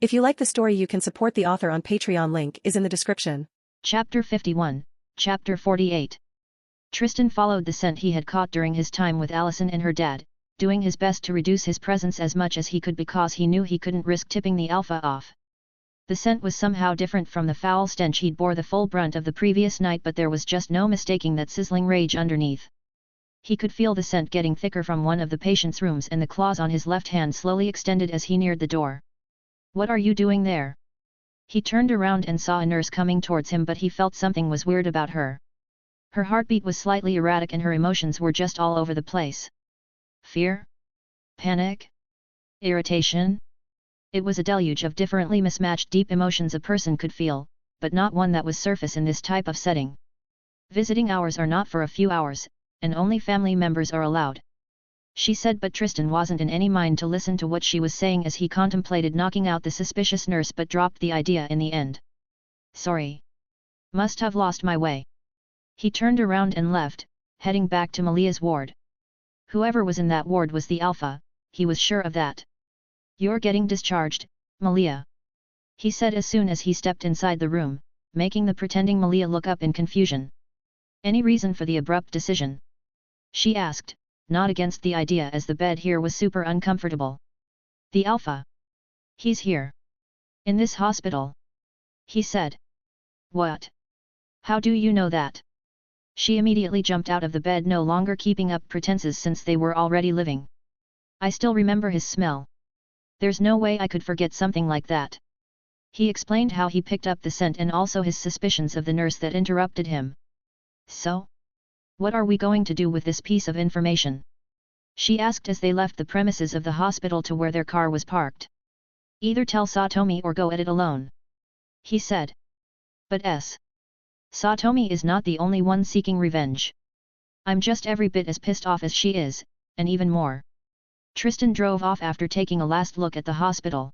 If you like the story, you can support the author on Patreon. Link is in the description. Chapter 51, Chapter 48. Tristan followed the scent he had caught during his time with Allison and her dad, doing his best to reduce his presence as much as he could because he knew he couldn't risk tipping the alpha off. The scent was somehow different from the foul stench he'd bore the full brunt of the previous night, but there was just no mistaking that sizzling rage underneath. He could feel the scent getting thicker from one of the patient's rooms, and the claws on his left hand slowly extended as he neared the door. "What are you doing there?" He turned around and saw a nurse coming towards him, but he felt something was weird about her. Her heartbeat was slightly erratic and her emotions were just all over the place. Fear? Panic? Irritation? It was a deluge of differently mismatched deep emotions a person could feel, but not one that was surface in this type of setting. Visiting hours are not for a few hours, and only family members are allowed, she said, but Tristan wasn't in any mind to listen to what she was saying as he contemplated knocking out the suspicious nurse, but dropped the idea in the end. Sorry. Must have lost my way. He turned around and left, heading back to Malia's ward. Whoever was in that ward was the Alpha, he was sure of that. "You're getting discharged, Malia," he said as soon as he stepped inside the room, making the pretending Malia look up in confusion. "Any reason for the abrupt decision?" she asked, not against the idea as the bed here was super uncomfortable. "The Alpha. He's here. In this hospital," he said. "What? How do you know that?" She immediately jumped out of the bed, no longer keeping up pretenses since they were already living. "I still remember his smell. There's no way I could forget something like that." He explained how he picked up the scent and also his suspicions of the nurse that interrupted him. "So? What are we going to do with this piece of information?" she asked as they left the premises of the hospital to where their car was parked. "Either tell Satomi or go at it alone," he said. "But Satomi is not the only one seeking revenge. I'm just every bit as pissed off as she is, and even more." Tristan drove off after taking a last look at the hospital.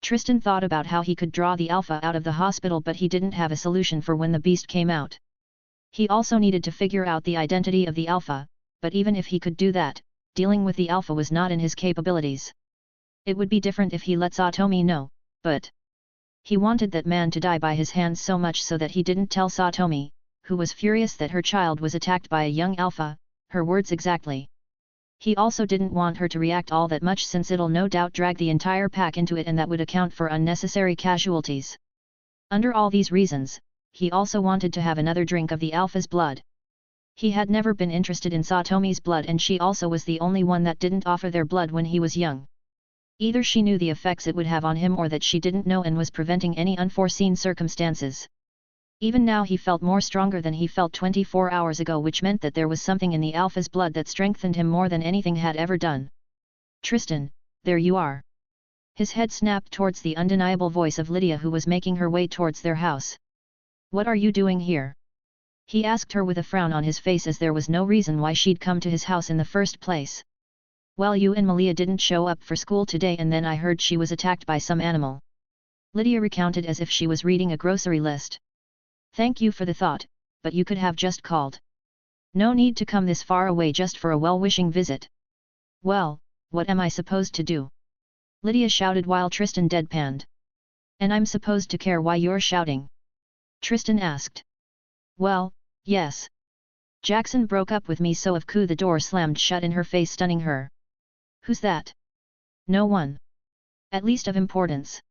Tristan thought about how he could draw the Alpha out of the hospital, but he didn't have a solution for when the beast came out. He also needed to figure out the identity of the Alpha, but even if he could do that, dealing with the Alpha was not in his capabilities. It would be different if he let Satomi know, but he wanted that man to die by his hands so much so that he didn't tell Satomi, who was furious that her child was attacked by a young Alpha, her words exactly. He also didn't want her to react all that much since it'll no doubt drag the entire pack into it, and that would account for unnecessary casualties. Under all these reasons, he also wanted to have another drink of the Alpha's blood. He had never been interested in Satomi's blood, and she also was the only one that didn't offer their blood when he was young. Either she knew the effects it would have on him, or that she didn't know and was preventing any unforeseen circumstances. Even now he felt more stronger than he felt 24 hours ago, which meant that there was something in the Alpha's blood that strengthened him more than anything had ever done. "Tristan, there you are." His head snapped towards the undeniable voice of Lydia, who was making her way towards their house. "What are you doing here?" he asked her with a frown on his face, as there was no reason why she'd come to his house in the first place. "Well, you and Malia didn't show up for school today, and then I heard she was attacked by some animal," Lydia recounted as if she was reading a grocery list. "Thank you for the thought, but you could have just called. No need to come this far away just for a well-wishing visit." "Well, what am I supposed to do?" Lydia shouted while Tristan deadpanned. "And I'm supposed to care why you're shouting?" Tristan asked. "Well, yes. Jackson broke up with me, so of course the door slammed shut in her face, stunning her." "Who's that?" "No one. At least of importance."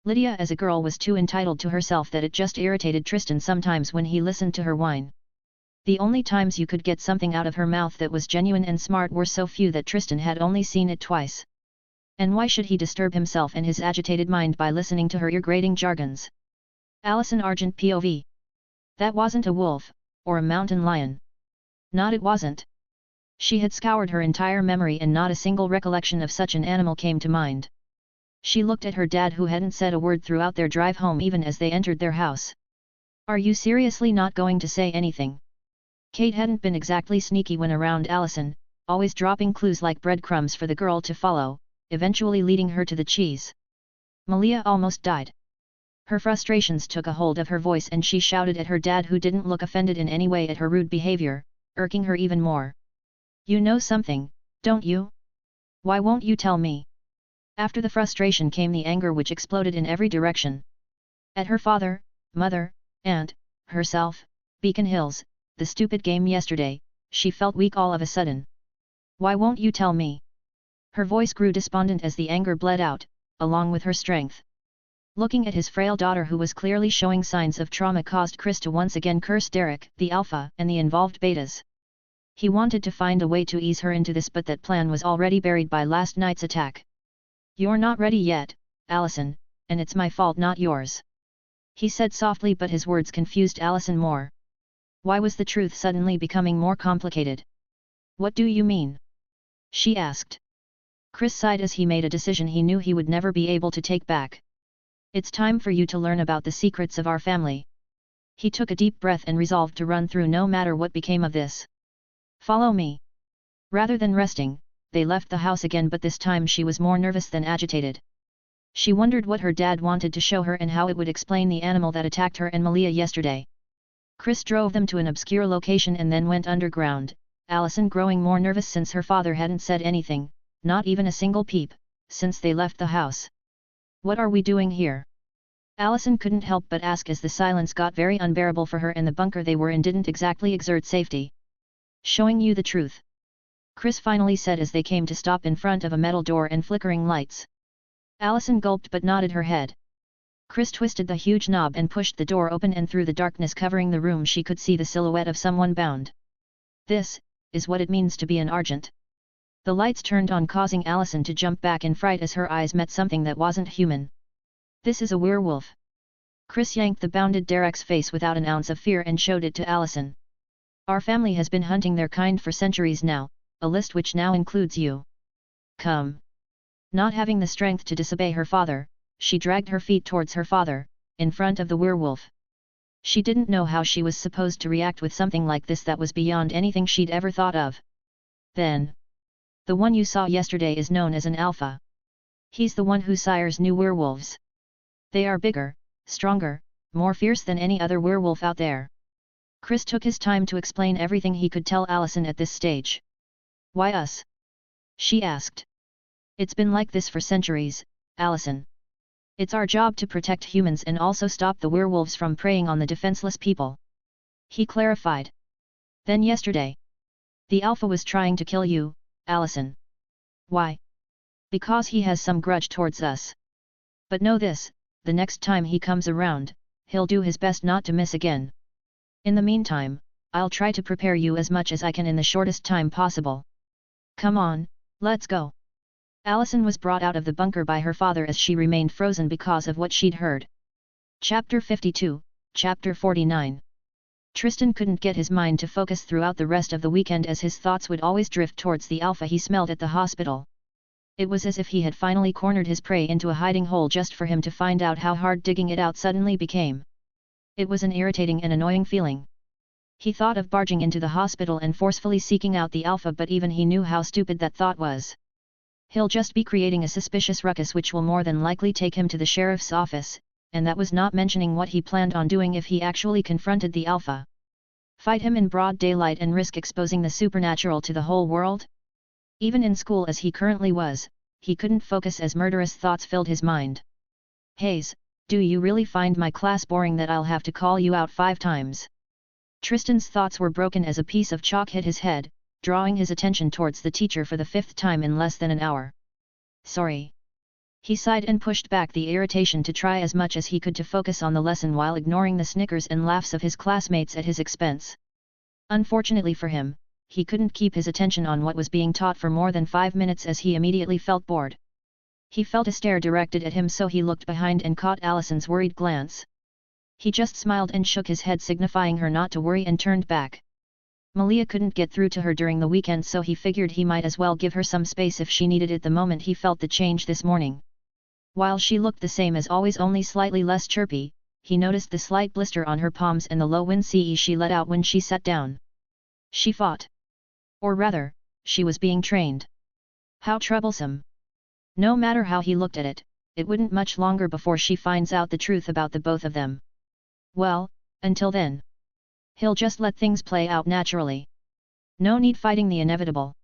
Lydia as a girl was too entitled to herself that it just irritated Tristan sometimes when he listened to her whine. The only times you could get something out of her mouth that was genuine and smart were so few that Tristan had only seen it twice. And why should he disturb himself and his agitated mind by listening to her ear-grating jargons? Allison Argent POV. That wasn't a wolf, or a mountain lion. Not it wasn't. She had scoured her entire memory and not a single recollection of such an animal came to mind. She looked at her dad, who hadn't said a word throughout their drive home even as they entered their house. "Are you seriously not going to say anything?" Kate hadn't been exactly sneaky when around Allison, always dropping clues like breadcrumbs for the girl to follow, eventually leading her to the cheese. Malia almost died. Her frustrations took a hold of her voice and she shouted at her dad, who didn't look offended in any way at her rude behavior, irking her even more. "You know something, don't you? Why won't you tell me?" After the frustration came the anger which exploded in every direction. At her father, mother, aunt, herself, Beacon Hills, the stupid game yesterday, she felt weak all of a sudden. Why won't you tell me? Her voice grew despondent as the anger bled out, along with her strength. Looking at his frail daughter who was clearly showing signs of trauma caused Chris to once again curse Derek, the Alpha, and the involved Betas. He wanted to find a way to ease her into this, but that plan was already buried by last night's attack. You're not ready yet, Allison, and it's my fault not yours. He said softly, but his words confused Allison more. Why was the truth suddenly becoming more complicated? What do you mean? She asked. Chris sighed as he made a decision he knew he would never be able to take back. It's time for you to learn about the secrets of our family. He took a deep breath and resolved to run through no matter what became of this. Follow me. Rather than resting, they left the house again, but this time she was more nervous than agitated. She wondered what her dad wanted to show her and how it would explain the animal that attacked her and Malia yesterday. Chris drove them to an obscure location and then went underground, Allison growing more nervous since her father hadn't said anything, not even a single peep, since they left the house. What are we doing here? Allison couldn't help but ask as the silence got very unbearable for her and the bunker they were in didn't exactly exert safety. Showing you the truth. Chris finally said as they came to stop in front of a metal door and flickering lights. Allison gulped but nodded her head. Chris twisted the huge knob and pushed the door open, and through the darkness covering the room she could see the silhouette of someone bound. This is what it means to be an Argent. The lights turned on, causing Allison to jump back in fright as her eyes met something that wasn't human. This is a werewolf. Chris yanked the bounded Derek's face without an ounce of fear and showed it to Allison. Our family has been hunting their kind for centuries now, a list which now includes you. Come. Not having the strength to disobey her father, she dragged her feet towards her father, in front of the werewolf. She didn't know how she was supposed to react with something like this that was beyond anything she'd ever thought of. Then. The one you saw yesterday is known as an alpha. He's the one who sires new werewolves. They are bigger, stronger, more fierce than any other werewolf out there. Chris took his time to explain everything he could tell Allison at this stage. Why us? She asked. It's been like this for centuries, Allison. It's our job to protect humans and also stop the werewolves from preying on the defenseless people. He clarified. Then yesterday. The Alpha was trying to kill you, Allison. Why? Because he has some grudge towards us. But know this, the next time he comes around, he'll do his best not to miss again. In the meantime, I'll try to prepare you as much as I can in the shortest time possible. Come on, let's go. Allison was brought out of the bunker by her father as she remained frozen because of what she'd heard. Chapter 52, Chapter 49. Tristan couldn't get his mind to focus throughout the rest of the weekend as his thoughts would always drift towards the Alpha he smelled at the hospital. It was as if he had finally cornered his prey into a hiding hole just for him to find out how hard digging it out suddenly became. It was an irritating and annoying feeling. He thought of barging into the hospital and forcefully seeking out the Alpha, but even he knew how stupid that thought was. He'll just be creating a suspicious ruckus which will more than likely take him to the sheriff's office, and that was not mentioning what he planned on doing if he actually confronted the Alpha. Fight him in broad daylight and risk exposing the supernatural to the whole world? Even in school as he currently was, he couldn't focus as murderous thoughts filled his mind. Hayes, do you really find my class boring that I'll have to call you out 5 times? Tristan's thoughts were broken as a piece of chalk hit his head, drawing his attention towards the teacher for the 5th time in less than an hour. Sorry. He sighed and pushed back the irritation to try as much as he could to focus on the lesson while ignoring the snickers and laughs of his classmates at his expense. Unfortunately for him, he couldn't keep his attention on what was being taught for more than 5 minutes as he immediately felt bored. He felt a stare directed at him, so he looked behind and caught Allison's worried glance. He just smiled and shook his head signifying her not to worry and turned back. Malia couldn't get through to her during the weekend, so he figured he might as well give her some space if she needed it the moment he felt the change this morning. While she looked the same as always, only slightly less chirpy, he noticed the slight blister on her palms and the low wind she let out when she sat down. She fought. Or rather, she was being trained. How troublesome. No matter how he looked at it, it wouldn't much longer before she finds out the truth about the both of them. Well, until then. He'll just let things play out naturally. No need fighting the inevitable.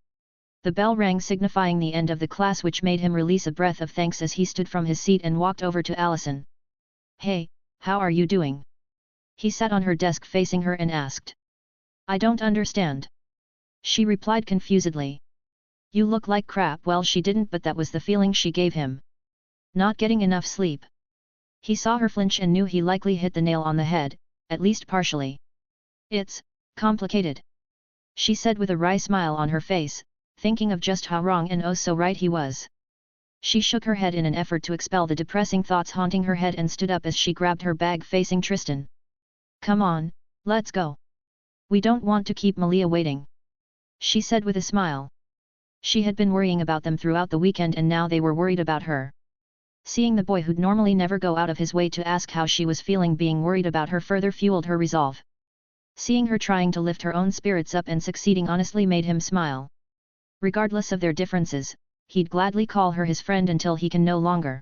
The bell rang signifying the end of the class, which made him release a breath of thanks as he stood from his seat and walked over to Allison. "Hey, how are you doing?" He sat on her desk facing her and asked. "I don't understand." She replied confusedly. "You look like crap." Well, she didn't, but that was the feeling she gave him. Not getting enough sleep. He saw her flinch and knew he likely hit the nail on the head, at least partially. "It's complicated," she said with a wry smile on her face, thinking of just how wrong and oh so right he was. She shook her head in an effort to expel the depressing thoughts haunting her head and stood up as she grabbed her bag facing Tristan. "Come on, let's go. We don't want to keep Malia waiting," she said with a smile. She had been worrying about them throughout the weekend and now they were worried about her. Seeing the boy who'd normally never go out of his way to ask how she was feeling being worried about her further fueled her resolve. Seeing her trying to lift her own spirits up and succeeding honestly made him smile. Regardless of their differences, he'd gladly call her his friend until he can no longer.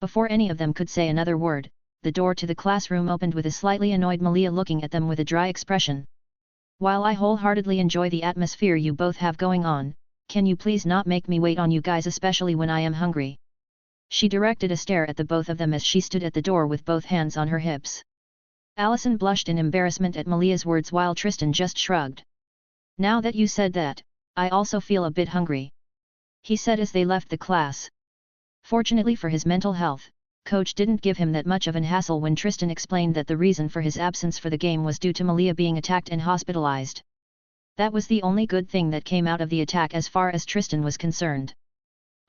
Before any of them could say another word, the door to the classroom opened with a slightly annoyed Malia looking at them with a dry expression. "While I wholeheartedly enjoy the atmosphere you both have going on, can you please not make me wait on you guys, especially when I am hungry?" She directed a stare at the both of them as she stood at the door with both hands on her hips. Allison blushed in embarrassment at Malia's words while Tristan just shrugged. "Now that you said that, I also feel a bit hungry," he said as they left the class. Fortunately for his mental health, Coach didn't give him that much of an hassle when Tristan explained that the reason for his absence for the game was due to Malia being attacked and hospitalized. That was the only good thing that came out of the attack as far as Tristan was concerned.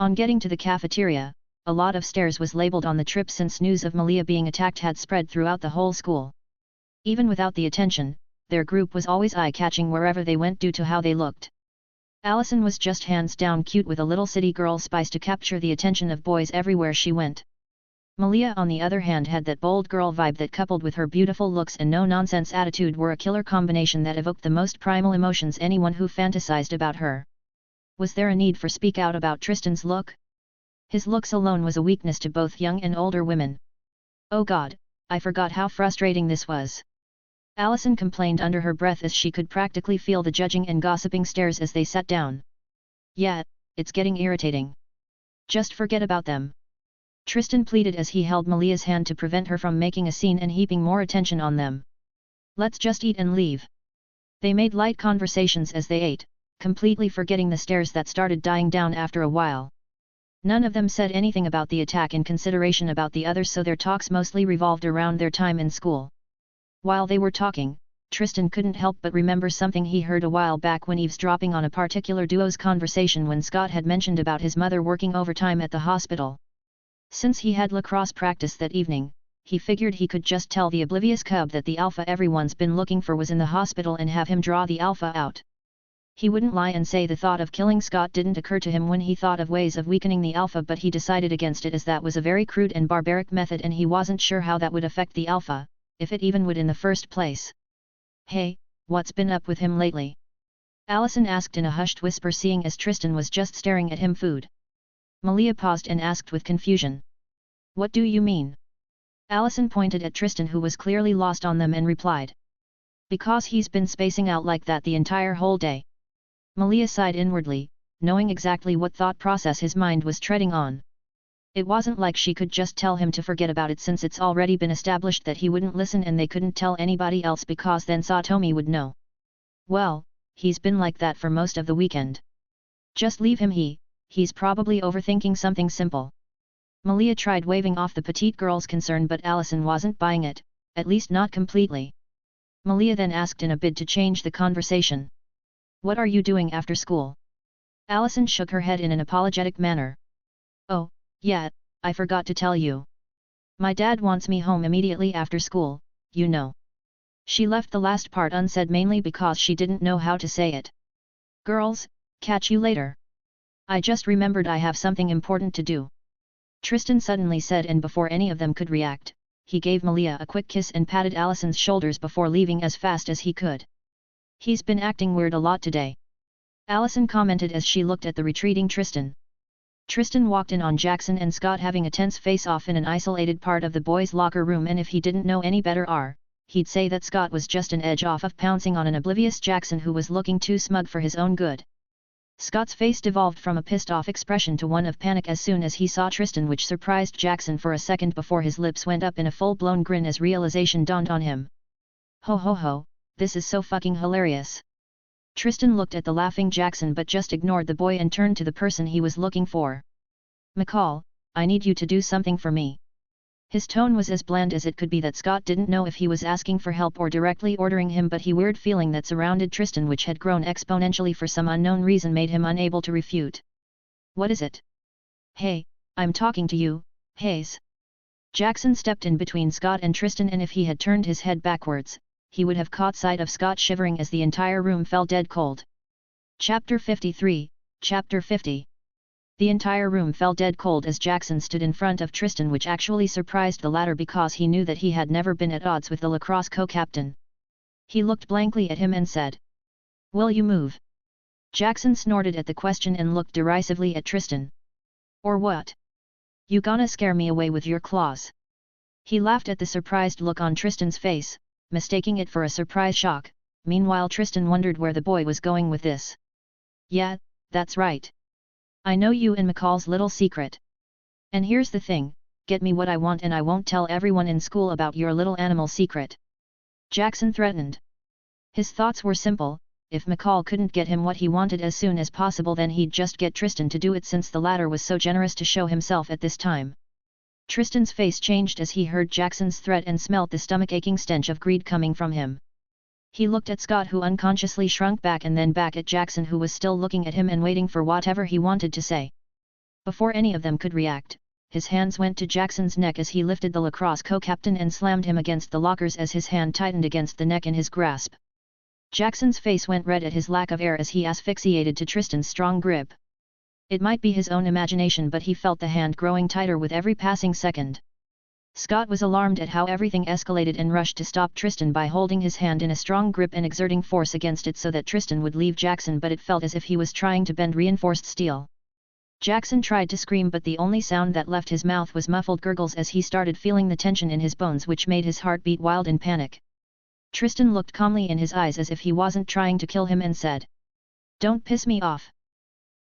On getting to the cafeteria, a lot of stairs was labeled on the trip since news of Malia being attacked had spread throughout the whole school. Even without the attention, their group was always eye-catching wherever they went due to how they looked. Allison was just hands down cute with a little city girl spice to capture the attention of boys everywhere she went. Malia on the other hand had that bold girl vibe that coupled with her beautiful looks and no-nonsense attitude were a killer combination that evoked the most primal emotions anyone who fantasized about her. Was there a need for speak out about Tristan's look? His looks alone was a weakness to both young and older women. "Oh God, I forgot how frustrating this was," Allison complained under her breath as she could practically feel the judging and gossiping stares as they sat down. "Yeah, it's getting irritating. Just forget about them," Tristan pleaded as he held Malia's hand to prevent her from making a scene and heaping more attention on them. "Let's just eat and leave." They made light conversations as they ate, completely forgetting the stares that started dying down after a while. None of them said anything about the attack in consideration about the others, so their talks mostly revolved around their time in school. While they were talking, Tristan couldn't help but remember something he heard a while back when eavesdropping on a particular duo's conversation when Scott had mentioned about his mother working overtime at the hospital. Since he had lacrosse practice that evening, he figured he could just tell the oblivious cub that the alpha everyone's been looking for was in the hospital and have him draw the alpha out. He wouldn't lie and say the thought of killing Scott didn't occur to him when he thought of ways of weakening the alpha, but he decided against it as that was a very crude and barbaric method and he wasn't sure how that would affect the alpha, if it even would in the first place. "Hey, what's been up with him lately?" Allison asked in a hushed whisper, seeing as Tristan was just staring at him food. Malia paused and asked with confusion. "What do you mean?" Allison pointed at Tristan, who was clearly lost on them, and replied. "Because he's been spacing out like that the entire whole day." Malia sighed inwardly, knowing exactly what thought process his mind was treading on. It wasn't like she could just tell him to forget about it, since it's already been established that he wouldn't listen and they couldn't tell anybody else because then Satomi would know. "Well, he's been like that for most of the weekend. Just leave him, he's probably overthinking something simple." Malia tried waving off the petite girl's concern, but Allison wasn't buying it, at least not completely. Malia then asked in a bid to change the conversation. "What are you doing after school?" Allison shook her head in an apologetic manner. "Oh, yeah, I forgot to tell you. My dad wants me home immediately after school, you know." She left the last part unsaid mainly because she didn't know how to say it. "Girls, catch you later. I just remembered I have something important to do," Tristan suddenly said, and before any of them could react, he gave Malia a quick kiss and patted Allison's shoulders before leaving as fast as he could. "He's been acting weird a lot today," Allison commented as she looked at the retreating Tristan. Tristan walked in on Jackson and Scott having a tense face-off in an isolated part of the boys' locker room, and if he didn't know any better, he'd say that Scott was just an edge off of pouncing on an oblivious Jackson who was looking too smug for his own good. Scott's face devolved from a pissed-off expression to one of panic as soon as he saw Tristan, which surprised Jackson for a second before his lips went up in a full-blown grin as realization dawned on him. Ho ho ho, this is so fucking hilarious. Tristan looked at the laughing Jackson but just ignored the boy and turned to the person he was looking for. McCall, I need you to do something for me. His tone was as bland as it could be that Scott didn't know if he was asking for help or directly ordering him, but the weird feeling that surrounded Tristan, which had grown exponentially for some unknown reason, made him unable to refute. What is it? Hey, I'm talking to you, Hayes. Jackson stepped in between Scott and Tristan, and if he had turned his head backwards, he would have caught sight of Scott shivering as the entire room fell dead cold. Chapter 53, Chapter 50. The entire room fell dead cold as Jackson stood in front of Tristan, which actually surprised the latter because he knew that he had never been at odds with the Lacrosse co-captain. He looked blankly at him and said, "Will you move?" Jackson snorted at the question and looked derisively at Tristan. "Or what? You gonna scare me away with your claws?" He laughed at the surprised look on Tristan's face, mistaking it for a surprise shock. Meanwhile, Tristan wondered where the boy was going with this. "Yeah, that's right. I know you and McCall's little secret. And here's the thing, get me what I want and I won't tell everyone in school about your little animal secret," Jackson threatened. His thoughts were simple: if McCall couldn't get him what he wanted as soon as possible, then he'd just get Tristan to do it, since the latter was so generous to show himself at this time. Tristan's face changed as he heard Jackson's threat and smelt the stomach-aching stench of greed coming from him. He looked at Scott, who unconsciously shrunk back, and then back at Jackson, who was still looking at him and waiting for whatever he wanted to say. Before any of them could react, his hands went to Jackson's neck as he lifted the Lacrosse co-captain and slammed him against the lockers as his hand tightened against the neck in his grasp. Jackson's face went red at his lack of air as he asphyxiated to Tristan's strong grip. It might be his own imagination, but he felt the hand growing tighter with every passing second. Scott was alarmed at how everything escalated and rushed to stop Tristan by holding his hand in a strong grip and exerting force against it so that Tristan would leave Jackson, but it felt as if he was trying to bend reinforced steel. Jackson tried to scream, but the only sound that left his mouth was muffled gurgles as he started feeling the tension in his bones, which made his heart beat wild in panic. Tristan looked calmly in his eyes as if he wasn't trying to kill him and said, "Don't piss me off.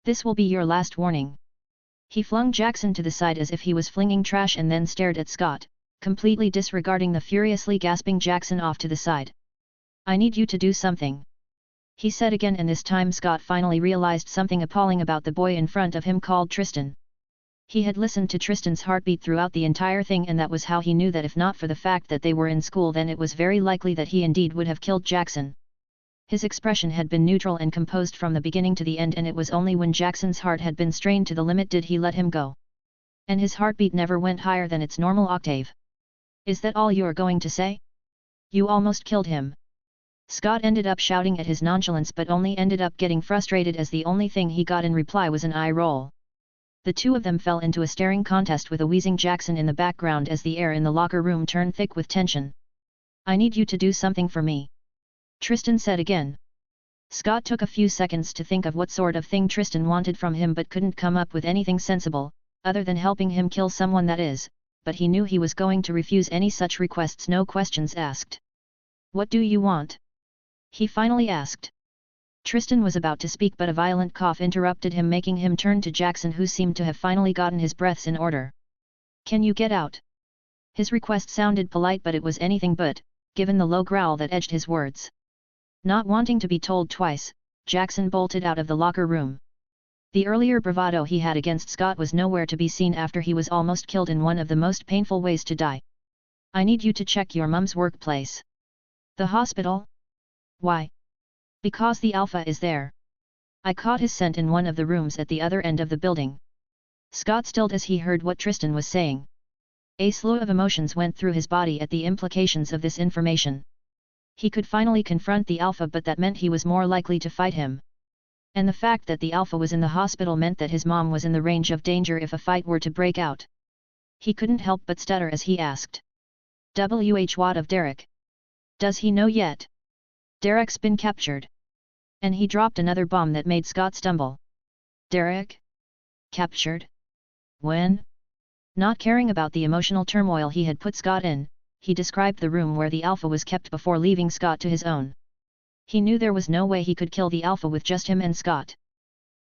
This will be your last warning." He flung Jackson to the side as if he was flinging trash and then stared at Scott, completely disregarding the furiously gasping Jackson off to the side. "I need you to do something," he said again, and this time Scott finally realized something appalling about the boy in front of him called Tristan. He had listened to Tristan's heartbeat throughout the entire thing, and that was how he knew that if not for the fact that they were in school, then it was very likely that he indeed would have killed Jackson. His expression had been neutral and composed from the beginning to the end, and it was only when Jackson's heart had been strained to the limit did he let him go. And his heartbeat never went higher than its normal octave. "Is that all you're going to say? You almost killed him." Scott ended up shouting at his nonchalance, but only ended up getting frustrated as the only thing he got in reply was an eye roll. The two of them fell into a staring contest with a wheezing Jackson in the background as the air in the locker room turned thick with tension. "I need you to do something for me," Tristan said again. Scott took a few seconds to think of what sort of thing Tristan wanted from him, but couldn't come up with anything sensible, other than helping him kill someone, that is, but he knew he was going to refuse any such requests, no questions asked. "What do you want?" he finally asked. Tristan was about to speak, but a violent cough interrupted him, making him turn to Jackson, who seemed to have finally gotten his breaths in order. "Can you get out?" His request sounded polite, but it was anything but, given the low growl that edged his words. Not wanting to be told twice, Jackson bolted out of the locker room. The earlier bravado he had against Scott was nowhere to be seen after he was almost killed in one of the most painful ways to die. "I need you to check your mum's workplace." "The hospital? Why?" "Because the Alpha is there. I caught his scent in one of the rooms at the other end of the building." Scott stilled as he heard what Tristan was saying. A slew of emotions went through his body at the implications of this information. He could finally confront the Alpha, but that meant he was more likely to fight him. And the fact that the Alpha was in the hospital meant that his mom was in the range of danger if a fight were to break out. He couldn't help but stutter as he asked, "What of Derek? Does he know yet?" "Derek's been captured." And he dropped another bomb that made Scott stumble. "Derek? Captured? When?" Not caring about the emotional turmoil he had put Scott in, he described the room where the Alpha was kept before leaving Scott to his own. He knew there was no way he could kill the Alpha with just him and Scott.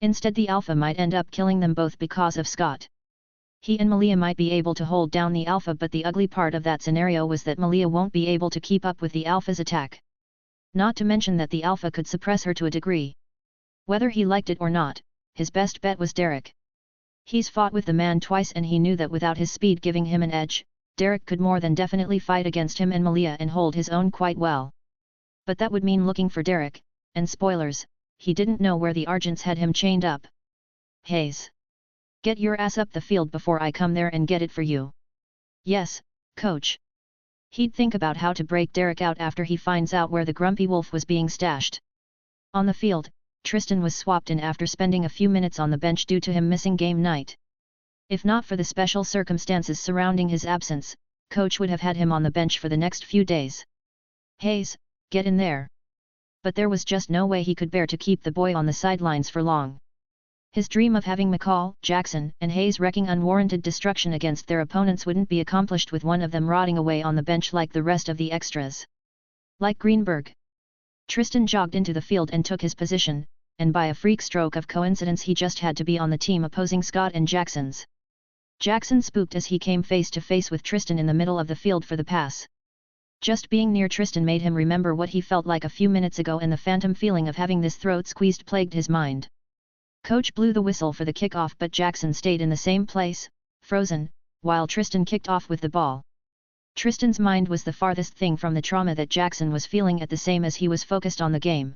Instead, the Alpha might end up killing them both because of Scott. He and Malia might be able to hold down the Alpha, but the ugly part of that scenario was that Malia won't be able to keep up with the Alpha's attack. Not to mention that the Alpha could suppress her to a degree. Whether he liked it or not, his best bet was Derek. He's fought with the man twice and he knew that without his speed giving him an edge, Derek could more than definitely fight against him and Malia and hold his own quite well. But that would mean looking for Derek, and spoilers, he didn't know where the Argents had him chained up. Hayes. Get your ass up the field before I come there and get it for you. Yes, coach. He'd think about how to break Derek out after he finds out where the grumpy wolf was being stashed. On the field, Tristan was swapped in after spending a few minutes on the bench due to him missing game night. If not for the special circumstances surrounding his absence, coach would have had him on the bench for the next few days. Hayes, get in there. But there was just no way he could bear to keep the boy on the sidelines for long. His dream of having McCall, Jackson, and Hayes wreaking unwarranted destruction against their opponents wouldn't be accomplished with one of them rotting away on the bench like the rest of the extras. Like Greenberg. Tristan jogged into the field and took his position, and by a freak stroke of coincidence he just had to be on the team opposing Scott and Jackson's. Jackson spooked as he came face to face with Tristan in the middle of the field for the pass. Just being near Tristan made him remember what he felt like a few minutes ago, and the phantom feeling of having this throat squeezed plagued his mind. Coach blew the whistle for the kickoff, but Jackson stayed in the same place, frozen, while Tristan kicked off with the ball. Tristan's mind was the farthest thing from the trauma that Jackson was feeling, at the same as he was focused on the game.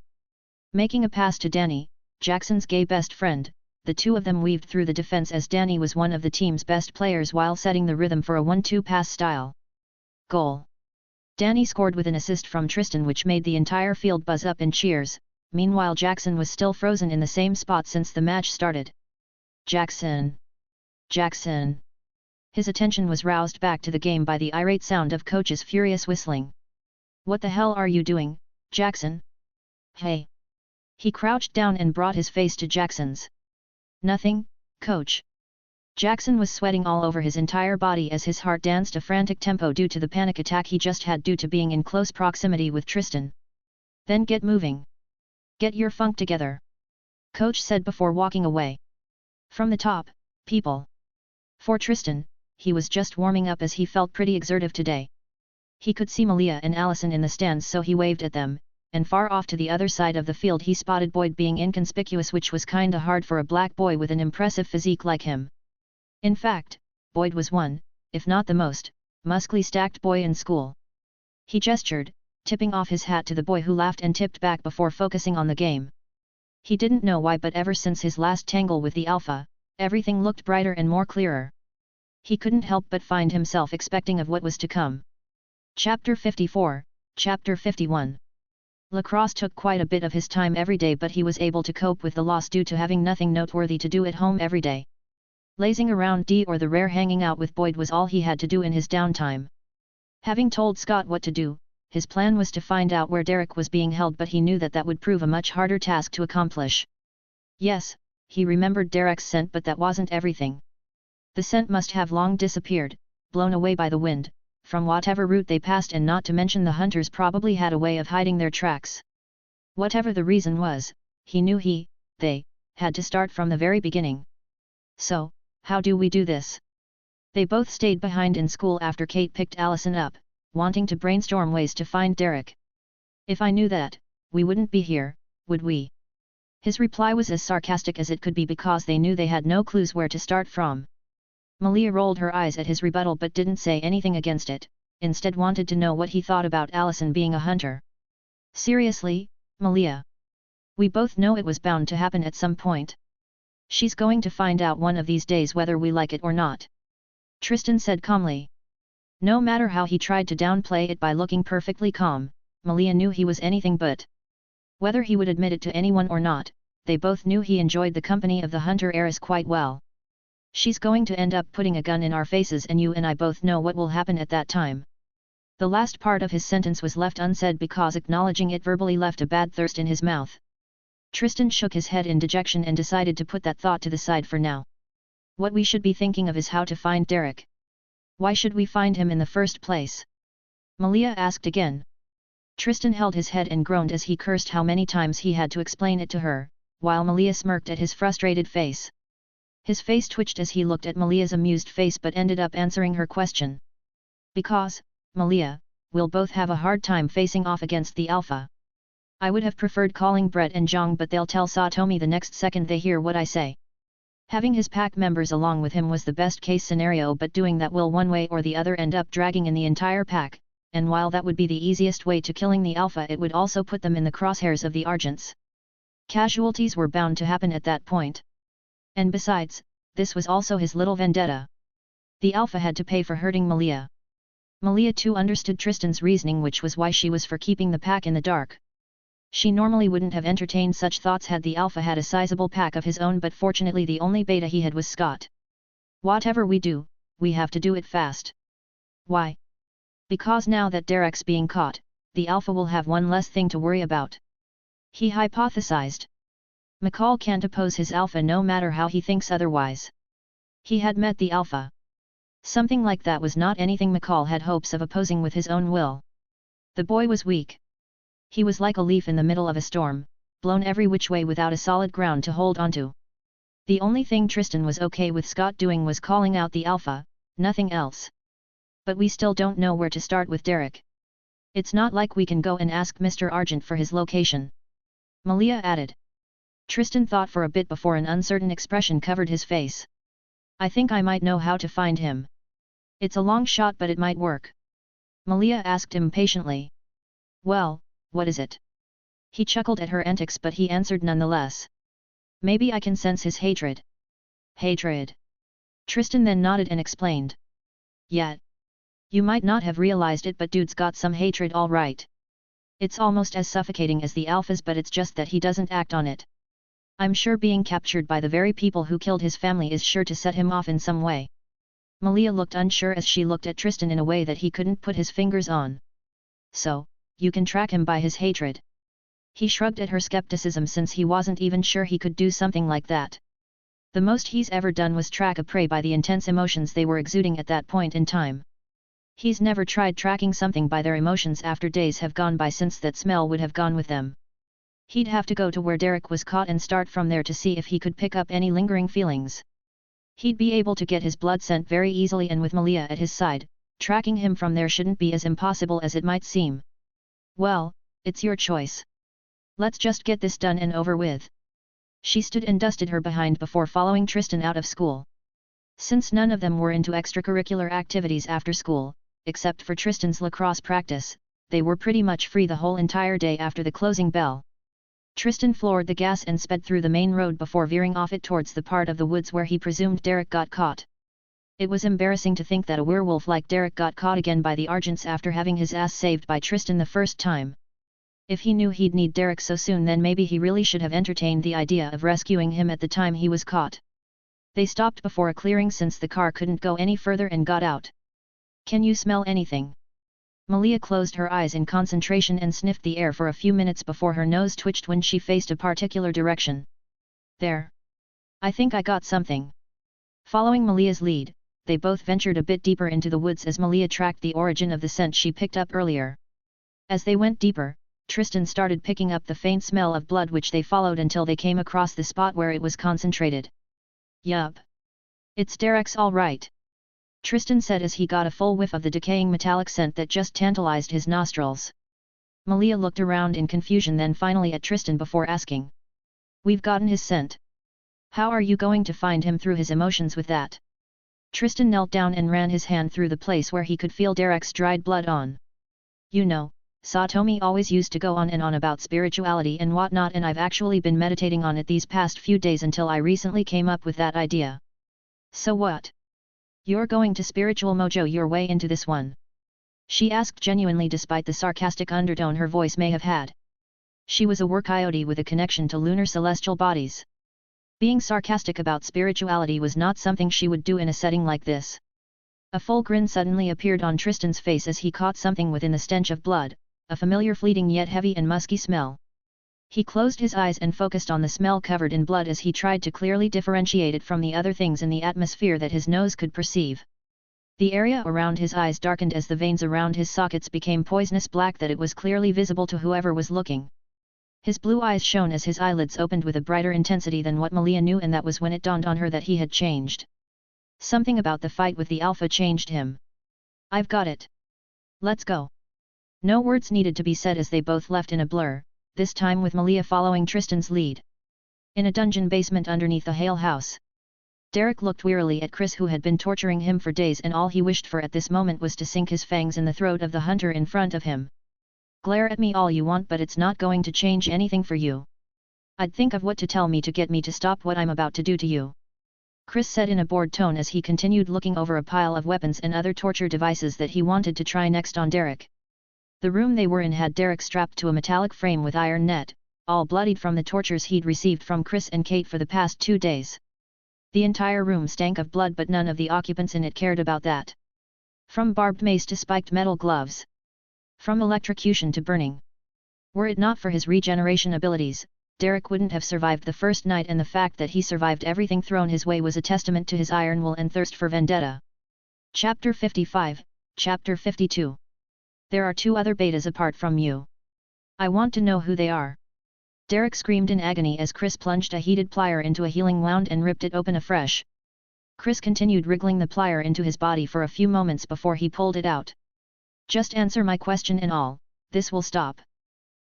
Making a pass to Danny, Jackson's gay best friend, the two of them weaved through the defense as Danny was one of the team's best players while setting the rhythm for a 1-2 pass style. Goal. Danny scored with an assist from Tristan, which made the entire field buzz up in cheers. Meanwhile, Jackson was still frozen in the same spot since the match started. Jackson! Jackson! His attention was roused back to the game by the irate sound of Coach's furious whistling. What the hell are you doing, Jackson? Hey! He crouched down and brought his face to Jackson's. Nothing, Coach. Jackson was sweating all over his entire body as his heart danced a frantic tempo due to the panic attack he just had due to being in close proximity with Tristan. Then get moving. Get your funk together. Coach said before walking away. From the top, people. For Tristan, he was just warming up as he felt pretty exertive today. He could see Malia and Allison in the stands, so he waved at them, and far off to the other side of the field he spotted Boyd being inconspicuous, which was kinda hard for a black boy with an impressive physique like him. In fact, Boyd was one, if not the most, muscly stacked boy in school. He gestured, tipping off his hat to the boy, who laughed and tipped back before focusing on the game. He didn't know why, but ever since his last tangle with the Alpha, everything looked brighter and more clearer. He couldn't help but find himself expecting of what was to come. Chapter 54, Chapter 51. Lacrosse took quite a bit of his time every day, but he was able to cope with the loss due to having nothing noteworthy to do at home every day. Lazing around D or the rare hanging out with Boyd was all he had to do in his downtime. Having told Scott what to do, his plan was to find out where Derek was being held, but he knew that that would prove a much harder task to accomplish. Yes, he remembered Derek's scent, but that wasn't everything. The scent must have long disappeared, blown away by the wind, from whatever route they passed, and not to mention the hunters probably had a way of hiding their tracks. Whatever the reason was, he knew they had to start from the very beginning. So, how do we do this? They both stayed behind in school after Kate picked Allison up, wanting to brainstorm ways to find Derek. If I knew that, we wouldn't be here, would we? His reply was as sarcastic as it could be, because they knew they had no clues where to start from. Malia rolled her eyes at his rebuttal but didn't say anything against it, instead wanted to know what he thought about Allison being a hunter. Seriously, Malia? We both know it was bound to happen at some point. She's going to find out one of these days whether we like it or not. Tristan said calmly. No matter how he tried to downplay it by looking perfectly calm, Malia knew he was anything but. Whether he would admit it to anyone or not, they both knew he enjoyed the company of the hunter heiress quite well. She's going to end up putting a gun in our faces, and you and I both know what will happen at that time. The last part of his sentence was left unsaid because acknowledging it verbally left a bad thirst in his mouth. Tristan shook his head in dejection and decided to put that thought to the side for now. What we should be thinking of is how to find Derek. Why should we find him in the first place? Malia asked again. Tristan held his head and groaned as he cursed how many times he had to explain it to her. while Malia smirked at his frustrated face. His face twitched as he looked at Malia's amused face but ended up answering her question. Because, Malia, we'll both have a hard time facing off against the Alpha. I would have preferred calling Brett and Zhang, but they'll tell Satomi the next second they hear what I say. Having his pack members along with him was the best case scenario, but doing that will one way or the other end up dragging in the entire pack, and while that would be the easiest way to killing the Alpha, it would also put them in the crosshairs of the Argents. Casualties were bound to happen at that point. And besides, this was also his little vendetta. The Alpha had to pay for hurting Malia. Malia too understood Tristan's reasoning, which was why she was for keeping the pack in the dark. She normally wouldn't have entertained such thoughts had the Alpha had a sizable pack of his own, but fortunately the only beta he had was Scott. Whatever we do, we have to do it fast. Why? Because now that Derek's being caught, the Alpha will have one less thing to worry about. He hypothesized. McCall can't oppose his Alpha no matter how he thinks otherwise. He had met the Alpha. Something like that was not anything McCall had hopes of opposing with his own will. The boy was weak. He was like a leaf in the middle of a storm, blown every which way without a solid ground to hold onto. The only thing Tristan was okay with Scott doing was calling out the Alpha, nothing else. But we still don't know where to start with Derek. It's not like we can go and ask Mr. Argent for his location. Malia added. Tristan thought for a bit before an uncertain expression covered his face. I think I might know how to find him. It's a long shot, but it might work. Malia asked impatiently. Well, what is it? He chuckled at her antics, but he answered nonetheless. Maybe I can sense his hatred. Hatred? Tristan then nodded and explained. Yeah. You might not have realized it, but dude's got some hatred all right. It's almost as suffocating as the Alpha's, but it's just that he doesn't act on it. I'm sure being captured by the very people who killed his family is sure to set him off in some way. Malia looked unsure as she looked at Tristan in a way that he couldn't put his fingers on. So, you can track him by his hatred. He shrugged at her skepticism, since he wasn't even sure he could do something like that. The most he's ever done was track a prey by the intense emotions they were exuding at that point in time. He's never tried tracking something by their emotions after days have gone by, since that smell would have gone with them. He'd have to go to where Derek was caught and start from there to see if he could pick up any lingering feelings. He'd be able to get his blood scent very easily, and with Malia at his side, tracking him from there shouldn't be as impossible as it might seem. Well, it's your choice. Let's just get this done and over with. She stood and dusted her behind before following Tristan out of school. Since none of them were into extracurricular activities after school, except for Tristan's lacrosse practice, they were pretty much free the whole entire day after the closing bell. Tristan floored the gas and sped through the main road before veering off it towards the part of the woods where he presumed Derek got caught. It was embarrassing to think that a werewolf like Derek got caught again by the Argents after having his ass saved by Tristan the first time. If he knew he'd need Derek so soon, then maybe he really should have entertained the idea of rescuing him at the time he was caught. They stopped before a clearing since the car couldn't go any further and got out. Can you smell anything? Malia closed her eyes in concentration and sniffed the air for a few minutes before her nose twitched when she faced a particular direction. There. I think I got something. Following Malia's lead, they both ventured a bit deeper into the woods as Malia tracked the origin of the scent she picked up earlier. As they went deeper, Tristan started picking up the faint smell of blood, which they followed until they came across the spot where it was concentrated. Yup. It's Derek's all right. Tristan said as he got a full whiff of the decaying metallic scent that just tantalized his nostrils. Malia looked around in confusion, then finally at Tristan before asking. We've gotten his scent. How are you going to find him through his emotions with that? Tristan knelt down and ran his hand through the place where he could feel Derek's dried blood on. You know, Satomi always used to go on and on about spirituality and whatnot, and I've actually been meditating on it these past few days until I recently came up with that idea. So what? You're going to spiritual mojo your way into this one? She asked genuinely, despite the sarcastic undertone her voice may have had. She was a war coyote with a connection to lunar celestial bodies. Being sarcastic about spirituality was not something she would do in a setting like this. A full grin suddenly appeared on Tristan's face as he caught something within the stench of blood, a familiar fleeting yet heavy and musky smell. He closed his eyes and focused on the smell covered in blood as he tried to clearly differentiate it from the other things in the atmosphere that his nose could perceive. The area around his eyes darkened as the veins around his sockets became poisonous black, that it was clearly visible to whoever was looking. His blue eyes shone as his eyelids opened with a brighter intensity than what Malia knew, and that was when it dawned on her that he had changed. Something about the fight with the Alpha changed him. I've got it. Let's go. No words needed to be said as they both left in a blur, this time with Malia following Tristan's lead. In a dungeon basement underneath the Hale house. Derek looked wearily at Chris, who had been torturing him for days, and all he wished for at this moment was to sink his fangs in the throat of the hunter in front of him. Glare at me all you want, but it's not going to change anything for you. I'd think of what to tell me to get me to stop what I'm about to do to you. Chris said in a bored tone as he continued looking over a pile of weapons and other torture devices that he wanted to try next on Derek. The room they were in had Derek strapped to a metallic frame with iron net, all bloodied from the tortures he'd received from Chris and Kate for the past 2 days. The entire room stank of blood, but none of the occupants in it cared about that. From barbed mace to spiked metal gloves. From electrocution to burning. Were it not for his regeneration abilities, Derek wouldn't have survived the first night, and the fact that he survived everything thrown his way was a testament to his iron will and thirst for vendetta. Chapter 55, Chapter 52. There are 2 other betas apart from you. I want to know who they are. Derek screamed in agony as Chris plunged a heated plier into a healing wound and ripped it open afresh. Chris continued wriggling the plier into his body for a few moments before he pulled it out. Just answer my question and all, this will stop.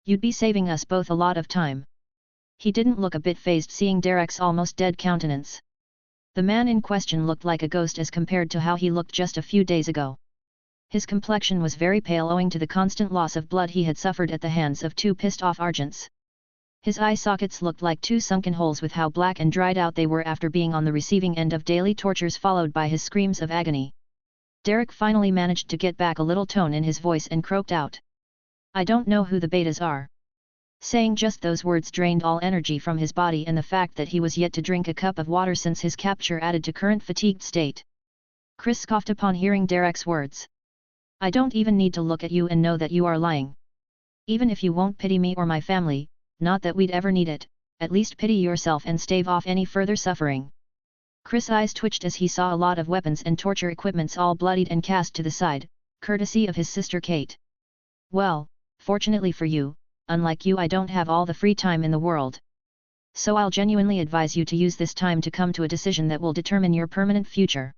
You'd be saving us both a lot of time. He didn't look a bit fazed seeing Derek's almost dead countenance. The man in question looked like a ghost as compared to how he looked just a few days ago. His complexion was very pale owing to the constant loss of blood he had suffered at the hands of 2 pissed-off Argents. His eye sockets looked like 2 sunken holes with how black and dried out they were after being on the receiving end of daily tortures followed by his screams of agony. Derek finally managed to get back a little tone in his voice and croaked out. I don't know who the betas are. Saying just those words drained all energy from his body, and the fact that he was yet to drink a cup of water since his capture added to current fatigued state. Chris scoffed upon hearing Derek's words. I don't even need to look at you and know that you are lying. Even if you won't pity me or my family, not that we'd ever need it, at least pity yourself and stave off any further suffering. Chris' eyes twitched as he saw a lot of weapons and torture equipments all bloodied and cast to the side, courtesy of his sister Kate. Well, fortunately for you, unlike you, I don't have all the free time in the world. So I'll genuinely advise you to use this time to come to a decision that will determine your permanent future.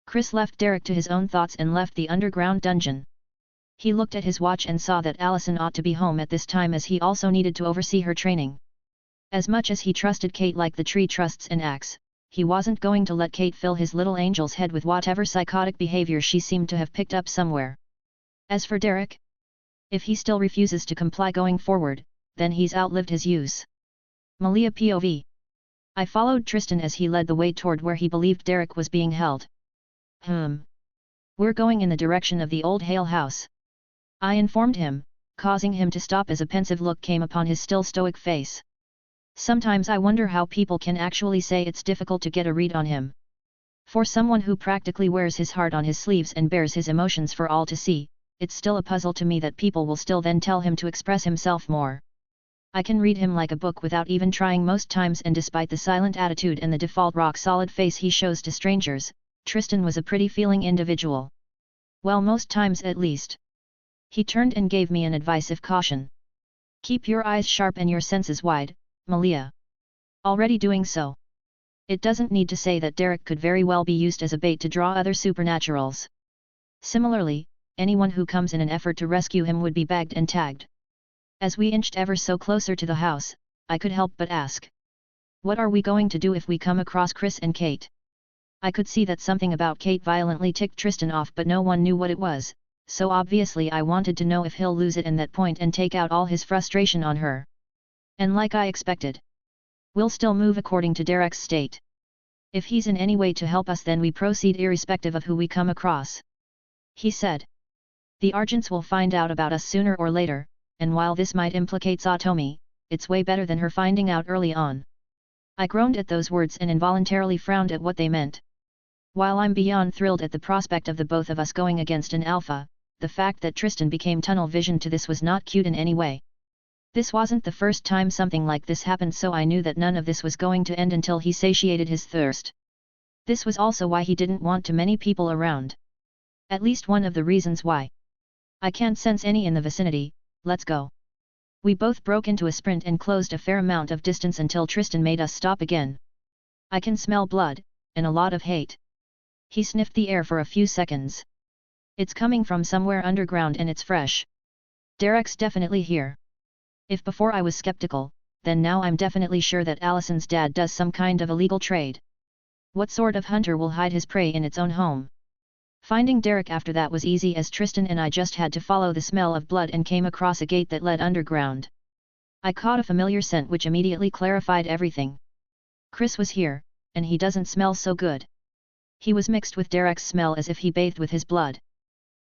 Chris left Derek to his own thoughts and left the underground dungeon. He looked at his watch and saw that Allison ought to be home at this time, as he also needed to oversee her training. As much as he trusted Kate like the tree trusts an axe, he wasn't going to let Kate fill his little angel's head with whatever psychotic behavior she seemed to have picked up somewhere. As for Derek, if he still refuses to comply going forward, then he's outlived his use. Malia POV. I followed Tristan as he led the way toward where he believed Derek was being held. We're going in the direction of the old Hale house. I informed him, causing him to stop as a pensive look came upon his still stoic face. Sometimes I wonder how people can actually say it's difficult to get a read on him. For someone who practically wears his heart on his sleeves and bears his emotions for all to see, it's still a puzzle to me that people will still then tell him to express himself more. I can read him like a book without even trying most times, and despite the silent attitude and the default rock-solid face he shows to strangers, Tristan was a pretty feeling individual. Well, most times at least. He turned and gave me an advisive caution. Keep your eyes sharp and your senses wide, Malia. Already doing so. It doesn't need to say that Derek could very well be used as a bait to draw other supernaturals. Similarly, anyone who comes in an effort to rescue him would be bagged and tagged. As we inched ever so closer to the house, I could help but ask. What are we going to do if we come across Chris and Kate? I could see that something about Kate violently ticked Tristan off, but no one knew what it was. So obviously I wanted to know if he'll lose it in that point and take out all his frustration on her. And like I expected, we'll still move according to Derek's state. If he's in any way to help us, then we proceed irrespective of who we come across. He said. The Argents will find out about us sooner or later, and while this might implicate Satomi, it's way better than her finding out early on. I groaned at those words and involuntarily frowned at what they meant. While I'm beyond thrilled at the prospect of the both of us going against an alpha, the fact that Tristan became tunnel-visioned to this was not cute in any way. This wasn't the first time something like this happened, so I knew that none of this was going to end until he satiated his thirst. This was also why he didn't want too many people around. At least one of the reasons why. I can't sense any in the vicinity. Let's go. We both broke into a sprint and closed a fair amount of distance until Tristan made us stop again. I can smell blood, and a lot of hate. He sniffed the air for a few seconds. It's coming from somewhere underground and it's fresh. Derek's definitely here. If before I was skeptical, then now I'm definitely sure that Allison's dad does some kind of illegal trade. What sort of hunter will hide his prey in its own home? Finding Derek after that was easy, as Tristan and I just had to follow the smell of blood and came across a gate that led underground. I caught a familiar scent which immediately clarified everything. Chris was here, and he doesn't smell so good. He was mixed with Derek's smell as if he bathed with his blood.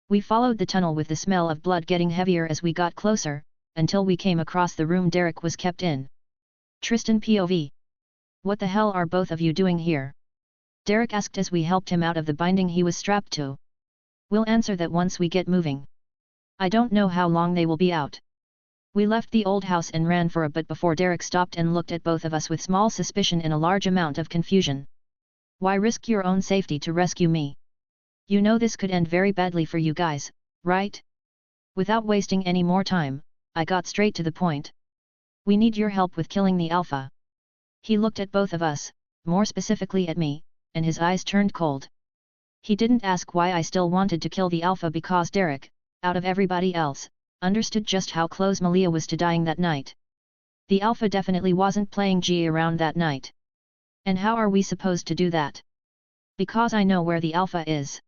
We followed the tunnel with the smell of blood getting heavier as we got closer, until we came across the room Derek was kept in. Tristan POV. What the hell are both of you doing here? Derek asked as we helped him out of the binding he was strapped to. We'll answer that once we get moving. I don't know how long they will be out. We left the old house and ran for a bit before Derek stopped and looked at both of us with small suspicion and a large amount of confusion. Why risk your own safety to rescue me? You know this could end very badly for you guys, right? Without wasting any more time, I got straight to the point. We need your help with killing the Alpha. He looked at both of us, more specifically at me, and his eyes turned cold. He didn't ask why I still wanted to kill the Alpha because Derek, out of everybody else, understood just how close Malia was to dying that night. The Alpha definitely wasn't playing G around that night. And how are we supposed to do that? Because I know where the Alpha is.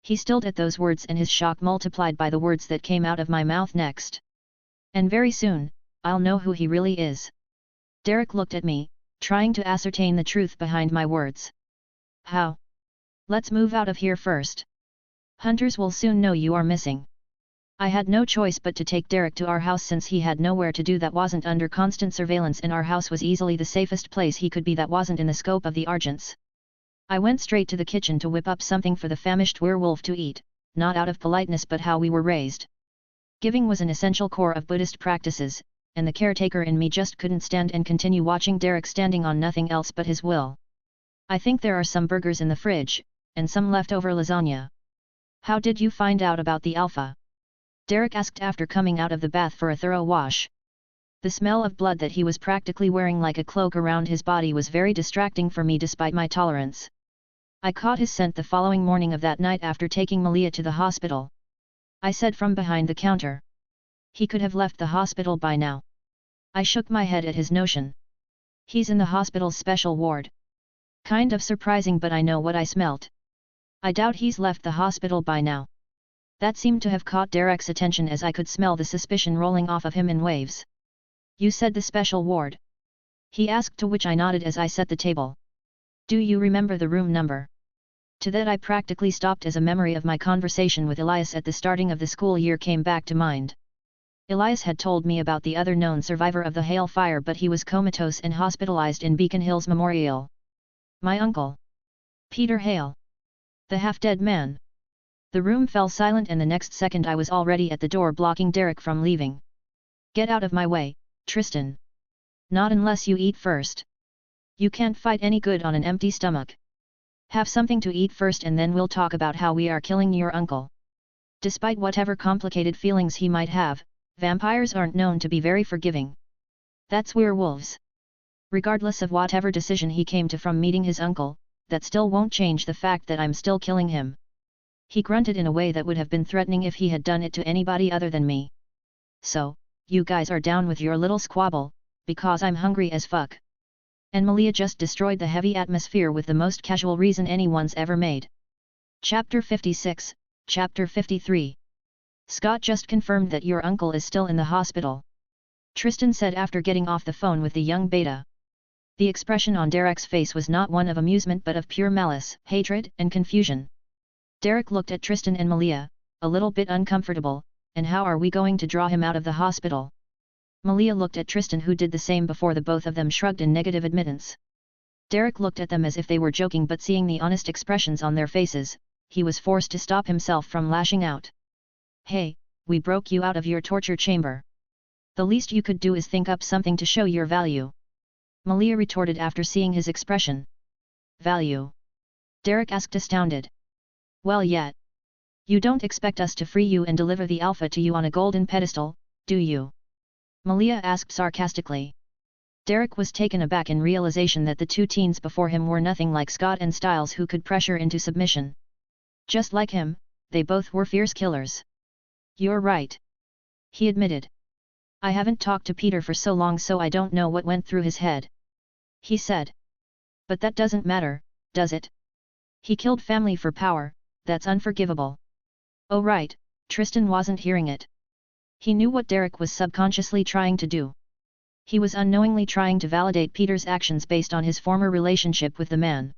He stilled at those words and his shock multiplied by the words that came out of my mouth next. And very soon, I'll know who he really is. Derek looked at me, trying to ascertain the truth behind my words. How? Let's move out of here first. Hunters will soon know you are missing. I had no choice but to take Derek to our house since he had nowhere to do that wasn't under constant surveillance, and our house was easily the safest place he could be that wasn't in the scope of the Argents. I went straight to the kitchen to whip up something for the famished werewolf to eat, not out of politeness but how we were raised. Giving was an essential core of Buddhist practices, and the caretaker in me just couldn't stand and continue watching Derek standing on nothing else but his will. I think there are some burgers in the fridge, and some leftover lasagna. How did you find out about the Alpha? Derek asked after coming out of the bath for a thorough wash. The smell of blood that he was practically wearing like a cloak around his body was very distracting for me despite my tolerance. I caught his scent the following morning of that night after taking Malia to the hospital. I said from behind the counter. He could have left the hospital by now. I shook my head at his notion. He's in the hospital's special ward. Kind of surprising, but I know what I smelt. I doubt he's left the hospital by now. That seemed to have caught Derek's attention as I could smell the suspicion rolling off of him in waves. You said the special ward? He asked, to which I nodded as I set the table. Do you remember the room number? To that I practically stopped as a memory of my conversation with Elias at the starting of the school year came back to mind. Elias had told me about the other known survivor of the Hale fire, but he was comatose and hospitalized in Beacon Hills Memorial. My uncle. Peter Hale. The half-dead man. The room fell silent, and the next second I was already at the door blocking Derek from leaving. Get out of my way, Tristan. Not unless you eat first. You can't fight any good on an empty stomach. Have something to eat first and then we'll talk about how we are killing your uncle. Despite whatever complicated feelings he might have, vampires aren't known to be very forgiving. That's werewolves. Regardless of whatever decision he came to from meeting his uncle, that still won't change the fact that I'm still killing him. He grunted in a way that would have been threatening if he had done it to anybody other than me. So, you guys are down with your little squabble, because I'm hungry as fuck. And Malia just destroyed the heavy atmosphere with the most casual reason anyone's ever made. Chapter 56, Chapter 53. Scott just confirmed that your uncle is still in the hospital. Tristan said after getting off the phone with the young beta. The expression on Derek's face was not one of amusement but of pure malice, hatred, and confusion. Derek looked at Tristan and Malia, a little bit uncomfortable, and how are we going to draw him out of the hospital? Malia looked at Tristan, who did the same before the both of them shrugged in negative admittance. Derek looked at them as if they were joking, but seeing the honest expressions on their faces, he was forced to stop himself from lashing out. Hey, we broke you out of your torture chamber. The least you could do is think up something to show your value. Malia retorted after seeing his expression. Value? Derek asked, astounded. Well, yet. You don't expect us to free you and deliver the Alpha to you on a golden pedestal, do you? Malia asked sarcastically. Derek was taken aback in realization that the two teens before him were nothing like Scott and Stiles, who could pressure into submission. Just like him, they both were fierce killers. You're right, he admitted. I haven't talked to Peter for so long, so I don't know what went through his head, he said. But that doesn't matter, does it? He killed family for power, that's unforgivable. Oh right, Tristan wasn't hearing it. He knew what Derek was subconsciously trying to do. He was unknowingly trying to validate Peter's actions based on his former relationship with the man.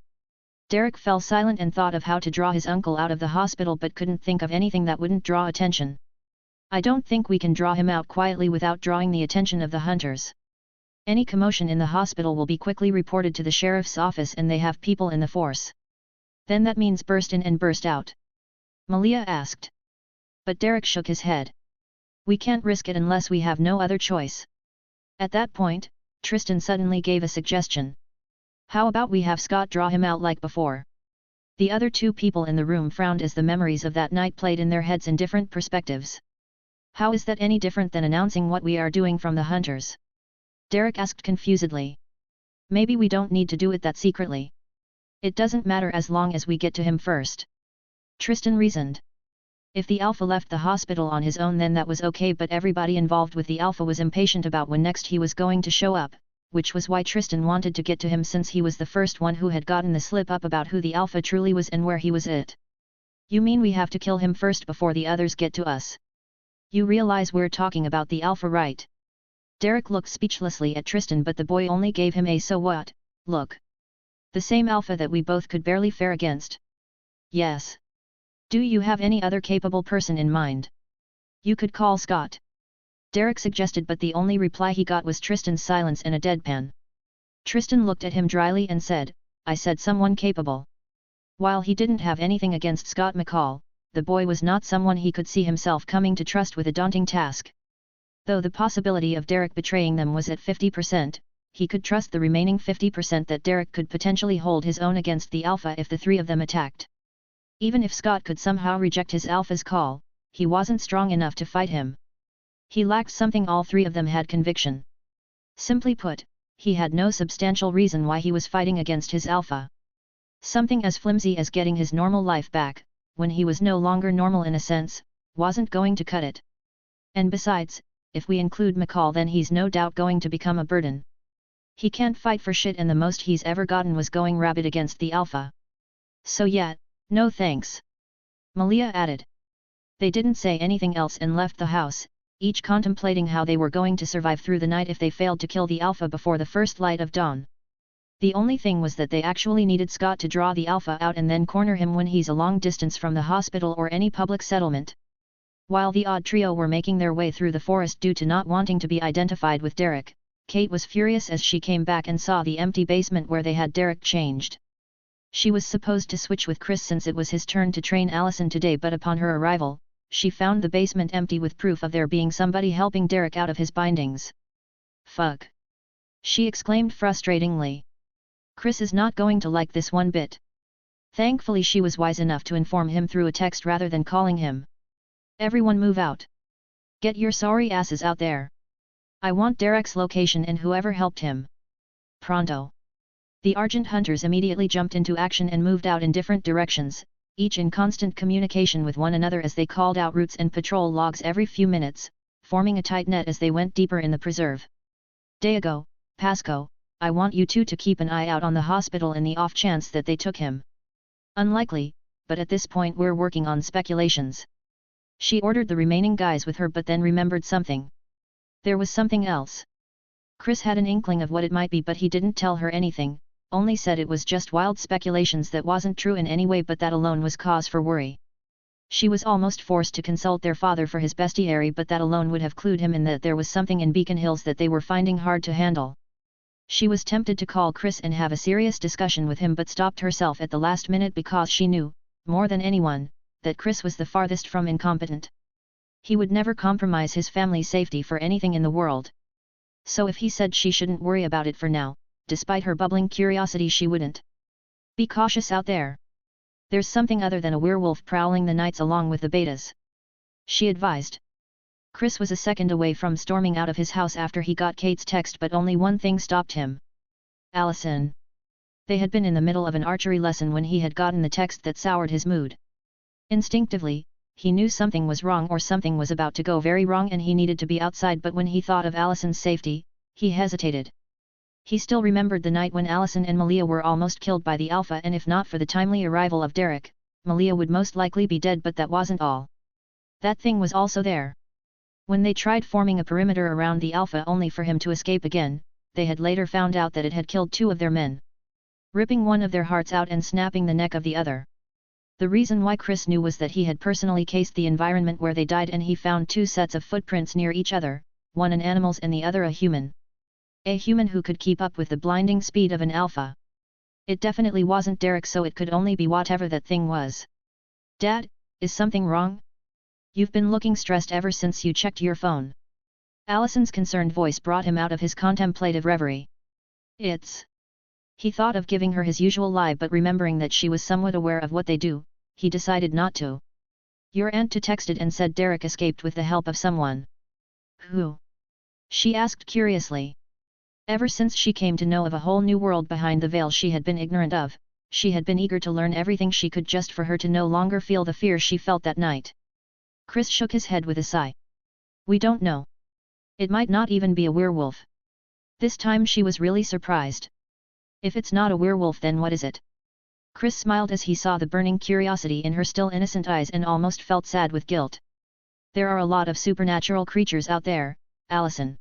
Derek fell silent and thought of how to draw his uncle out of the hospital, but couldn't think of anything that wouldn't draw attention. I don't think we can draw him out quietly without drawing the attention of the hunters. Any commotion in the hospital will be quickly reported to the sheriff's office, and they have people in the force. Then that means burst in and burst out? Malia asked. But Derek shook his head. We can't risk it unless we have no other choice. At that point, Tristan suddenly gave a suggestion. How about we have Scott draw him out like before? The other two people in the room frowned as the memories of that night played in their heads in different perspectives. How is that any different than announcing what we are doing from the hunters? Derek asked confusedly. Maybe we don't need to do it that secretly. It doesn't matter as long as we get to him first. Tristan reasoned. If the Alpha left the hospital on his own, then that was okay, but everybody involved with the Alpha was impatient about when next he was going to show up, which was why Tristan wanted to get to him, since he was the first one who had gotten the slip up about who the Alpha truly was and where he was at. You mean we have to kill him first before the others get to us? You realize we're talking about the Alpha, right? Derek looked speechlessly at Tristan, but the boy only gave him a so what look. The same Alpha that we both could barely fare against. Yes. Do you have any other capable person in mind? You could call Scott, Derek suggested, but the only reply he got was Tristan's silence and a deadpan. Tristan looked at him dryly and said, I said someone capable. While he didn't have anything against Scott McCall, the boy was not someone he could see himself coming to trust with a daunting task. Though the possibility of Derek betraying them was at 50%, he could trust the remaining 50% that Derek could potentially hold his own against the Alpha if the three of them attacked. Even if Scott could somehow reject his Alpha's call, he wasn't strong enough to fight him. He lacked something all three of them had: conviction. Simply put, he had no substantial reason why he was fighting against his Alpha. Something as flimsy as getting his normal life back, when he was no longer normal in a sense, wasn't going to cut it. And besides, if we include McCall, then he's no doubt going to become a burden. He can't fight for shit, and the most he's ever gotten was going rabid against the Alpha. So yeah, no thanks. Malia added. They didn't say anything else and left the house, each contemplating how they were going to survive through the night if they failed to kill the Alpha before the first light of dawn. The only thing was that they actually needed Scott to draw the Alpha out and then corner him when he's a long distance from the hospital or any public settlement. While the odd trio were making their way through the forest due to not wanting to be identified with Derek, Kate was furious as she came back and saw the empty basement where they had Derek changed. She was supposed to switch with Chris since it was his turn to train Allison today, but upon her arrival, she found the basement empty with proof of there being somebody helping Derek out of his bindings. Fuck! She exclaimed frustratingly. Chris is not going to like this one bit. Thankfully she was wise enough to inform him through a text rather than calling him. Everyone move out. Get your sorry asses out there. I want Derek's location and whoever helped him. Pronto. The Argent hunters immediately jumped into action and moved out in different directions, each in constant communication with one another as they called out routes and patrol logs every few minutes, forming a tight net as they went deeper in the preserve. Diego, Pasco, I want you two to keep an eye out on the hospital in the off chance that they took him. Unlikely, but at this point we're working on speculations. She ordered the remaining guys with her, but then remembered something. There was something else. Chris had an inkling of what it might be, but he didn't tell her anything, only said it was just wild speculations that wasn't true in any way, but that alone was cause for worry. She was almost forced to consult their father for his bestiary, but that alone would have clued him in that there was something in Beacon Hills that they were finding hard to handle. She was tempted to call Chris and have a serious discussion with him, but stopped herself at the last minute because she knew, more than anyone, that Chris was the farthest from incompetent. He would never compromise his family's safety for anything in the world. So if he said she shouldn't worry about it for now, despite her bubbling curiosity, she wouldn't. Be cautious out there. There's something other than a werewolf prowling the nights along with the betas. She advised. Chris was a second away from storming out of his house after he got Kate's text, but only one thing stopped him. Allison. They had been in the middle of an archery lesson when he had gotten the text that soured his mood. Instinctively, he knew something was wrong or something was about to go very wrong and he needed to be outside, but when he thought of Allison's safety, he hesitated. He still remembered the night when Allison and Malia were almost killed by the Alpha, and if not for the timely arrival of Derek, Malia would most likely be dead, but that wasn't all. That thing was also there. When they tried forming a perimeter around the Alpha only for him to escape again, they had later found out that it had killed 2 of their men, ripping one of their hearts out and snapping the neck of the other. The reason why Chris knew was that he had personally cased the environment where they died, and he found 2 sets of footprints near each other, one an animal's and the other a human. A human who could keep up with the blinding speed of an Alpha. It definitely wasn't Derek, so it could only be whatever that thing was. Dad, is something wrong? You've been looking stressed ever since you checked your phone. Allison's concerned voice brought him out of his contemplative reverie. It's... He thought of giving her his usual lie, but remembering that she was somewhat aware of what they do, he decided not to. Your aunt texted and said Derek escaped with the help of someone. Who? She asked curiously. Ever since she came to know of a whole new world behind the veil she had been ignorant of, she had been eager to learn everything she could just for her to no longer feel the fear she felt that night. Chris shook his head with a sigh. We don't know. It might not even be a werewolf. This time she was really surprised. If it's not a werewolf, then what is it? Chris smiled as he saw the burning curiosity in her still innocent eyes and almost felt sad with guilt. There are a lot of supernatural creatures out there, Allison.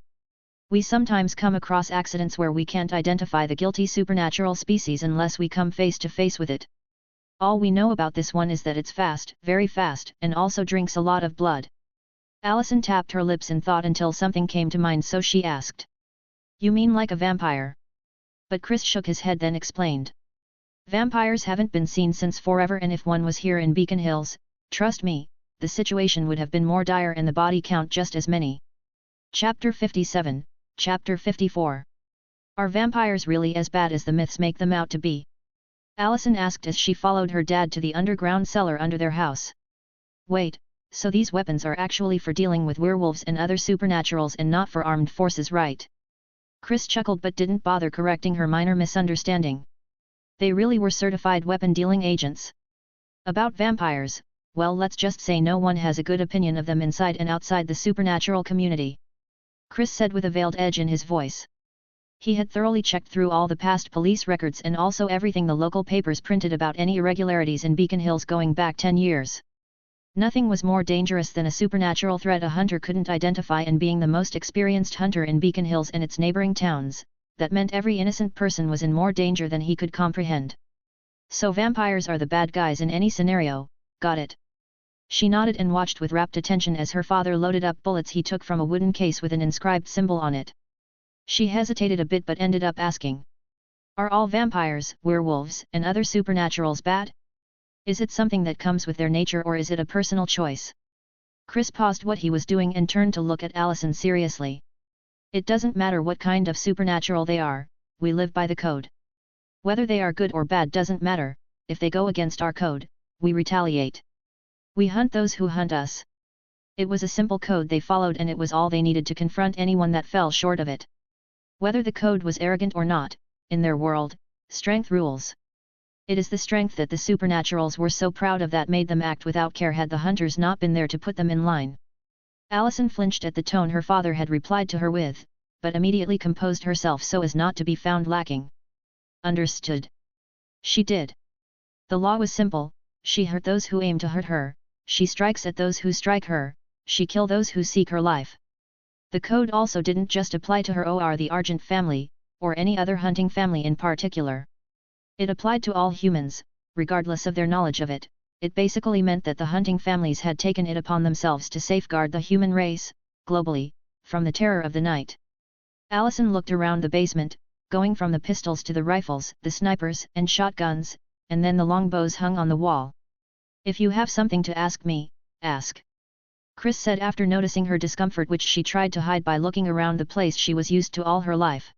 We sometimes come across accidents where we can't identify the guilty supernatural species unless we come face to face with it. All we know about this one is that it's fast, very fast, and also drinks a lot of blood. Allison tapped her lips in thought until something came to mind, so she asked. You mean like a vampire? But Chris shook his head, then explained. Vampires haven't been seen since forever, and if one was here in Beacon Hills, trust me, the situation would have been more dire and the body count just as many. Chapter 57, Chapter 54. Are vampires really as bad as the myths make them out to be? Allison asked as she followed her dad to the underground cellar under their house. Wait, so these weapons are actually for dealing with werewolves and other supernaturals and not for armed forces, right? Chris chuckled but didn't bother correcting her minor misunderstanding. They really were certified weapon-dealing agents. About vampires, well, let's just say no one has a good opinion of them inside and outside the supernatural community. Chris said with a veiled edge in his voice. He had thoroughly checked through all the past police records and also everything the local papers printed about any irregularities in Beacon Hills going back 10 years. Nothing was more dangerous than a supernatural threat a hunter couldn't identify, and being the most experienced hunter in Beacon Hills and its neighboring towns, that meant every innocent person was in more danger than he could comprehend. So vampires are the bad guys in any scenario, got it? She nodded and watched with rapt attention as her father loaded up bullets he took from a wooden case with an inscribed symbol on it. She hesitated a bit but ended up asking. Are all vampires, werewolves, and other supernaturals bad? Is it something that comes with their nature, or is it a personal choice? Chris paused what he was doing and turned to look at Allison seriously. It doesn't matter what kind of supernatural they are, we live by the code. Whether they are good or bad doesn't matter, if they go against our code, we retaliate. We hunt those who hunt us. It was a simple code they followed, and it was all they needed to confront anyone that fell short of it. Whether the code was arrogant or not, in their world, strength rules. It is the strength that the supernaturals were so proud of that made them act without care had the hunters not been there to put them in line. Allison flinched at the tone her father had replied to her with, but immediately composed herself so as not to be found lacking. Understood. She did. The law was simple, she hurt those who aim to hurt her, she strikes at those who strike her, she kill those who seek her life. The code also didn't just apply to her or the Argent family, or any other hunting family in particular. It applied to all humans, regardless of their knowledge of it. It basically meant that the hunting families had taken it upon themselves to safeguard the human race, globally, from the terror of the night. Allison looked around the basement, going from the pistols to the rifles, the snipers and shotguns, and then the longbows hung on the wall. If you have something to ask me, ask. Chris said after noticing her discomfort, which she tried to hide by looking around the place she was used to all her life.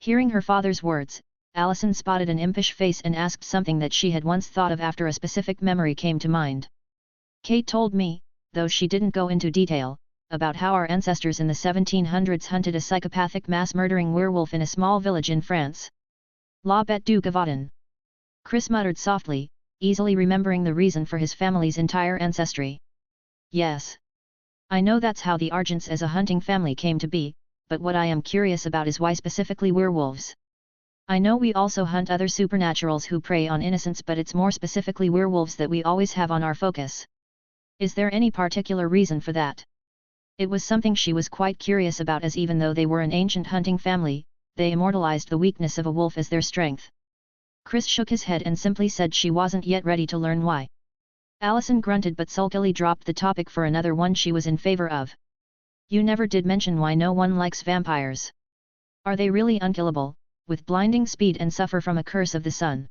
Hearing her father's words, Allison spotted an impish face and asked something that she had once thought of after a specific memory came to mind. Kate told me, though she didn't go into detail, about how our ancestors in the 1700s hunted a psychopathic mass-murdering werewolf in a small village in France. La bête du Gavaudan. Chris muttered softly, easily remembering the reason for his family's entire ancestry. Yes. I know that's how the Argents as a hunting family came to be, but what I am curious about is why specifically werewolves. I know we also hunt other supernaturals who prey on innocents, but it's more specifically werewolves that we always have on our focus. Is there any particular reason for that? It was something she was quite curious about, as even though they were an ancient hunting family, they immortalized the weakness of a wolf as their strength. Chris shook his head and simply said she wasn't yet ready to learn why. Allison grunted but sulkily dropped the topic for another one she was in favor of. You never did mention why no one likes vampires. Are they really unkillable, with blinding speed and suffer from a curse of the sun?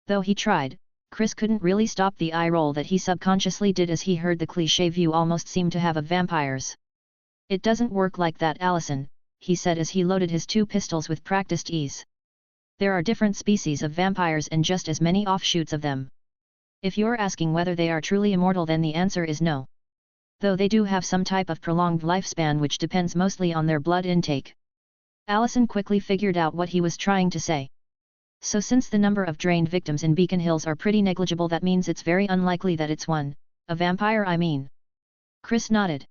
Though he tried, Chris couldn't really stop the eye roll that he subconsciously did as he heard the cliché view almost seem to have of vampires. It doesn't work like that, Allison, he said as he loaded his 2 pistols with practiced ease. There are different species of vampires and just as many offshoots of them. If you're asking whether they are truly immortal, then the answer is no. Though they do have some type of prolonged lifespan which depends mostly on their blood intake. Allison quickly figured out what he was trying to say. So since the number of drained victims in Beacon Hills are pretty negligible, that means it's very unlikely that it's a vampire, I mean. Chris nodded.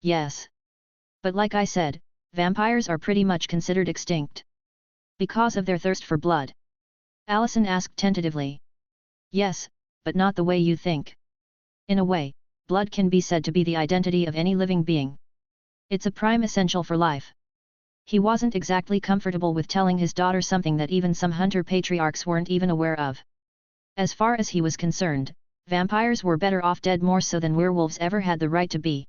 Yes. But like I said, vampires are pretty much considered extinct. Because of their thirst for blood? Allison asked tentatively. Yes, but not the way you think. In a way, blood can be said to be the identity of any living being. It's a prime essential for life. He wasn't exactly comfortable with telling his daughter something that even some hunter patriarchs weren't even aware of. As far as he was concerned, vampires were better off dead, more so than werewolves ever had the right to be.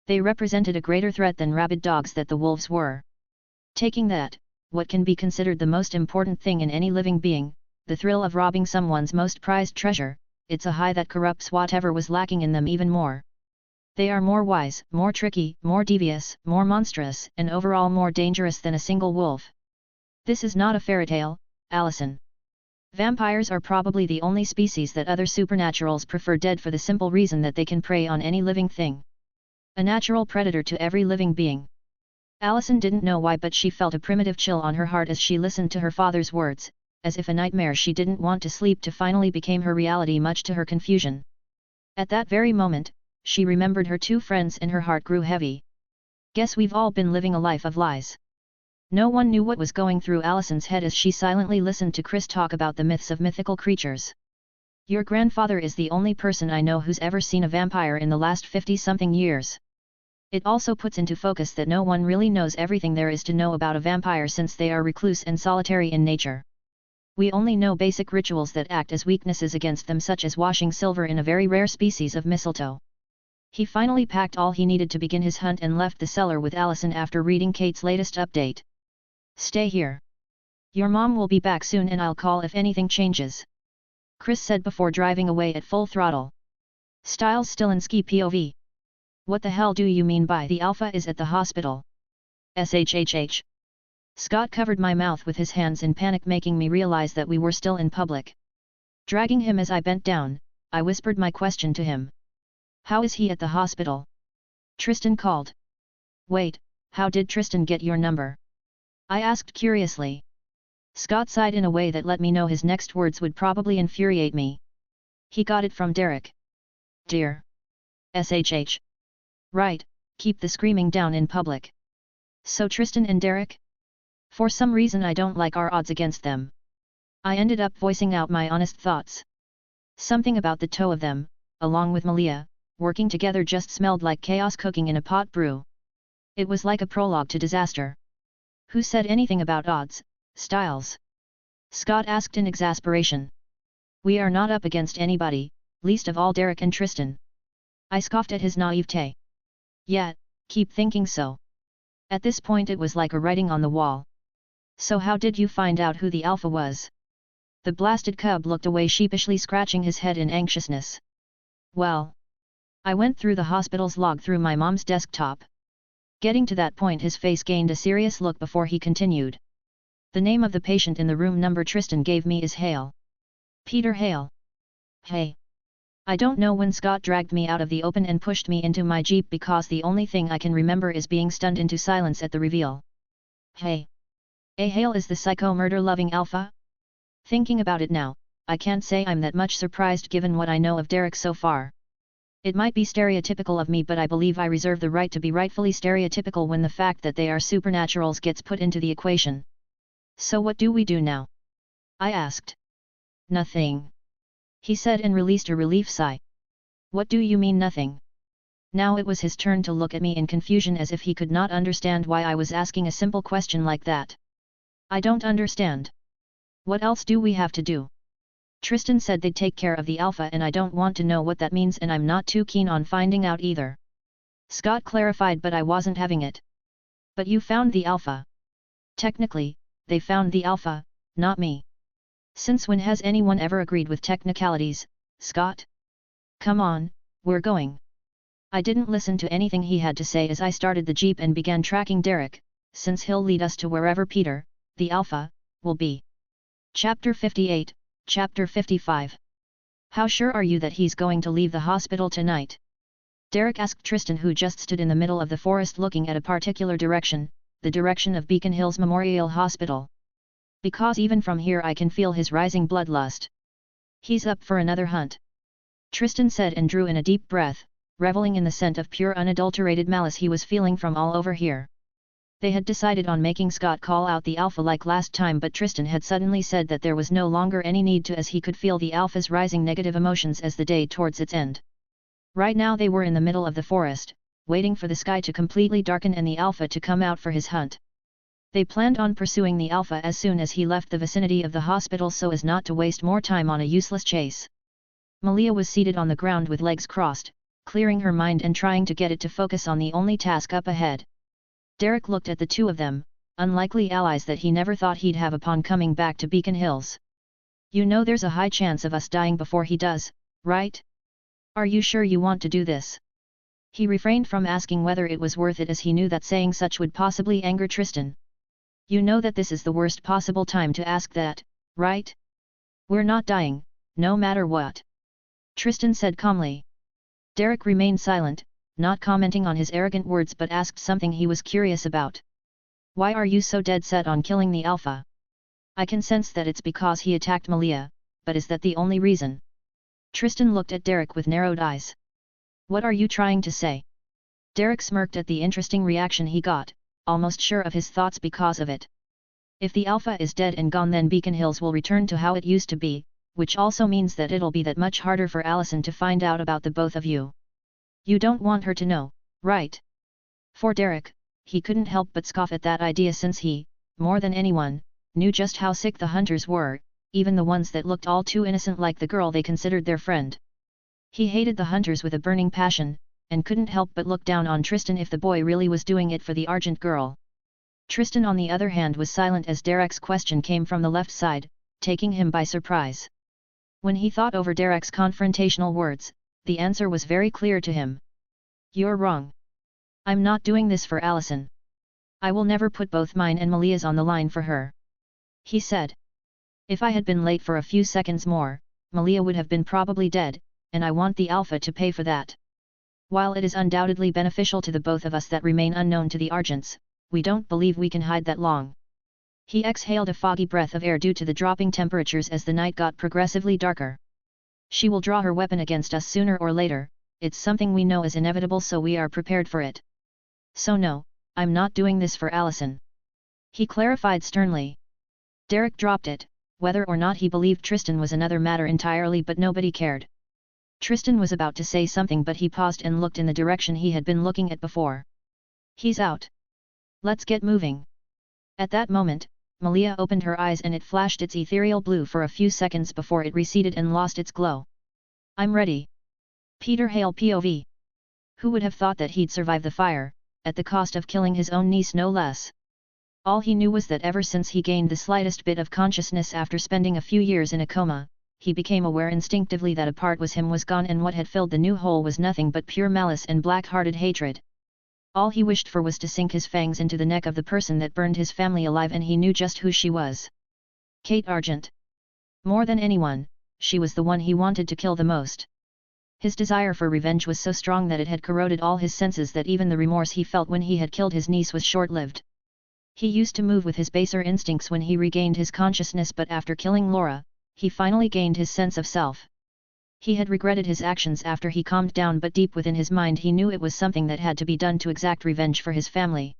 They represented a greater threat than rabid dogs that the wolves were. Taking that, what can be considered the most important thing in any living being, the thrill of robbing someone's most prized treasure, it's a high that corrupts whatever was lacking in them even more. They are more wise, more tricky, more devious, more monstrous, and overall more dangerous than a single wolf. This is not a fairy tale, Allison. Vampires are probably the only species that other supernaturals prefer dead for the simple reason that they can prey on any living thing. A natural predator to every living being. Allison didn't know why, but she felt a primitive chill on her heart as she listened to her father's words, as if a nightmare she didn't want to sleep to finally became her reality, much to her confusion. At that very moment, she remembered her 2 friends and her heart grew heavy. Guess we've all been living a life of lies. No one knew what was going through Allison's head as she silently listened to Chris talk about the myths of mythical creatures. Your grandfather is the only person I know who's ever seen a vampire in the last 50-something years. It also puts into focus that no one really knows everything there is to know about a vampire, since they are recluse and solitary in nature. We only know basic rituals that act as weaknesses against them, such as washing silver in a very rare species of mistletoe. He finally packed all he needed to begin his hunt and left the cellar with Allison after reading Kate's latest update. Stay here. Your mom will be back soon and I'll call if anything changes. Chris said before driving away at full throttle. Stiles still in ski POV. What the hell do you mean by the Alpha is at the hospital? SHHH. Scott covered my mouth with his hands in panic, making me realize that we were still in public. Dragging him as I bent down, I whispered my question to him. How is he at the hospital? Tristan called. Wait, how did Tristan get your number? I asked curiously. Scott sighed in a way that let me know his next words would probably infuriate me. He got it from Derek. Dear. SHH. Right, keep the screaming down in public. So Tristan and Derek? For some reason I don't like our odds against them. I ended up voicing out my honest thoughts. Something about the two of them, along with Malia, working together just smelled like chaos cooking in a pot brew. It was like a prologue to disaster. Who said anything about odds, Stiles? Scott asked in exasperation. We are not up against anybody, least of all Derek and Tristan. I scoffed at his naivete. Yeah, keep thinking so. At this point it was like a writing on the wall. So how did you find out who the Alpha was? The blasted cub looked away, sheepishly scratching his head in anxiousness. Well, I went through the hospital's log through my mom's desktop. Getting to that point his face gained a serious look before he continued. The name of the patient in the room number Tristan gave me is Hale. Peter Hale. Hey. I don't know when Scott dragged me out of the open and pushed me into my jeep because the only thing I can remember is being stunned into silence at the reveal. Hey! Hale is the psycho murder-loving alpha? Thinking about it now, I can't say I'm that much surprised given what I know of Derek so far. It might be stereotypical of me, but I believe I reserve the right to be rightfully stereotypical when the fact that they are supernaturals gets put into the equation. So what do we do now? I asked. Nothing. He said and released a relief sigh. What do you mean nothing? Now it was his turn to look at me in confusion as if he could not understand why I was asking a simple question like that. I don't understand. What else do we have to do? Tristan said they'd take care of the alpha and I don't want to know what that means and I'm not too keen on finding out either. Scott clarified, but I wasn't having it. But you found the alpha. Technically, they found the alpha, not me. Since when has anyone ever agreed with technicalities, Scott? Come on, we're going. I didn't listen to anything he had to say as I started the jeep and began tracking Derek, since he'll lead us to wherever Peter, the alpha, will be. Chapter 58, Chapter 55. How sure are you that he's going to leave the hospital tonight? Derek asked Tristan, who just stood in the middle of the forest looking at a particular direction, the direction of Beacon Hills Memorial Hospital. Because even from here I can feel his rising bloodlust. He's up for another hunt. Tristan said and drew in a deep breath, reveling in the scent of pure unadulterated malice he was feeling from all over here. They had decided on making Scott call out the alpha like last time, but Tristan had suddenly said that there was no longer any need to, as he could feel the alpha's rising negative emotions as the day towards its end. Right now they were in the middle of the forest, waiting for the sky to completely darken and the alpha to come out for his hunt. They planned on pursuing the alpha as soon as he left the vicinity of the hospital so as not to waste more time on a useless chase. Malia was seated on the ground with legs crossed, clearing her mind and trying to get it to focus on the only task up ahead. Derek looked at the two of them, unlikely allies that he never thought he'd have upon coming back to Beacon Hills. You know there's a high chance of us dying before he does, right? Are you sure you want to do this? He refrained from asking whether it was worth it, as he knew that saying such would possibly anger Tristan. You know that this is the worst possible time to ask that, right? We're not dying, no matter what. Tristan said calmly. Derek remained silent, not commenting on his arrogant words, but asked something he was curious about. Why are you so dead set on killing the alpha? I can sense that it's because he attacked Malia, but is that the only reason? Tristan looked at Derek with narrowed eyes. What are you trying to say? Derek smirked at the interesting reaction he got, almost sure of his thoughts because of it. If the alpha is dead and gone, then Beacon Hills will return to how it used to be, which also means that it'll be that much harder for Allison to find out about the both of you. You don't want her to know, right? For Derek, he couldn't help but scoff at that idea, since he, more than anyone, knew just how sick the hunters were, even the ones that looked all too innocent like the girl they considered their friend. He hated the hunters with a burning passion, and couldn't help but look down on Tristan if the boy really was doing it for the Argent girl. Tristan on the other hand was silent as Derek's question came from the left side, taking him by surprise. When he thought over Derek's confrontational words, the answer was very clear to him. You're wrong. I'm not doing this for Allison. I will never put both mine and Malia's on the line for her. He said. If I had been late for a few seconds more, Malia would have been probably dead, and I want the alpha to pay for that. While it is undoubtedly beneficial to the both of us that remain unknown to the Argents, we don't believe we can hide that long. He exhaled a foggy breath of air due to the dropping temperatures as the night got progressively darker. She will draw her weapon against us sooner or later, it's something we know is inevitable, so we are prepared for it. So no, I'm not doing this for Allison. He clarified sternly. Derek dropped it. Whether or not he believed Tristan was another matter entirely, but nobody cared. Tristan was about to say something, but he paused and looked in the direction he had been looking at before. He's out. Let's get moving. At that moment, Malia opened her eyes and it flashed its ethereal blue for a few seconds before it receded and lost its glow. I'm ready. Peter Hale POV. Who would have thought that he'd survive the fire, at the cost of killing his own niece no less? All he knew was that ever since he gained the slightest bit of consciousness after spending a few years in a coma, he became aware instinctively that a part was him was gone, and what had filled the new hole was nothing but pure malice and black-hearted hatred. All he wished for was to sink his fangs into the neck of the person that burned his family alive, and he knew just who she was. Kate Argent. More than anyone, she was the one he wanted to kill the most. His desire for revenge was so strong that it had corroded all his senses, that even the remorse he felt when he had killed his niece was short-lived. He used to move with his baser instincts when he regained his consciousness, but after killing Laura, he finally gained his sense of self. He had regretted his actions after he calmed down, but deep within his mind he knew it was something that had to be done to exact revenge for his family.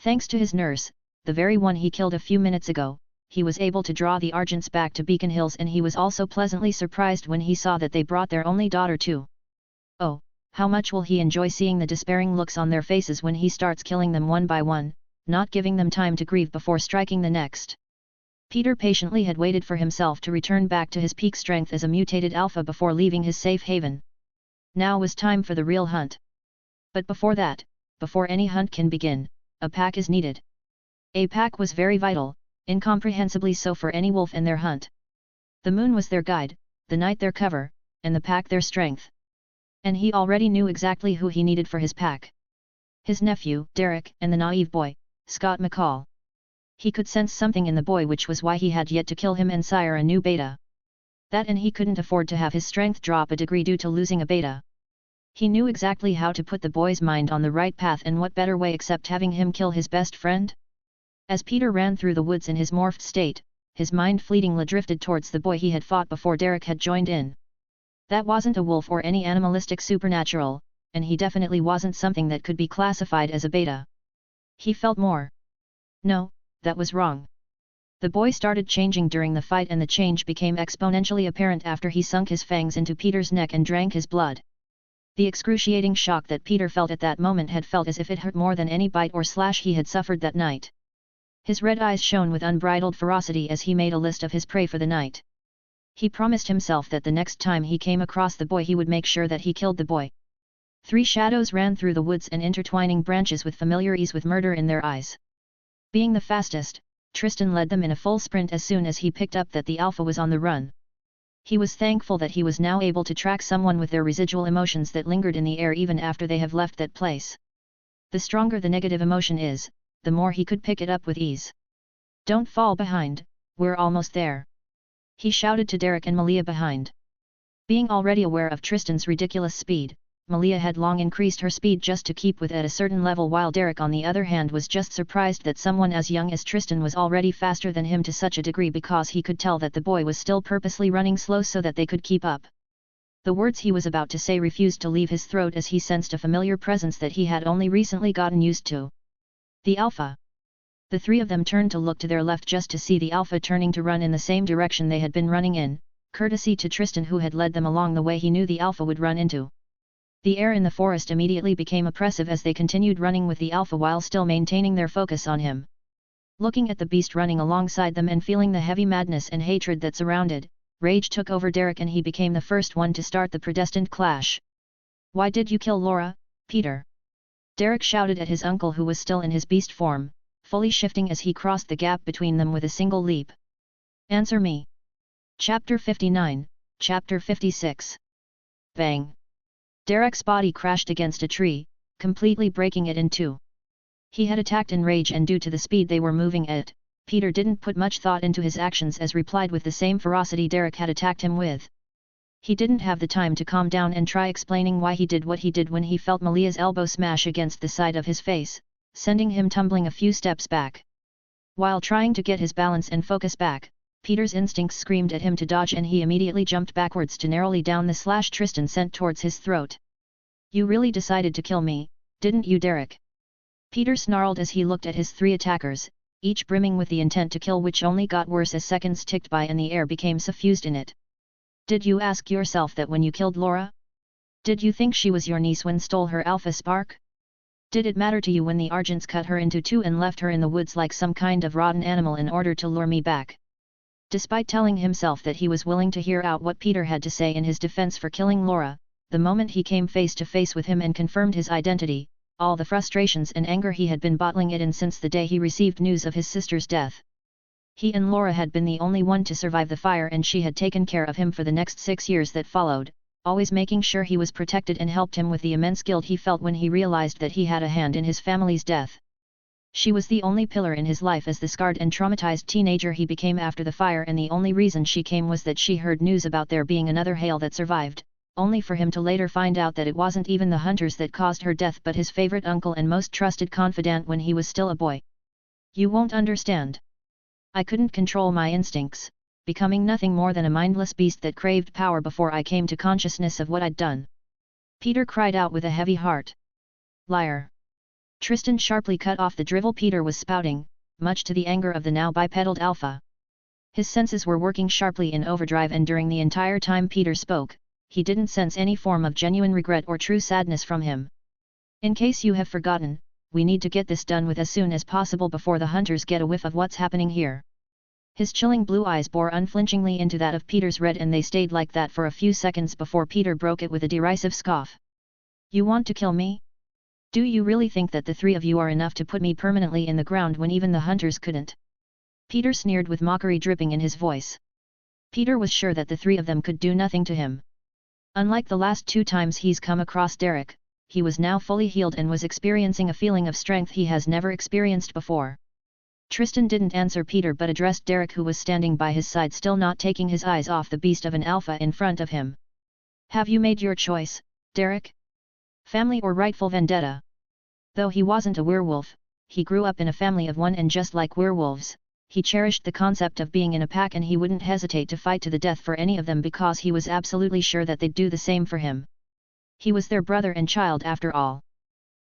Thanks to his nurse, the very one he killed a few minutes ago, he was able to draw the Argents back to Beacon Hills, and he was also pleasantly surprised when he saw that they brought their only daughter too. Oh, how much will he enjoy seeing the despairing looks on their faces when he starts killing them one by one, not giving them time to grieve before striking the next. Peter patiently had waited for himself to return back to his peak strength as a mutated alpha before leaving his safe haven. Now was time for the real hunt. But before that, before any hunt can begin, a pack is needed. A pack was very vital, incomprehensibly so for any wolf and their hunt. The moon was their guide, the night their cover, and the pack their strength. And he already knew exactly who he needed for his pack. His nephew, Derek, and the naive boy, Scott McCall. He could sense something in the boy, which was why he had yet to kill him and sire a new beta. That, and he couldn't afford to have his strength drop a degree due to losing a beta. He knew exactly how to put the boy's mind on the right path, and what better way except having him kill his best friend? As Peter ran through the woods in his morphed state, his mind fleetingly drifted towards the boy he had fought before Derek had joined in. That wasn't a wolf or any animalistic supernatural, and he definitely wasn't something that could be classified as a beta. He felt more. No, that was wrong. The boy started changing during the fight, and the change became exponentially apparent after he sunk his fangs into Peter's neck and drank his blood. The excruciating shock that Peter felt at that moment had felt as if it hurt more than any bite or slash he had suffered that night. His red eyes shone with unbridled ferocity as he made a list of his prey for the night. He promised himself that the next time he came across the boy he would make sure that he killed the boy. 3 shadows ran through the woods and intertwining branches with familiar ease, with murder in their eyes. Being the fastest, Tristan led them in a full sprint as soon as he picked up that the alpha was on the run. He was thankful that he was now able to track someone with their residual emotions that lingered in the air even after they have left that place. The stronger the negative emotion is, the more he could pick it up with ease. "Don't fall behind, we're almost there," he shouted to Derek and Malia behind. Being already aware of Tristan's ridiculous speed, Malia had long increased her speed just to keep with at a certain level, while Derek on the other hand was just surprised that someone as young as Tristan was already faster than him to such a degree, because he could tell that the boy was still purposely running slow so that they could keep up. The words he was about to say refused to leave his throat as he sensed a familiar presence that he had only recently gotten used to. The alpha. The 3 of them turned to look to their left just to see the alpha turning to run in the same direction they had been running in, courtesy to Tristan who had led them along the way he knew the alpha would run into. The air in the forest immediately became oppressive as they continued running with the alpha while still maintaining their focus on him. Looking at the beast running alongside them and feeling the heavy madness and hatred that surrounded, rage took over Derek and he became the first one to start the predestined clash. "Why did you kill Laura, Peter?" Derek shouted at his uncle, who was still in his beast form, fully shifting as he crossed the gap between them with a single leap. "Answer me." Chapter 59, Chapter 56. Bang! Derek's body crashed against a tree, completely breaking it in two. He had attacked in rage, and due to the speed they were moving at, Peter didn't put much thought into his actions as replied with the same ferocity Derek had attacked him with. He didn't have the time to calm down and try explaining why he did what he did when he felt Malia's elbow smash against the side of his face, sending him tumbling a few steps back. While trying to get his balance and focus back, Peter's instincts screamed at him to dodge, and he immediately jumped backwards to narrowly down the slash Tristan sent towards his throat. "You really decided to kill me, didn't you, Derek?" Peter snarled as he looked at his 3 attackers, each brimming with the intent to kill, which only got worse as seconds ticked by and the air became suffused in it. "Did you ask yourself that when you killed Laura? Did you think she was your niece when stole her alpha spark? Did it matter to you when the Argents cut her into 2 and left her in the woods like some kind of rotten animal in order to lure me back?" Despite telling himself that he was willing to hear out what Peter had to say in his defense for killing Laura, the moment he came face to face with him and confirmed his identity, all the frustrations and anger he had been bottling it in since the day he received news of his sister's death. He and Laura had been the only one to survive the fire, and she had taken care of him for the next 6 years that followed, always making sure he was protected, and helped him with the immense guilt he felt when he realized that he had a hand in his family's death. She was the only pillar in his life as the scarred and traumatized teenager he became after the fire, and the only reason she came was that she heard news about there being another Hale that survived, only for him to later find out that it wasn't even the hunters that caused her death but his favorite uncle and most trusted confidant when he was still a boy. You won't understand. I couldn't control my instincts, becoming nothing more than a mindless beast that craved power before I came to consciousness of what I'd done. Peter cried out with a heavy heart. Liar! Tristan sharply cut off the drivel Peter was spouting, much to the anger of the now bipedal alpha. His senses were working sharply in overdrive, and during the entire time Peter spoke, he didn't sense any form of genuine regret or true sadness from him. In case you have forgotten, we need to get this done with as soon as possible before the hunters get a whiff of what's happening here. His chilling blue eyes bore unflinchingly into that of Peter's red, and they stayed like that for a few seconds before Peter broke it with a derisive scoff. You want to kill me? Do you really think that the three of you are enough to put me permanently in the ground when even the hunters couldn't? Peter sneered with mockery dripping in his voice. Peter was sure that the three of them could do nothing to him. Unlike the last 2 times he's come across Derek, he was now fully healed and was experiencing a feeling of strength he has never experienced before. Tristan didn't answer Peter but addressed Derek, who was standing by his side, still not taking his eyes off the beast of an alpha in front of him. Have you made your choice, Derek? Family or rightful vendetta? Though he wasn't a werewolf, he grew up in a family of one, and just like werewolves, he cherished the concept of being in a pack, and he wouldn't hesitate to fight to the death for any of them because he was absolutely sure that they'd do the same for him. He was their brother and child after all.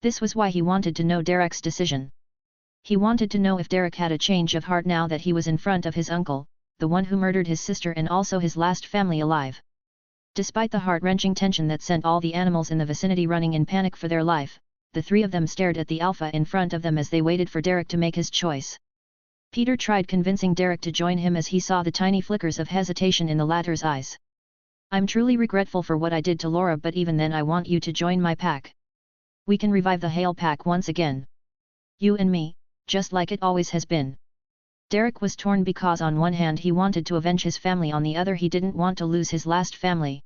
This was why he wanted to know Derek's decision. He wanted to know if Derek had a change of heart now that he was in front of his uncle, the one who murdered his sister and also his last family alive. Despite the heart-wrenching tension that sent all the animals in the vicinity running in panic for their life, the three of them stared at the alpha in front of them as they waited for Derek to make his choice. Peter tried convincing Derek to join him as he saw the tiny flickers of hesitation in the latter's eyes. I'm truly regretful for what I did to Laura, but even then I want you to join my pack. We can revive the Hale pack once again. You and me, just like it always has been. Derek was torn because on one hand he wanted to avenge his family, on the other he didn't want to lose his last family.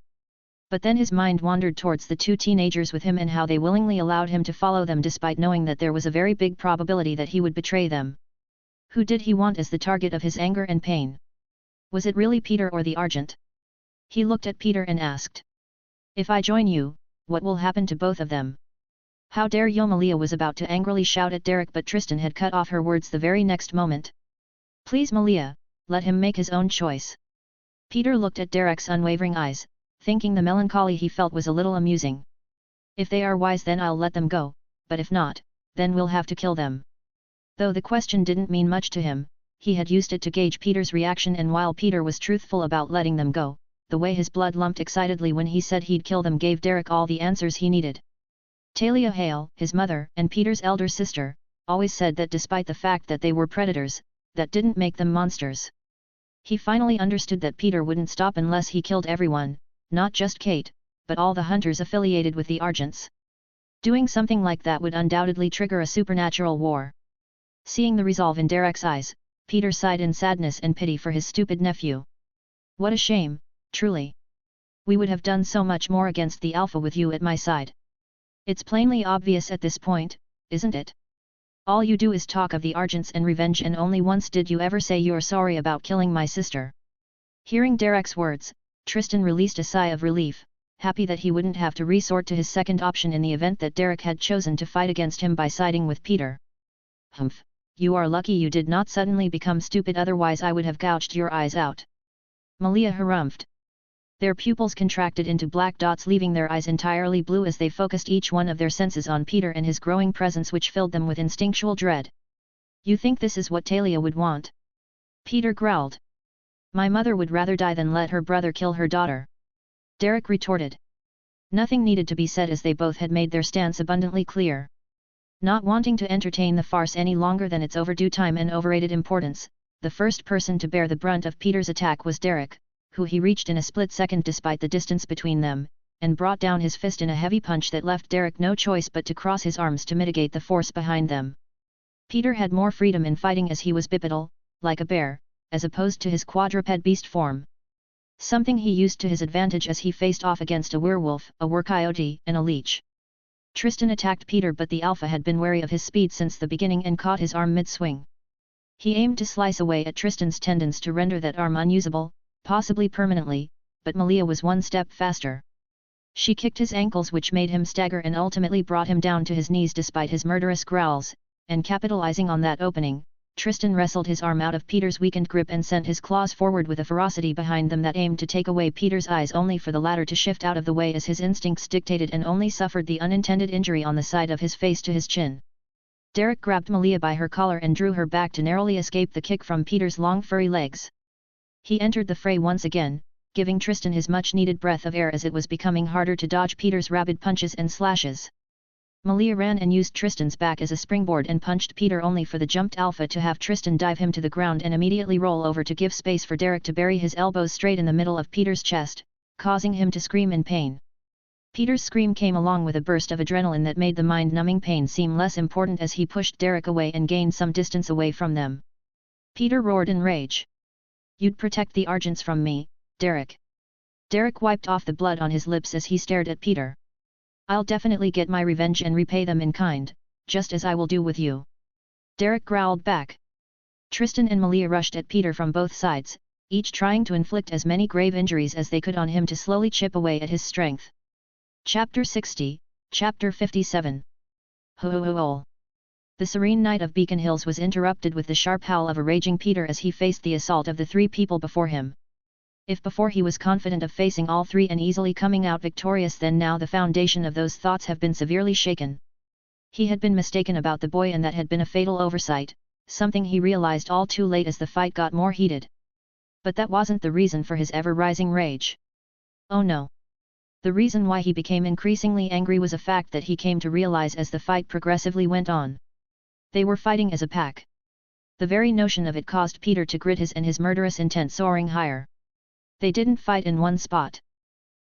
But then his mind wandered towards the 2 teenagers with him and how they willingly allowed him to follow them despite knowing that there was a very big probability that he would betray them. Who did he want as the target of his anger and pain? Was it really Peter or the Argent? He looked at Peter and asked. If I join you, what will happen to both of them? How dare you? Malia was about to angrily shout at Derek, but Tristan had cut off her words the very next moment. Please Malia, let him make his own choice. Peter looked at Derek's unwavering eyes, thinking the melancholy he felt was a little amusing. If they are wise then I'll let them go, but if not, then we'll have to kill them. Though the question didn't mean much to him, he had used it to gauge Peter's reaction, and while Peter was truthful about letting them go, the way his blood lumped excitedly when he said he'd kill them gave Derek all the answers he needed. Talia Hale, his mother and Peter's elder sister, always said that despite the fact that they were predators, that didn't make them monsters. He finally understood that Peter wouldn't stop unless he killed everyone, not just Kate, but all the hunters affiliated with the Argents. Doing something like that would undoubtedly trigger a supernatural war. Seeing the resolve in Derek's eyes, Peter sighed in sadness and pity for his stupid nephew. What a shame, truly. We would have done so much more against the Alpha with you at my side. It's plainly obvious at this point, isn't it? All you do is talk of the Argents and revenge, and only once did you ever say you're sorry about killing my sister. Hearing Derek's words, Tristan released a sigh of relief, happy that he wouldn't have to resort to his second option in the event that Derek had chosen to fight against him by siding with Peter. Humph, you are lucky you did not suddenly become stupid, otherwise I would have gouged your eyes out. Malia harumphed. Their pupils contracted into black dots, leaving their eyes entirely blue as they focused each one of their senses on Peter and his growing presence, which filled them with instinctual dread. You think this is what Talia would want? Peter growled. My mother would rather die than let her brother kill her daughter. Derek retorted. Nothing needed to be said as they both had made their stance abundantly clear. Not wanting to entertain the farce any longer than its overdue time and overrated importance, the first person to bear the brunt of Peter's attack was Derek, who he reached in a split second despite the distance between them, and brought down his fist in a heavy punch that left Derek no choice but to cross his arms to mitigate the force behind them. Peter had more freedom in fighting as he was bipedal, like a bear, as opposed to his quadruped beast form. Something he used to his advantage as he faced off against a werewolf, a wercoyote, and a leech. Tristan attacked Peter, but the Alpha had been wary of his speed since the beginning and caught his arm mid-swing. He aimed to slice away at Tristan's tendons to render that arm unusable, possibly permanently, but Malia was one step faster. She kicked his ankles, which made him stagger and ultimately brought him down to his knees despite his murderous growls, and capitalizing on that opening, Tristan wrestled his arm out of Peter's weakened grip and sent his claws forward with a ferocity behind them that aimed to take away Peter's eyes, only for the latter to shift out of the way as his instincts dictated, and only suffered the unintended injury on the side of his face to his chin. Derek grabbed Malia by her collar and drew her back to narrowly escape the kick from Peter's long furry legs. He entered the fray once again, giving Tristan his much-needed breath of air as it was becoming harder to dodge Peter's rabid punches and slashes. Malia ran and used Tristan's back as a springboard and punched Peter, only for the jumped alpha to have Tristan dive him to the ground and immediately roll over to give space for Derek to bury his elbows straight in the middle of Peter's chest, causing him to scream in pain. Peter's scream came along with a burst of adrenaline that made the mind-numbing pain seem less important as he pushed Derek away and gained some distance away from them. Peter roared in rage. "You'd protect the Argents from me, Derek." Derek wiped off the blood on his lips as he stared at Peter. "I'll definitely get my revenge and repay them in kind, just as I will do with you." Derek growled back. Tristan and Malia rushed at Peter from both sides, each trying to inflict as many grave injuries as they could on him to slowly chip away at his strength. Chapter 60, Chapter 57. Ho-ho-ho-ho. The serene night of Beacon Hills was interrupted with the sharp howl of a raging Peter as he faced the assault of the three people before him. If before he was confident of facing all three and easily coming out victorious, then now the foundation of those thoughts have been severely shaken. He had been mistaken about the boy, and that had been a fatal oversight, something he realized all too late as the fight got more heated. But that wasn't the reason for his ever-rising rage. Oh no. The reason why he became increasingly angry was a fact that he came to realize as the fight progressively went on. They were fighting as a pack. The very notion of it caused Peter to grit his and his murderous intent soaring higher. They didn't fight in one spot.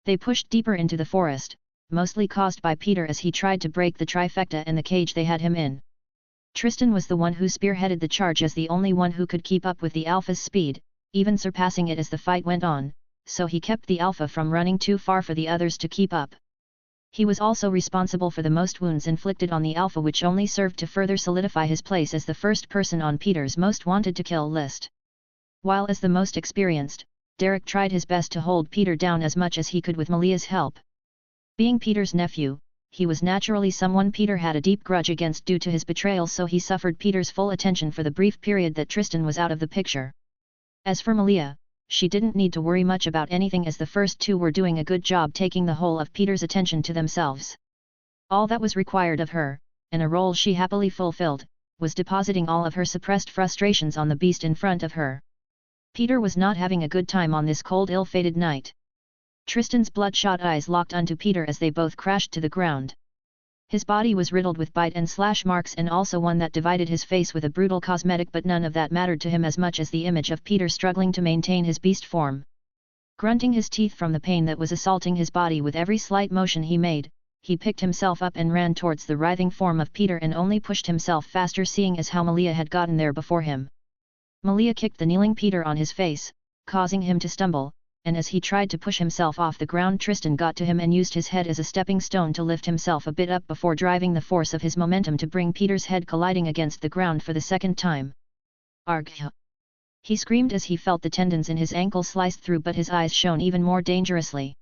They pushed deeper into the forest, mostly caused by Peter as he tried to break the trifecta and the cage they had him in. Tristan was the one who spearheaded the charge as the only one who could keep up with the Alpha's speed, even surpassing it as the fight went on, so he kept the Alpha from running too far for the others to keep up. He was also responsible for the most wounds inflicted on the Alpha, which only served to further solidify his place as the first person on Peter's most wanted to kill list. While as the most experienced, Derek tried his best to hold Peter down as much as he could with Malia's help. Being Peter's nephew, he was naturally someone Peter had a deep grudge against due to his betrayal, so he suffered Peter's full attention for the brief period that Tristan was out of the picture. As for Malia, she didn't need to worry much about anything as the first two were doing a good job taking the whole of Peter's attention to themselves. All that was required of her, and a role she happily fulfilled, was depositing all of her suppressed frustrations on the beast in front of her. Peter was not having a good time on this cold, ill-fated night. Tristan's bloodshot eyes locked onto Peter as they both crashed to the ground. His body was riddled with bite and slash marks, and also one that divided his face with a brutal cosmetic, but none of that mattered to him as much as the image of Peter struggling to maintain his beast form. Grunting his teeth from the pain that was assaulting his body with every slight motion he made, he picked himself up and ran towards the writhing form of Peter and only pushed himself faster, seeing as how Malia had gotten there before him. Malia kicked the kneeling Peter on his face, causing him to stumble, and as he tried to push himself off the ground, Tristan got to him and used his head as a stepping stone to lift himself a bit up before driving the force of his momentum to bring Peter's head colliding against the ground for the second time. Argent! He screamed as he felt the tendons in his ankle sliced through, but his eyes shone even more dangerously.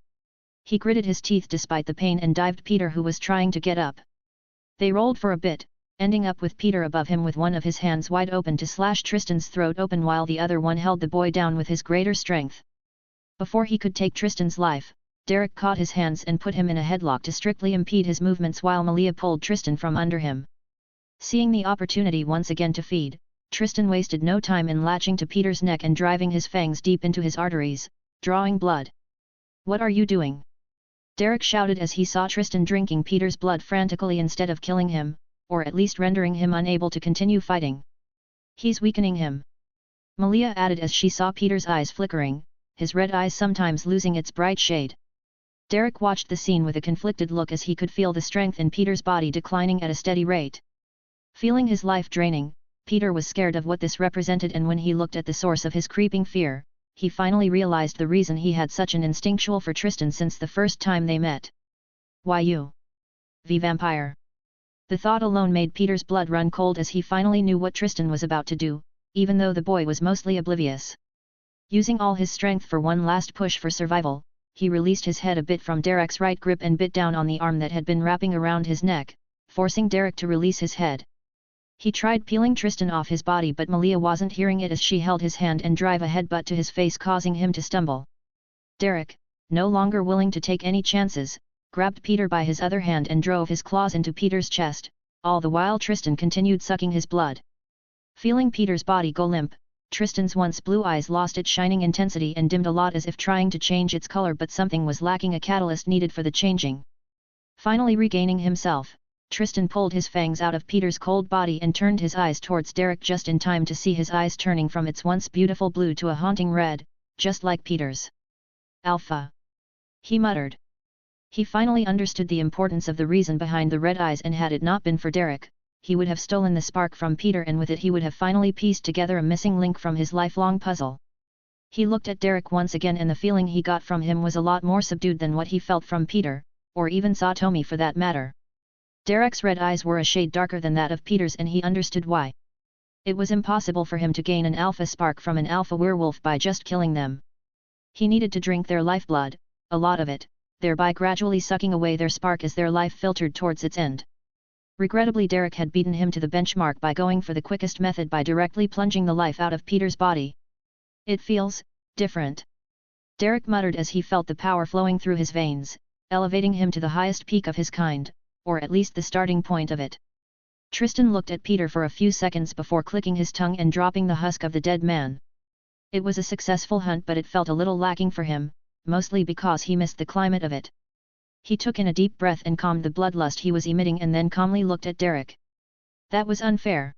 He gritted his teeth despite the pain and dived Peter, who was trying to get up. They rolled for a bit, ending up with Peter above him with one of his hands wide open to slash Tristan's throat open while the other one held the boy down with his greater strength. Before he could take Tristan's life, Derek caught his hands and put him in a headlock to strictly impede his movements while Malia pulled Tristan from under him. Seeing the opportunity once again to feed, Tristan wasted no time in latching to Peter's neck and driving his fangs deep into his arteries, drawing blood. "What are you doing?" Derek shouted as he saw Tristan drinking Peter's blood frantically instead of killing him, or at least rendering him unable to continue fighting. "He's weakening him," Malia added as she saw Peter's eyes flickering, his red eyes sometimes losing its bright shade. Derek watched the scene with a conflicted look as he could feel the strength in Peter's body declining at a steady rate. Feeling his life draining, Peter was scared of what this represented, and when he looked at the source of his creeping fear, he finally realized the reason he had such an instinctual for Tristan since the first time they met. "Why you? The vampire." The thought alone made Peter's blood run cold as he finally knew what Tristan was about to do, even though the boy was mostly oblivious. Using all his strength for one last push for survival, he released his head a bit from Derek's right grip and bit down on the arm that had been wrapping around his neck, forcing Derek to release his head. He tried peeling Tristan off his body, but Malia wasn't hearing it as she held his hand and drive a headbutt to his face, causing him to stumble. Derek, no longer willing to take any chances, grabbed Peter by his other hand and drove his claws into Peter's chest, all the while Tristan continued sucking his blood. Feeling Peter's body go limp, Tristan's once blue eyes lost its shining intensity and dimmed a lot, as if trying to change its color, but something was lacking, a catalyst needed for the changing. Finally regaining himself, Tristan pulled his fangs out of Peter's cold body and turned his eyes towards Derek just in time to see his eyes turning from its once beautiful blue to a haunting red, just like Peter's. Alpha! He muttered. He finally understood the importance of the reason behind the red eyes, and had it not been for Derek, he would have stolen the spark from Peter, and with it he would have finally pieced together a missing link from his lifelong puzzle. He looked at Derek once again, and the feeling he got from him was a lot more subdued than what he felt from Peter, or even Satomi for that matter. Derek's red eyes were a shade darker than that of Peter's, and he understood why. It was impossible for him to gain an alpha spark from an alpha werewolf by just killing them. He needed to drink their lifeblood, a lot of it, thereby gradually sucking away their spark as their life filtered towards its end. Regrettably, Derek had beaten him to the benchmark by going for the quickest method, by directly plunging the life out of Peter's body. It feels different, Derek muttered as he felt the power flowing through his veins, elevating him to the highest peak of his kind, or at least the starting point of it. Tristan looked at Peter for a few seconds before clicking his tongue and dropping the husk of the dead man. It was a successful hunt, but it felt a little lacking for him, mostly because he missed the climate of it. He took in a deep breath and calmed the bloodlust he was emitting, and then calmly looked at Derek. That was unfair.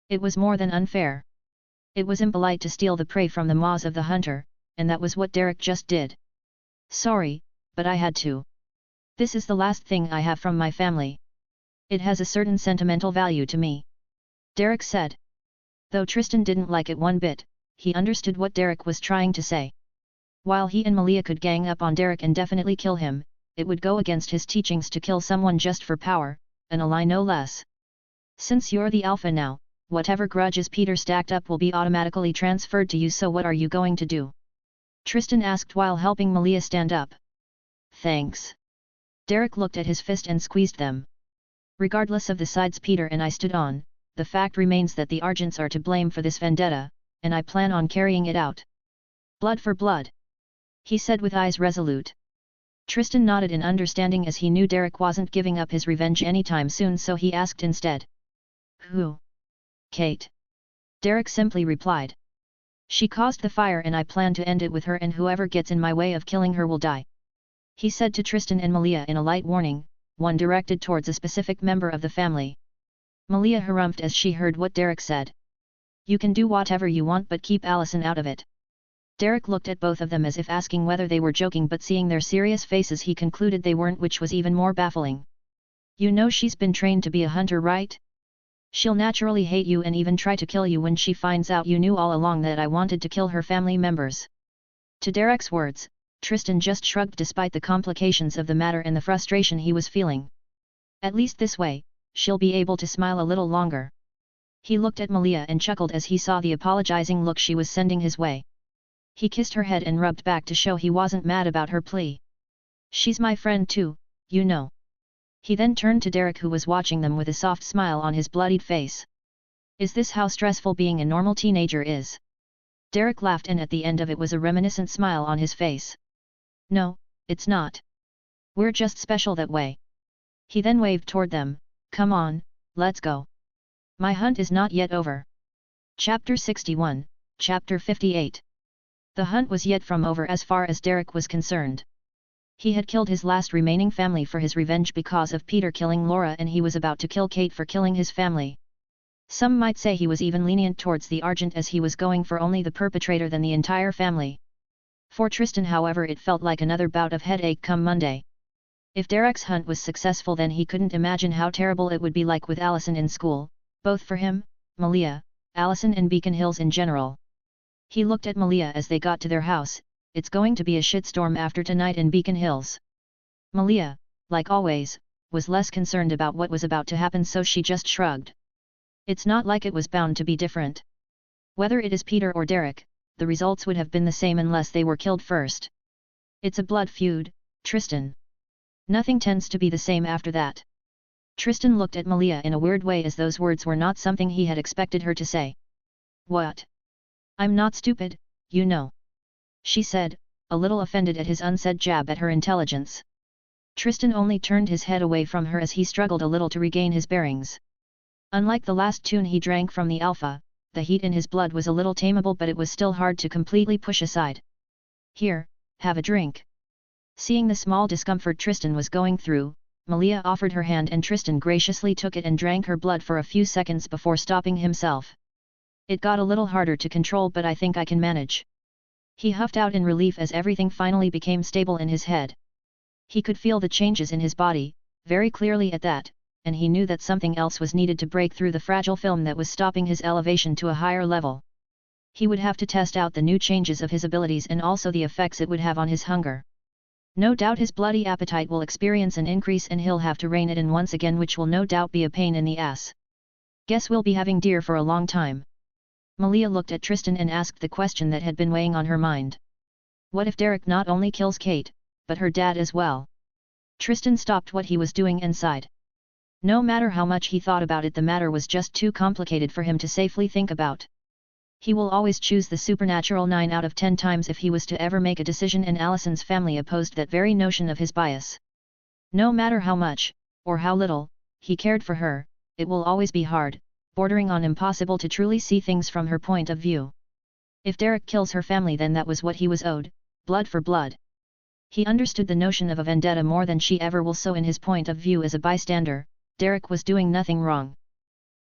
It was more than unfair. It was impolite to steal the prey from the maws of the hunter, and that was what Derek just did. Sorry, but I had to. This is the last thing I have from my family. It has a certain sentimental value to me, Derek said. Though Tristan didn't like it one bit, he understood what Derek was trying to say. While he and Malia could gang up on Derek and definitely kill him, it would go against his teachings to kill someone just for power, an ally no less. Since you're the alpha now, whatever grudges Peter stacked up will be automatically transferred to you, so what are you going to do? Tristan asked while helping Malia stand up. Thanks. Derek looked at his fist and squeezed them. Regardless of the sides Peter and I stood on, the fact remains that the Argents are to blame for this vendetta, and I plan on carrying it out. Blood for blood, he said with eyes resolute. Tristan nodded in understanding, as he knew Derek wasn't giving up his revenge anytime soon, so he asked instead. Who? Kate. Derek simply replied. She caused the fire and I plan to end it with her, and whoever gets in my way of killing her will die, he said to Tristan and Malia in a light warning, one directed towards a specific member of the family. Malia harumphed as she heard what Derek said. You can do whatever you want, but keep Allison out of it. Derek looked at both of them as if asking whether they were joking, but seeing their serious faces he concluded they weren't, which was even more baffling. You know she's been trained to be a hunter, right? She'll naturally hate you and even try to kill you when she finds out you knew all along that I wanted to kill her family members. To Derek's words, Tristan just shrugged despite the complications of the matter and the frustration he was feeling. At least this way, she'll be able to smile a little longer. He looked at Malia and chuckled as he saw the apologizing look she was sending his way. He kissed her head and rubbed back to show he wasn't mad about her plea. She's my friend too, you know. He then turned to Derek, who was watching them with a soft smile on his bloodied face. Is this how stressful being a normal teenager is? Derek laughed, and at the end of it was a reminiscent smile on his face. No, it's not. We're just special that way. He then waved toward them. Come on, let's go. My hunt is not yet over. Chapter 61, Chapter 58. The hunt was yet from over as far as Derek was concerned. He had killed his last remaining family for his revenge because of Peter killing Laura, and he was about to kill Kate for killing his family. Some might say he was even lenient towards the Argent, as he was going for only the perpetrator than the entire family. For Tristan, however, it felt like another bout of headache come Monday. If Derek's hunt was successful, then he couldn't imagine how terrible it would be like with Allison in school, both for him, Malia, Allison and Beacon Hills in general. He looked at Malia as they got to their house. It's going to be a shitstorm after tonight in Beacon Hills. Malia, like always, was less concerned about what was about to happen, so she just shrugged. It's not like it was bound to be different. Whether it is Peter or Derek, the results would have been the same unless they were killed first. It's a blood feud, Tristan. Nothing tends to be the same after that. Tristan looked at Malia in a weird way as those words were not something he had expected her to say. What? I'm not stupid, you know. She said, a little offended at his unsaid jab at her intelligence. Tristan only turned his head away from her as he struggled a little to regain his bearings. Unlike the last tune he drank from the Alpha, the heat in his blood was a little tameable, but it was still hard to completely push aside. Here, have a drink. Seeing the small discomfort Tristan was going through, Malia offered her hand and Tristan graciously took it and drank her blood for a few seconds before stopping himself. It got a little harder to control, but I think I can manage. He huffed out in relief as everything finally became stable in his head. He could feel the changes in his body, very clearly at that, and he knew that something else was needed to break through the fragile film that was stopping his elevation to a higher level. He would have to test out the new changes of his abilities and also the effects it would have on his hunger. No doubt his bloody appetite will experience an increase and he'll have to rein it in once again, which will no doubt be a pain in the ass. Guess we'll be having deer for a long time. Malia looked at Tristan and asked the question that had been weighing on her mind. What if Derek not only kills Kate, but her dad as well? Tristan stopped what he was doing and sighed. No matter how much he thought about it, the matter was just too complicated for him to safely think about. He will always choose the supernatural 9 out of 10 times if he was to ever make a decision, and Allison's family opposed that very notion of his bias. No matter how much, or how little, he cared for her, it will always be hard, bordering on impossible to truly see things from her point of view. If Derek kills her family, then that was what he was owed, blood for blood. He understood the notion of a vendetta more than she ever will, so in his point of view as a bystander, Derek was doing nothing wrong.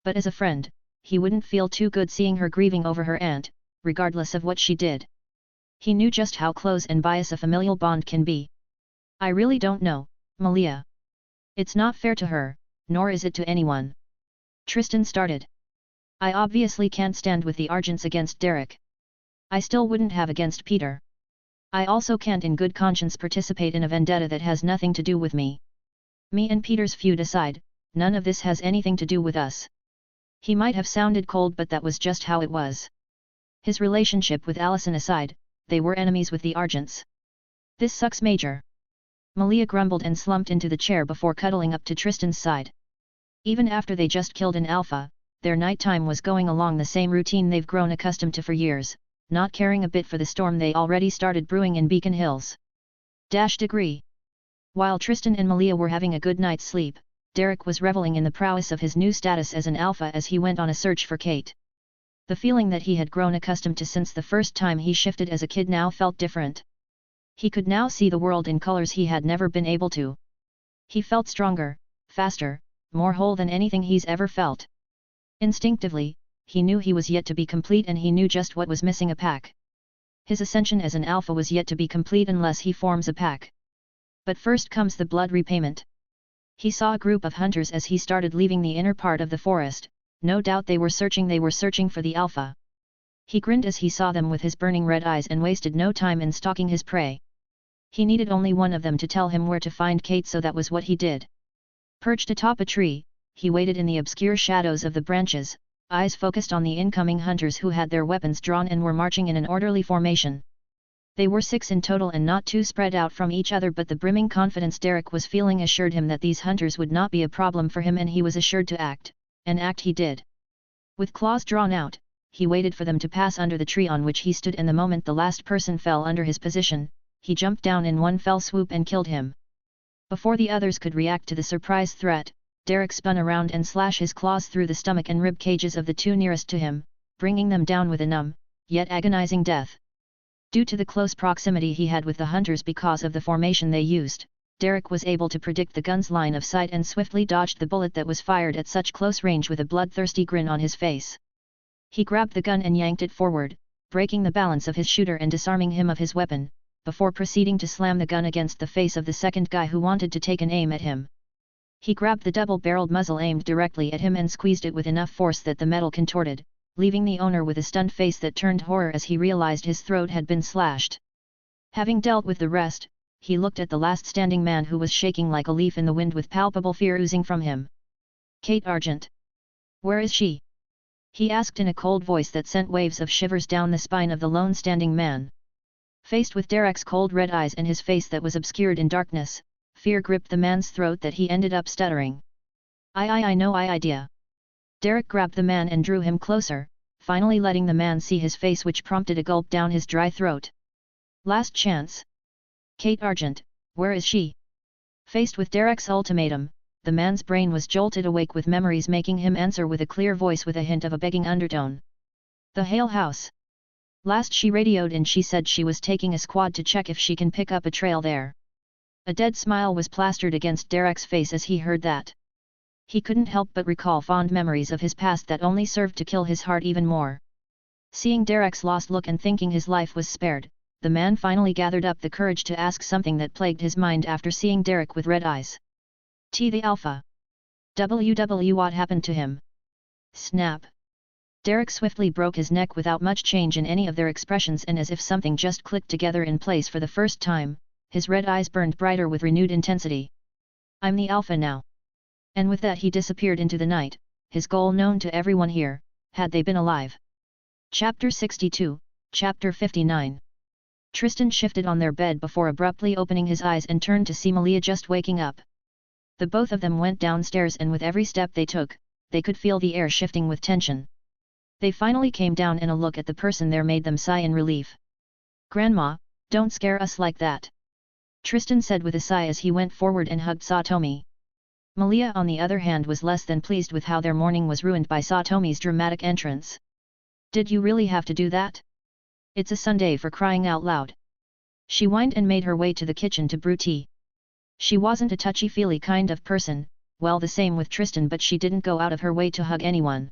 But as a friend, he wouldn't feel too good seeing her grieving over her aunt, regardless of what she did. He knew just how close and biased a familial bond can be. I really don't know, Malia. It's not fair to her, nor is it to anyone. Tristan started. I obviously can't stand with the Argents against Derek. I still wouldn't have against Peter. I also can't in good conscience participate in a vendetta that has nothing to do with me. Me and Peter's feud aside, none of this has anything to do with us. He might have sounded cold, but that was just how it was. His relationship with Allison aside, they were enemies with the Argents. This sucks major. Malia grumbled and slumped into the chair before cuddling up to Tristan's side. Even after they just killed an alpha, their nighttime was going along the same routine they've grown accustomed to for years, not caring a bit for the storm they already started brewing in Beacon Hills. Degree. While Tristan and Malia were having a good night's sleep, Derek was reveling in the prowess of his new status as an alpha as he went on a search for Kate. The feeling that he had grown accustomed to since the first time he shifted as a kid now felt different. He could now see the world in colors he had never been able to. He felt stronger, faster, more whole than anything he's ever felt. Instinctively, he knew he was yet to be complete, and he knew just what was missing: a pack. His ascension as an alpha was yet to be complete unless he forms a pack. But first comes the blood repayment. He saw a group of hunters as he started leaving the inner part of the forest. No doubt they were searching for the alpha. He grinned as he saw them with his burning red eyes and wasted no time in stalking his prey. He needed only one of them to tell him where to find Kate, so that was what he did. Perched atop a tree, he waited in the obscure shadows of the branches, eyes focused on the incoming hunters who had their weapons drawn and were marching in an orderly formation. They were 6 in total and not too spread out from each other, but the brimming confidence Derek was feeling assured him that these hunters would not be a problem for him, and he was assured to act, and act he did. With claws drawn out, he waited for them to pass under the tree on which he stood, and the moment the last person fell under his position, he jumped down in one fell swoop and killed him. Before the others could react to the surprise threat, Derek spun around and slashed his claws through the stomach and rib cages of the 2 nearest to him, bringing them down with a numb, yet agonizing death. Due to the close proximity he had with the hunters because of the formation they used, Derek was able to predict the gun's line of sight and swiftly dodged the bullet that was fired at such close range with a bloodthirsty grin on his face. He grabbed the gun and yanked it forward, breaking the balance of his shooter and disarming him of his weapon, before proceeding to slam the gun against the face of the second guy who wanted to take an aim at him. He grabbed the double-barreled muzzle aimed directly at him and squeezed it with enough force that the metal contorted, leaving the owner with a stunned face that turned horror as he realized his throat had been slashed. Having dealt with the rest, he looked at the last standing man who was shaking like a leaf in the wind with palpable fear oozing from him. Kate Argent. Where is she? He asked in a cold voice that sent waves of shivers down the spine of the lone standing man. Faced with Derek's cold red eyes and his face that was obscured in darkness, fear gripped the man's throat that he ended up stuttering. I know I idea. Derek grabbed the man and drew him closer, finally letting the man see his face, which prompted a gulp down his dry throat. Last chance. Kate Argent, where is she? Faced with Derek's ultimatum, the man's brain was jolted awake with memories, making him answer with a clear voice with a hint of a begging undertone. The Hale House. Last she radioed in, she said she was taking a squad to check if she can pick up a trail there. A dead smile was plastered against Derek's face as he heard that. He couldn't help but recall fond memories of his past that only served to kill his heart even more. Seeing Derek's lost look and thinking his life was spared, the man finally gathered up the courage to ask something that plagued his mind after seeing Derek with red eyes. The Alpha. What happened to him? Snap. Derek swiftly broke his neck without much change in any of their expressions, and as if something just clicked together in place for the first time, his red eyes burned brighter with renewed intensity. I'm the Alpha now. And with that he disappeared into the night, his goal known to everyone here, had they been alive. Chapter 62, Chapter 59. Tristan shifted on their bed before abruptly opening his eyes and turned to see Malia just waking up. The both of them went downstairs, and with every step they took, they could feel the air shifting with tension. They finally came down, and a look at the person there made them sigh in relief. Grandma, don't scare us like that, Tristan said with a sigh as he went forward and hugged Satomi. Malia on the other hand was less than pleased with how their morning was ruined by Satomi's dramatic entrance. Did you really have to do that? It's a Sunday, for crying out loud. She whined and made her way to the kitchen to brew tea. She wasn't a touchy-feely kind of person, well, the same with Tristan, but she didn't go out of her way to hug anyone.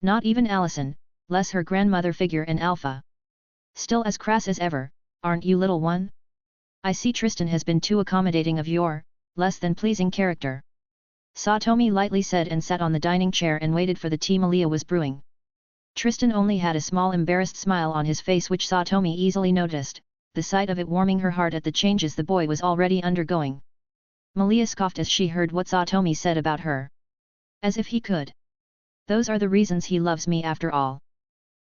Not even Allison, less her grandmother figure and Alpha. Still as crass as ever, aren't you, little one? I see Tristan has been too accommodating of your, less than pleasing character. Satomi lightly said and sat on the dining chair and waited for the tea Malia was brewing. Tristan only had a small embarrassed smile on his face, which Satomi easily noticed, the sight of it warming her heart at the changes the boy was already undergoing. Malia scoffed as she heard what Satomi said about her. As if he could. Those are the reasons he loves me after all.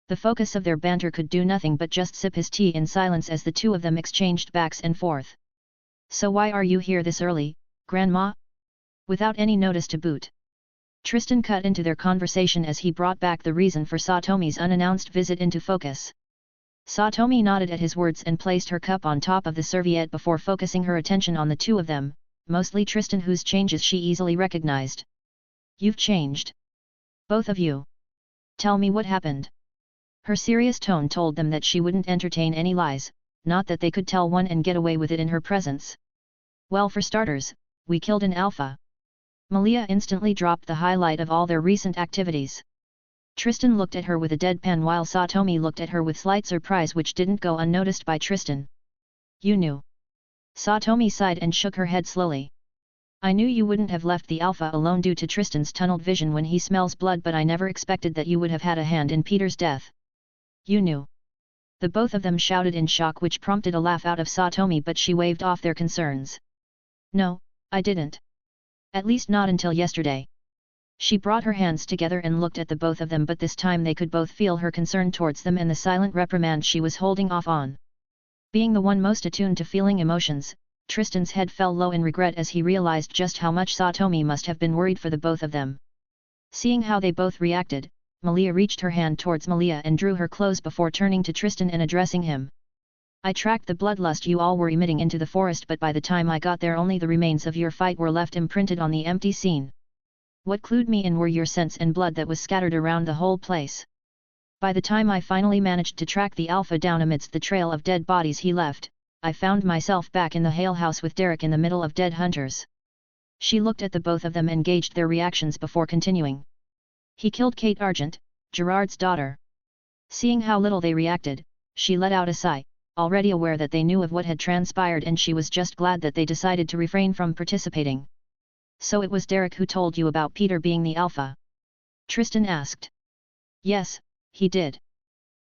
The focus of their banter could do nothing but just sip his tea in silence as the two of them exchanged backs and forth. So why are you here this early, Grandma? Without any notice to boot. Tristan cut into their conversation as he brought back the reason for Satomi's unannounced visit into focus. Satomi nodded at his words and placed her cup on top of the serviette before focusing her attention on the two of them, mostly Tristan, whose changes she easily recognized. You've changed. Both of you. Tell me what happened. Her serious tone told them that she wouldn't entertain any lies, not that they could tell one and get away with it in her presence. Well, for starters, we killed an Alpha. Malia instantly dropped the highlight of all their recent activities. Tristan looked at her with a deadpan while Satomi looked at her with slight surprise, which didn't go unnoticed by Tristan. You knew. Satomi sighed and shook her head slowly. I knew you wouldn't have left the Alpha alone due to Tristan's tunneled vision when he smells blood, but I never expected that you would have had a hand in Peter's death. You knew. The both of them shouted in shock, which prompted a laugh out of Satomi, but she waved off their concerns. No, I didn't. At least not until yesterday. She brought her hands together and looked at the both of them, but this time they could both feel her concern towards them and the silent reprimand she was holding off on. Being the one most attuned to feeling emotions, Tristan's head fell low in regret as he realized just how much Satomi must have been worried for the both of them. Seeing how they both reacted, Malia reached her hand towards Malia and drew her close before turning to Tristan and addressing him. I tracked the bloodlust you all were emitting into the forest, but by the time I got there only the remains of your fight were left imprinted on the empty scene. What clued me in were your scents and blood that was scattered around the whole place. By the time I finally managed to track the Alpha down amidst the trail of dead bodies he left, I found myself back in the Hale house with Derek in the middle of dead hunters. She looked at the both of them and gauged their reactions before continuing. He killed Kate Argent, Gerard's daughter. Seeing how little they reacted, she let out a sigh, already aware that they knew of what had transpired, and she was just glad that they decided to refrain from participating. So it was Derek who told you about Peter being the Alpha? Tristan asked. Yes, he did.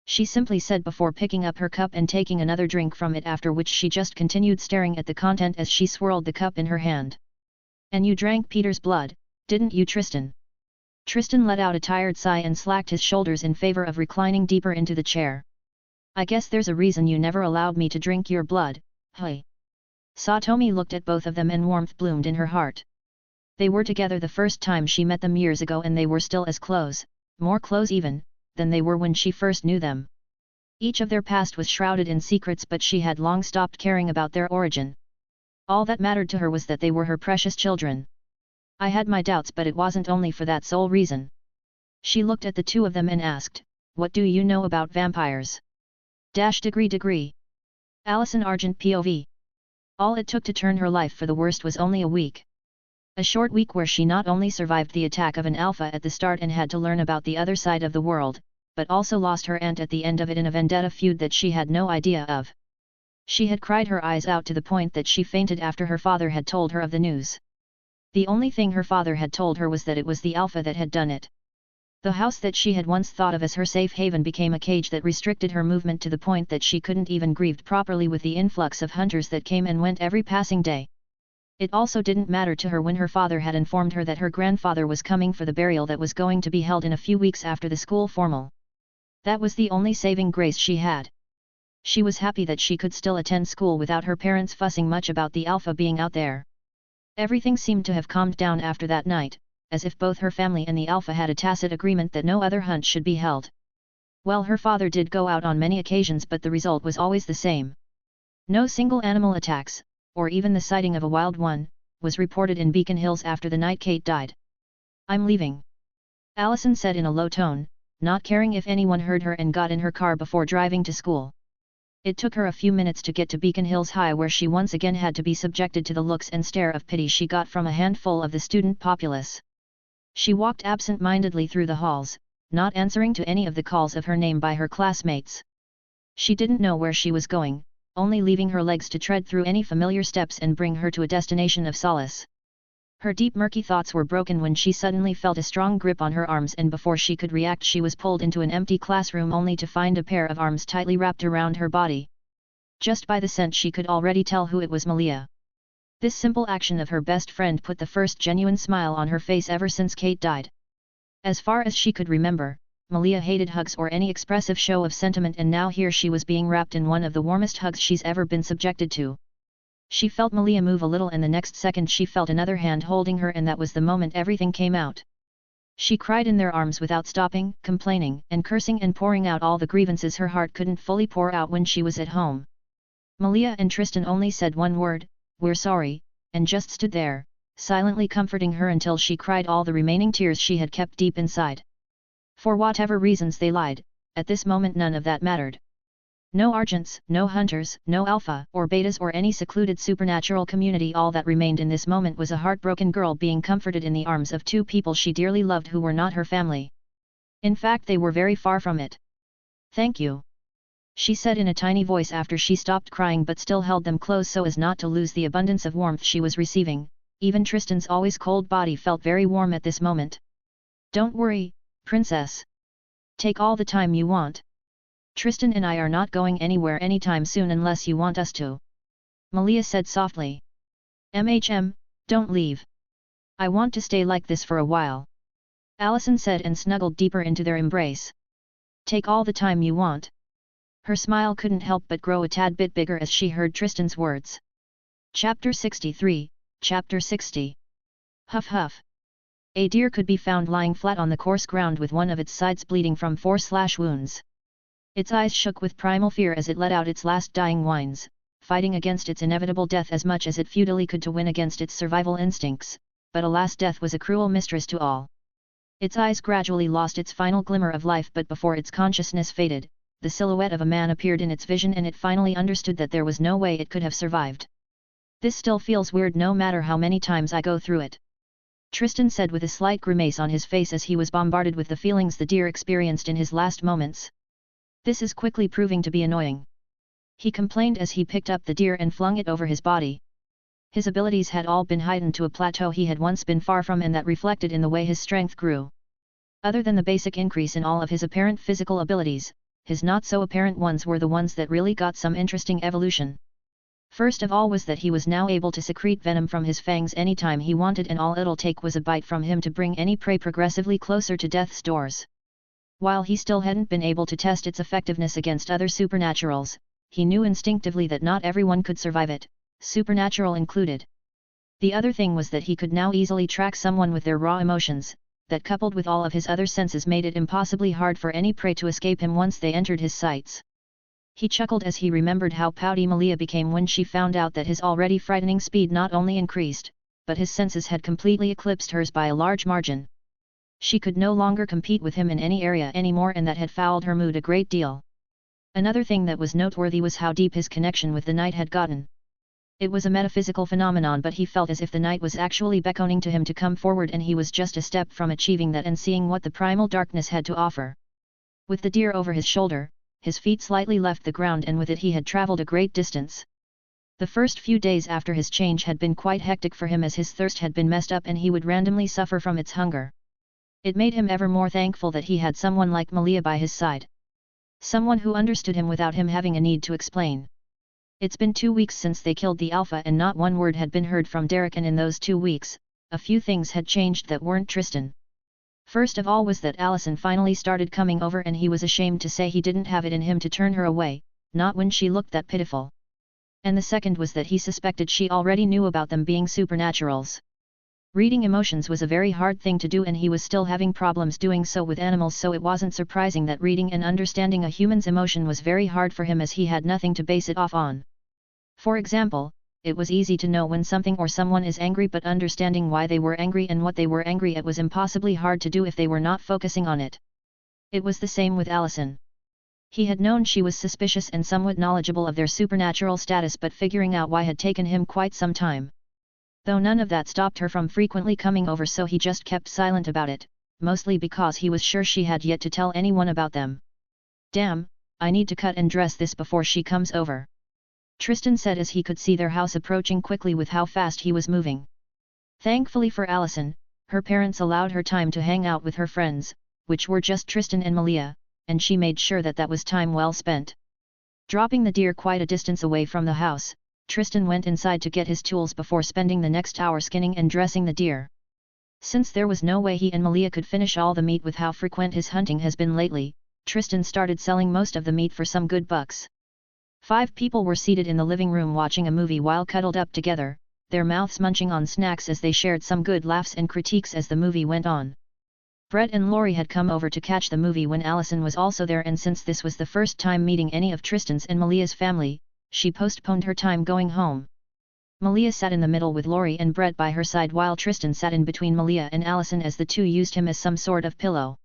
She simply said before picking up her cup and taking another drink from it, after which she just continued staring at the content as she swirled the cup in her hand. And you drank Peter's blood, didn't you, Tristan? Tristan let out a tired sigh and slacked his shoulders in favor of reclining deeper into the chair. I guess there's a reason you never allowed me to drink your blood, hey. Satomi looked at both of them and warmth bloomed in her heart. They were together the first time she met them years ago and they were still as close, more close even, than they were when she first knew them. Each of their past was shrouded in secrets but she had long stopped caring about their origin. All that mattered to her was that they were her precious children. I had my doubts but it wasn't only for that sole reason. She looked at the two of them and asked, what do you know about vampires? Degree. Allison Argent POV. All it took to turn her life for the worst was only a week. A short week where she not only survived the attack of an alpha at the start and had to learn about the other side of the world, but also lost her aunt at the end of it in a vendetta feud that she had no idea of. She had cried her eyes out to the point that she fainted after her father had told her of the news. The only thing her father had told her was that it was the alpha that had done it. The house that she had once thought of as her safe haven became a cage that restricted her movement to the point that she couldn't even grieve properly with the influx of hunters that came and went every passing day. It also didn't matter to her when her father had informed her that her grandfather was coming for the burial that was going to be held in a few weeks after the school formal. That was the only saving grace she had. She was happy that she could still attend school without her parents fussing much about the alpha being out there. Everything seemed to have calmed down after that night, as if both her family and the alpha had a tacit agreement that no other hunt should be held. Well, her father did go out on many occasions but the result was always the same. No single animal attacks, or even the sighting of a wild one, was reported in Beacon Hills after the night Kate died. I'm leaving. Allison said in a low tone, not caring if anyone heard her and got in her car before driving to school. It took her a few minutes to get to Beacon Hills High where she once again had to be subjected to the looks and stare of pity she got from a handful of the student populace. She walked absent-mindedly through the halls, not answering to any of the calls of her name by her classmates. She didn't know where she was going, only leaving her legs to tread through any familiar steps and bring her to a destination of solace. Her deep murky thoughts were broken when she suddenly felt a strong grip on her arms and before she could react she was pulled into an empty classroom only to find a pair of arms tightly wrapped around her body. Just by the scent she could already tell who it was: Malia. This simple action of her best friend put the first genuine smile on her face ever since Kate died. As far as she could remember, Malia hated hugs or any expressive show of sentiment and now here she was being wrapped in one of the warmest hugs she's ever been subjected to. She felt Malia move a little and the next second she felt another hand holding her and that was the moment everything came out. She cried in their arms without stopping, complaining and cursing and pouring out all the grievances her heart couldn't fully pour out when she was at home. Malia and Tristan only said one word, "We're sorry," and just stood there, silently comforting her until she cried all the remaining tears she had kept deep inside. For whatever reasons they lied, at this moment none of that mattered. No Argents, no hunters, no alpha or betas or any secluded supernatural community. All that remained in this moment was a heartbroken girl being comforted in the arms of two people she dearly loved who were not her family. In fact, they were very far from it. "Thank you," she said in a tiny voice after she stopped crying but still held them close so as not to lose the abundance of warmth she was receiving. Even Tristan's always cold body felt very warm at this moment. "Don't worry, princess. Take all the time you want. Tristan and I are not going anywhere anytime soon unless you want us to," Malia said softly. Don't leave. I want to stay like this for a while," Allison said and snuggled deeper into their embrace. "Take all the time you want." Her smile couldn't help but grow a tad bit bigger as she heard Tristan's words. Chapter 63, Chapter 60. Huff huff. A deer could be found lying flat on the coarse ground with one of its sides bleeding from 4 slash wounds. Its eyes shook with primal fear as it let out its last dying whines, fighting against its inevitable death as much as it futilely could to win against its survival instincts, but alas, death was a cruel mistress to all. Its eyes gradually lost its final glimmer of life but before its consciousness faded, the silhouette of a man appeared in its vision and it finally understood that there was no way it could have survived. "This still feels weird no matter how many times I go through it," Tristan said with a slight grimace on his face as he was bombarded with the feelings the deer experienced in his last moments. "This is quickly proving to be annoying," he complained as he picked up the deer and flung it over his body. His abilities had all been heightened to a plateau he had once been far from and that reflected in the way his strength grew. Other than the basic increase in all of his apparent physical abilities, his not-so-apparent ones were the ones that really got some interesting evolution. First of all was that he was now able to secrete venom from his fangs anytime he wanted and all it'll take was a bite from him to bring any prey progressively closer to death's doors. While he still hadn't been able to test its effectiveness against other supernaturals, he knew instinctively that not everyone could survive it, supernatural included. The other thing was that he could now easily track someone with their raw emotions, that coupled with all of his other senses made it impossibly hard for any prey to escape him once they entered his sights. He chuckled as he remembered how pouty Malia became when she found out that his already frightening speed not only increased, but his senses had completely eclipsed hers by a large margin. She could no longer compete with him in any area anymore, and that had fouled her mood a great deal. Another thing that was noteworthy was how deep his connection with the night had gotten. It was a metaphysical phenomenon, but he felt as if the night was actually beckoning to him to come forward, and he was just a step from achieving that and seeing what the primal darkness had to offer. With the deer over his shoulder, his feet slightly left the ground, and with it he had traveled a great distance. The first few days after his change had been quite hectic for him, as his thirst had been messed up and he would randomly suffer from its hunger. It made him ever more thankful that he had someone like Malia by his side. Someone who understood him without him having a need to explain. It's been 2 weeks since they killed the Alpha, and not one word had been heard from Derek, and in those 2 weeks, a few things had changed that weren't Tristan. First of all was that Allison finally started coming over, and he was ashamed to say he didn't have it in him to turn her away, not when she looked that pitiful. And the second was that he suspected she already knew about them being supernaturals. Reading emotions was a very hard thing to do, and he was still having problems doing so with animals, so it wasn't surprising that reading and understanding a human's emotion was very hard for him, as he had nothing to base it off on. For example, it was easy to know when something or someone is angry, but understanding why they were angry and what they were angry at was impossibly hard to do if they were not focusing on it. It was the same with Allison. He had known she was suspicious and somewhat knowledgeable of their supernatural status, but figuring out why had taken him quite some time. Though none of that stopped her from frequently coming over, so he just kept silent about it, mostly because he was sure she had yet to tell anyone about them. "Damn, I need to cut and dress this before she comes over," Tristan said as he could see their house approaching quickly with how fast he was moving. Thankfully for Allison, her parents allowed her time to hang out with her friends, which were just Tristan and Malia, and she made sure that that was time well spent. Dropping the deer quite a distance away from the house, Tristan went inside to get his tools before spending the next hour skinning and dressing the deer. Since there was no way he and Malia could finish all the meat with how frequent his hunting has been lately, Tristan started selling most of the meat for some good bucks. 5 people were seated in the living room watching a movie while cuddled up together, their mouths munching on snacks as they shared some good laughs and critiques as the movie went on. Brett and Laurie had come over to catch the movie when Allison was also there, and since this was the first time meeting any of Tristan's and Malia's family, she postponed her time going home. Malia sat in the middle with Laurie and Brett by her side, while Tristan sat in between Malia and Allison, as the two used him as some sort of pillow.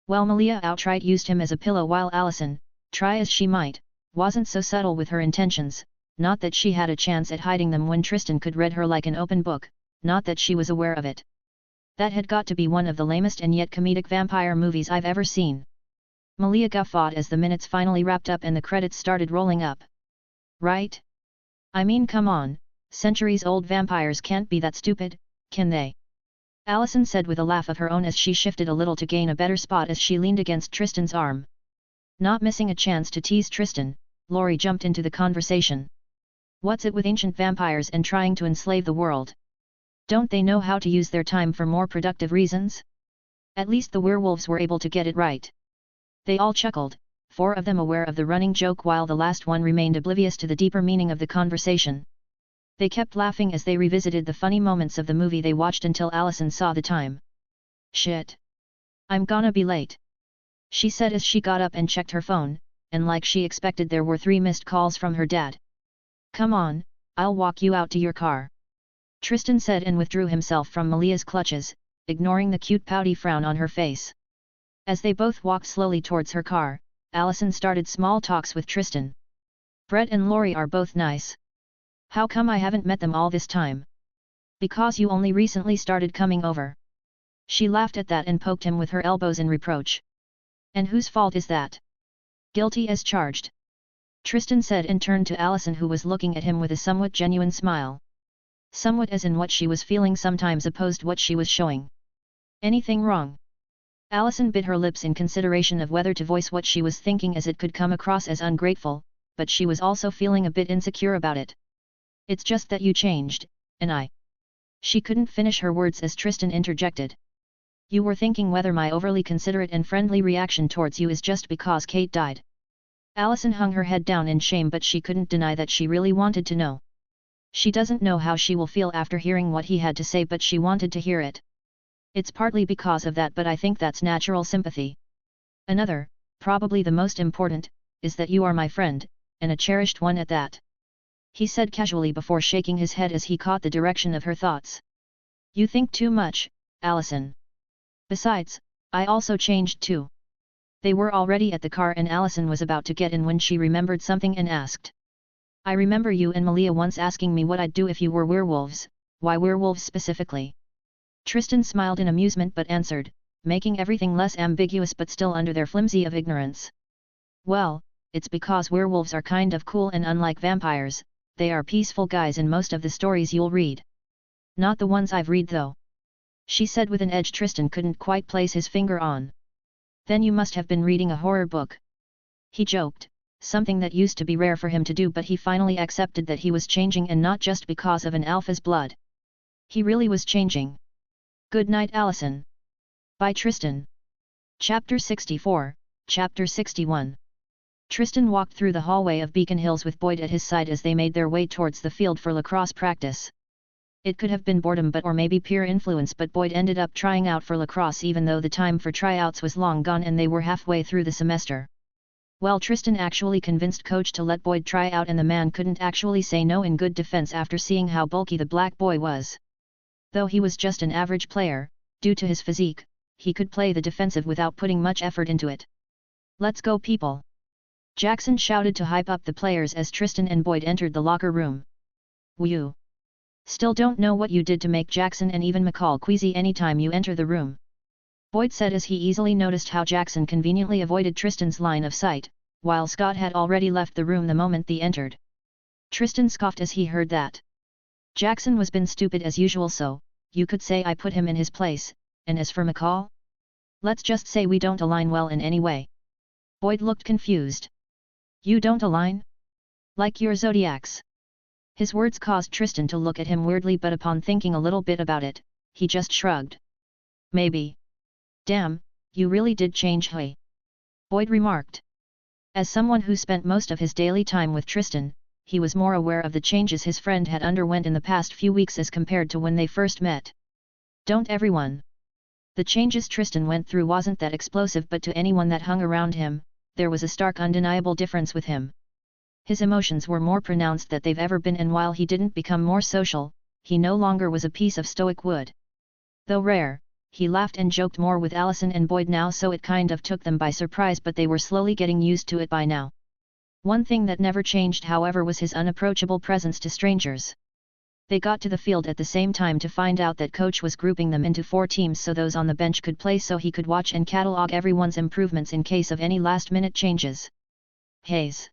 Well, Malia outright used him as a pillow, while Allison, try as she might, wasn't so subtle with her intentions, not that she had a chance at hiding them when Tristan could read her like an open book, not that she was aware of it. That had got to be one of the lamest and yet comedic vampire movies I've ever seen. Malia guffawed as the minutes finally wrapped up and the credits started rolling up. Right? I mean, come on, centuries-old vampires can't be that stupid, can they? Allison said with a laugh of her own as she shifted a little to gain a better spot as she leaned against Tristan's arm. Not missing a chance to tease Tristan, Laurie jumped into the conversation. What's it with ancient vampires and trying to enslave the world? Don't they know how to use their time for more productive reasons? At least the werewolves were able to get it right. They all chuckled, 4 of them aware of the running joke while the last one remained oblivious to the deeper meaning of the conversation. They kept laughing as they revisited the funny moments of the movie they watched until Allison saw the time. Shit. I'm gonna be late, she said as she got up and checked her phone, and like she expected there were 3 missed calls from her dad. Come on, I'll walk you out to your car, Tristan said and withdrew himself from Malia's clutches, ignoring the cute pouty frown on her face. As they both walked slowly towards her car, Allison started small talks with Tristan. Brett and Laurie are both nice. How come I haven't met them all this time? Because you only recently started coming over. She laughed at that and poked him with her elbows in reproach. And whose fault is that? Guilty as charged, Tristan said and turned to Allison, who was looking at him with a somewhat genuine smile. Somewhat as in what she was feeling sometimes opposed what she was showing. Anything wrong? Allison bit her lips in consideration of whether to voice what she was thinking, as it could come across as ungrateful, but she was also feeling a bit insecure about it. It's just that you changed, and I... She couldn't finish her words as Tristan interjected. You were thinking whether my overly considerate and friendly reaction towards you is just because Kate died. Allison hung her head down in shame, but she couldn't deny that she really wanted to know. She doesn't know how she will feel after hearing what he had to say, but she wanted to hear it. It's partly because of that, but I think that's natural sympathy. Another, probably the most important, is that you are my friend, and a cherished one at that. He said casually before shaking his head as he caught the direction of her thoughts. You think too much, Allison. Besides, I also changed too. They were already at the car and Allison was about to get in when she remembered something and asked. I remember you and Malia once asking me what I'd do if you were werewolves. Why werewolves specifically? Tristan smiled in amusement but answered, making everything less ambiguous but still under their flimsy of ignorance. Well, it's because werewolves are kind of cool and unlike vampires, they are peaceful guys in most of the stories you'll read. Not the ones I've read though. She said with an edge Tristan couldn't quite place his finger on. Then you must have been reading a horror book. He joked, something that used to be rare for him to do, but he finally accepted that he was changing, and not just because of an alpha's blood. He really was changing. Good night, Allison. By Tristan. Chapter 64, Chapter 61. Tristan walked through the hallway of Beacon Hills with Boyd at his side as they made their way towards the field for lacrosse practice. It could have been boredom or maybe peer influence, but Boyd ended up trying out for lacrosse even though the time for tryouts was long gone and they were halfway through the semester. Well, Tristan actually convinced coach to let Boyd try out, and the man couldn't actually say no in good defense after seeing how bulky the black boy was. Though he was just an average player, due to his physique, he could play the defensive without putting much effort into it. Let's go people! Jackson shouted to hype up the players as Tristan and Boyd entered the locker room. You still don't know what you did to make Jackson and even McCall queasy anytime you enter the room, Boyd said as he easily noticed how Jackson conveniently avoided Tristan's line of sight, while Scott had already left the room the moment they entered. Tristan scoffed as he heard that. Jackson was been stupid as usual, so you could say I put him in his place, and as for McCall? Let's just say we don't align well in any way. Boyd looked confused. You don't align? Like your zodiacs? His words caused Tristan to look at him weirdly, but upon thinking a little bit about it, he just shrugged. Maybe. Damn, you really did change, hey? Boyd remarked. As someone who spent most of his daily time with Tristan, he was more aware of the changes his friend had underwent in the past few weeks as compared to when they first met. Don't everyone? The changes Tristan went through wasn't that explosive, but to anyone that hung around him, there was a stark undeniable difference with him. His emotions were more pronounced than they've ever been, and while he didn't become more social, he no longer was a piece of stoic wood. Though rare, he laughed and joked more with Allison and Boyd now, so it kind of took them by surprise, but they were slowly getting used to it by now. One thing that never changed, however, was his unapproachable presence to strangers. They got to the field at the same time to find out that coach was grouping them into 4 teams so those on the bench could play, so he could watch and catalog everyone's improvements in case of any last-minute changes. Hayes.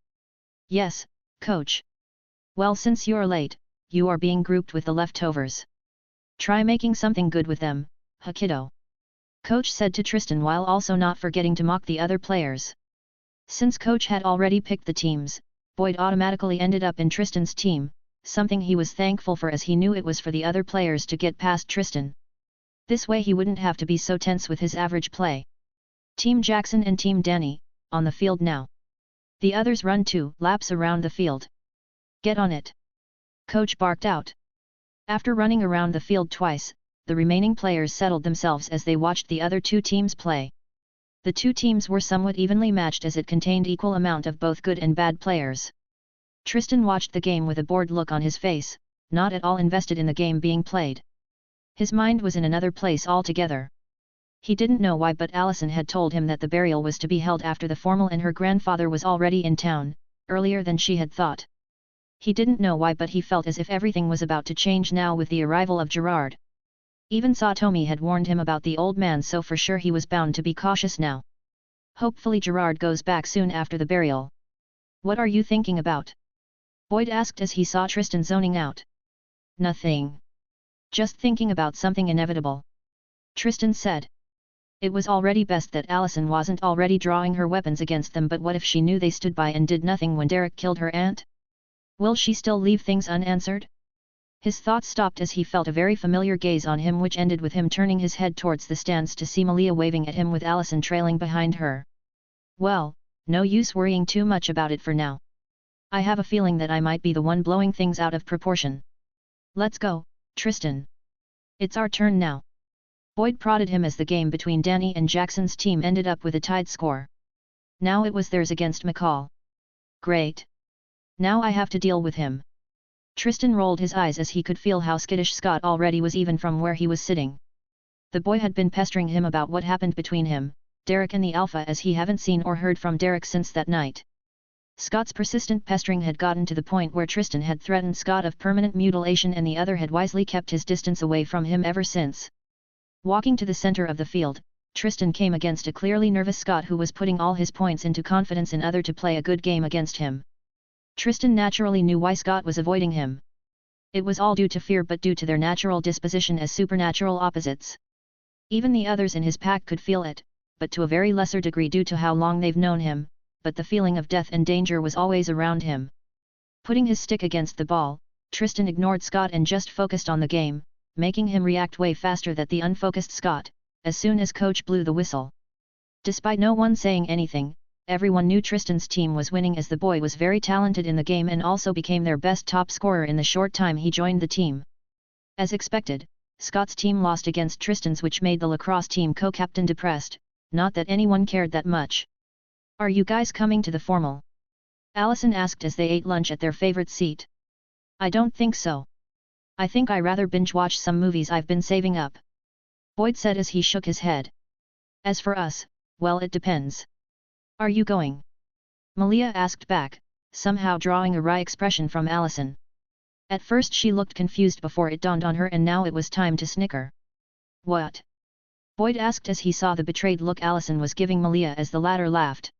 Yes, coach. Well, since you're late, you are being grouped with the leftovers. Try making something good with them, huh kiddo? Coach said to Tristan while also not forgetting to mock the other players. Since coach had already picked the teams, Boyd automatically ended up in Tristan's team, something he was thankful for as he knew it was for the other players to get past Tristan. This way he wouldn't have to be so tense with his average play. Team Jackson and Team Danny, on the field now. The others run 2 laps around the field. Get on it! Coach barked out. After running around the field twice, the remaining players settled themselves as they watched the other 2 teams play. The 2 teams were somewhat evenly matched as it contained equal amount of both good and bad players. Tristan watched the game with a bored look on his face, not at all invested in the game being played. His mind was in another place altogether. He didn't know why, but Allison had told him that the burial was to be held after the formal and her grandfather was already in town, earlier than she had thought. He didn't know why, but he felt as if everything was about to change now with the arrival of Gerard. Even Satomi had warned him about the old man, so for sure he was bound to be cautious now. Hopefully Gerard goes back soon after the burial. What are you thinking about? Boyd asked as he saw Tristan zoning out. Nothing. Just thinking about something inevitable. Tristan said. It was already best that Allison wasn't already drawing her weapons against them, but what if she knew they stood by and did nothing when Derek killed her aunt? Will she still leave things unanswered? His thoughts stopped as he felt a very familiar gaze on him, which ended with him turning his head towards the stands to see Malia waving at him with Allison trailing behind her. Well, no use worrying too much about it for now. I have a feeling that I might be the one blowing things out of proportion. Let's go, Tristan. It's our turn now. Boyd prodded him as the game between Danny and Jackson's team ended up with a tied score. Now it was theirs against McCall. Great. Now I have to deal with him. Tristan rolled his eyes as he could feel how skittish Scott already was even from where he was sitting. The boy had been pestering him about what happened between him, Derek and the Alpha, as he haven't seen or heard from Derek since that night. Scott's persistent pestering had gotten to the point where Tristan had threatened Scott of permanent mutilation and the other had wisely kept his distance away from him ever since. Walking to the center of the field, Tristan came against a clearly nervous Scott who was putting all his points into confidence in other to play a good game against him. Tristan naturally knew why Scott was avoiding him. It was all due to fear, but due to their natural disposition as supernatural opposites. Even the others in his pack could feel it, but to a very lesser degree due to how long they've known him, but the feeling of death and danger was always around him. Putting his stick against the ball, Tristan ignored Scott and just focused on the game, making him react way faster than the unfocused Scott, as soon as coach blew the whistle. Despite no one saying anything, everyone knew Tristan's team was winning as the boy was very talented in the game and also became their best top scorer in the short time he joined the team. As expected, Scott's team lost against Tristan's, which made the lacrosse team co-captain depressed, not that anyone cared that much. Are you guys coming to the formal? Allison asked as they ate lunch at their favorite seat. I don't think so. I think I rather binge-watch some movies I've been saving up. Boyd said as he shook his head. As for us, well, it depends. Are you going? Malia asked back, somehow drawing a wry expression from Allison. At first she looked confused before it dawned on her, and now it was time to snicker. What? Boyd asked as he saw the betrayed look Allison was giving Malia as the latter laughed.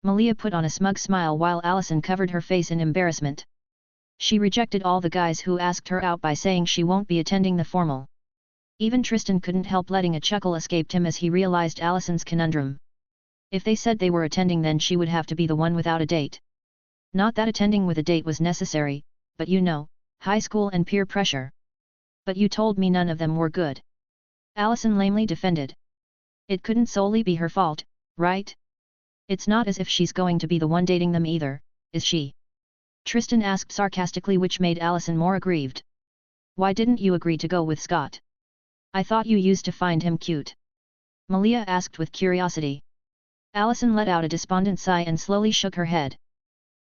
Malia put on a smug smile while Allison covered her face in embarrassment. She rejected all the guys who asked her out by saying she won't be attending the formal. Even Tristan couldn't help letting a chuckle escape him as he realized Allison's conundrum. If they said they were attending, then she would have to be the one without a date. Not that attending with a date was necessary, but you know, high school and peer pressure. But you told me none of them were good. Allison lamely defended. It couldn't solely be her fault, right? It's not as if she's going to be the one dating them either, is she? Tristan asked sarcastically, which made Allison more aggrieved. Why didn't you agree to go with Scott? I thought you used to find him cute. Malia asked with curiosity. Allison let out a despondent sigh and slowly shook her head.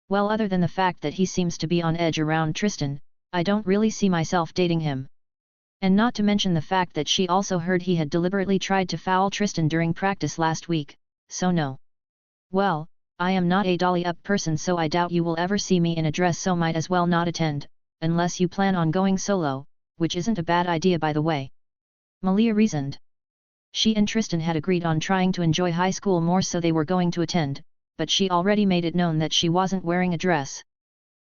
Well, other than the fact that he seems to be on edge around Tristan, I don't really see myself dating him. And not to mention the fact that she also heard he had deliberately tried to foul Tristan during practice last week, so no. Well, I am not a dolly-up person, so I doubt you will ever see me in a dress, so might as well not attend, unless you plan on going solo, which isn't a bad idea by the way. Malia reasoned. She and Tristan had agreed on trying to enjoy high school more, so they were going to attend, but she already made it known that she wasn't wearing a dress.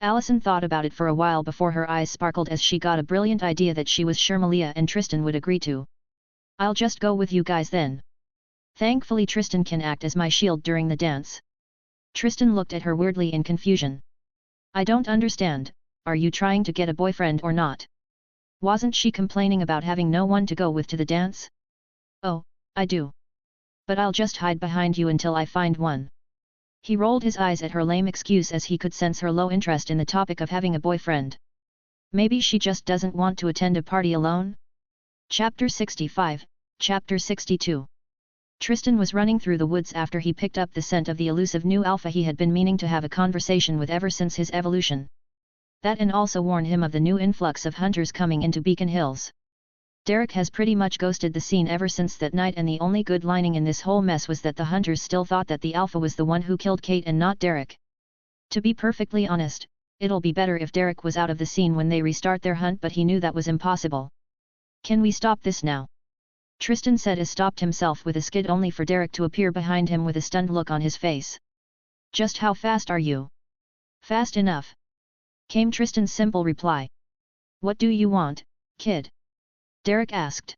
Allison thought about it for a while before her eyes sparkled as she got a brilliant idea that she was sure Malia and Tristan would agree to. I'll just go with you guys then. Thankfully Tristan can act as my shield during the dance. Tristan looked at her weirdly in confusion. I don't understand, are you trying to get a boyfriend or not? Wasn't she complaining about having no one to go with to the dance? Oh, I do. But I'll just hide behind you until I find one. He rolled his eyes at her lame excuse as he could sense her low interest in the topic of having a boyfriend. Maybe she just doesn't want to attend a party alone? Chapter 65, Chapter 62. Tristan was running through the woods after he picked up the scent of the elusive new alpha he had been meaning to have a conversation with ever since his evolution. That and also warned him of the new influx of hunters coming into Beacon Hills. Derek has pretty much ghosted the scene ever since that night, and the only good lining in this whole mess was that the hunters still thought that the alpha was the one who killed Kate and not Derek. To be perfectly honest, it'll be better if Derek was out of the scene when they restart their hunt, but he knew that was impossible. Can we stop this now? Tristan said as stopped himself with a skid, only for Derek to appear behind him with a stunned look on his face. Just how fast are you? Fast enough, came Tristan's simple reply. What do you want, kid? Derek asked.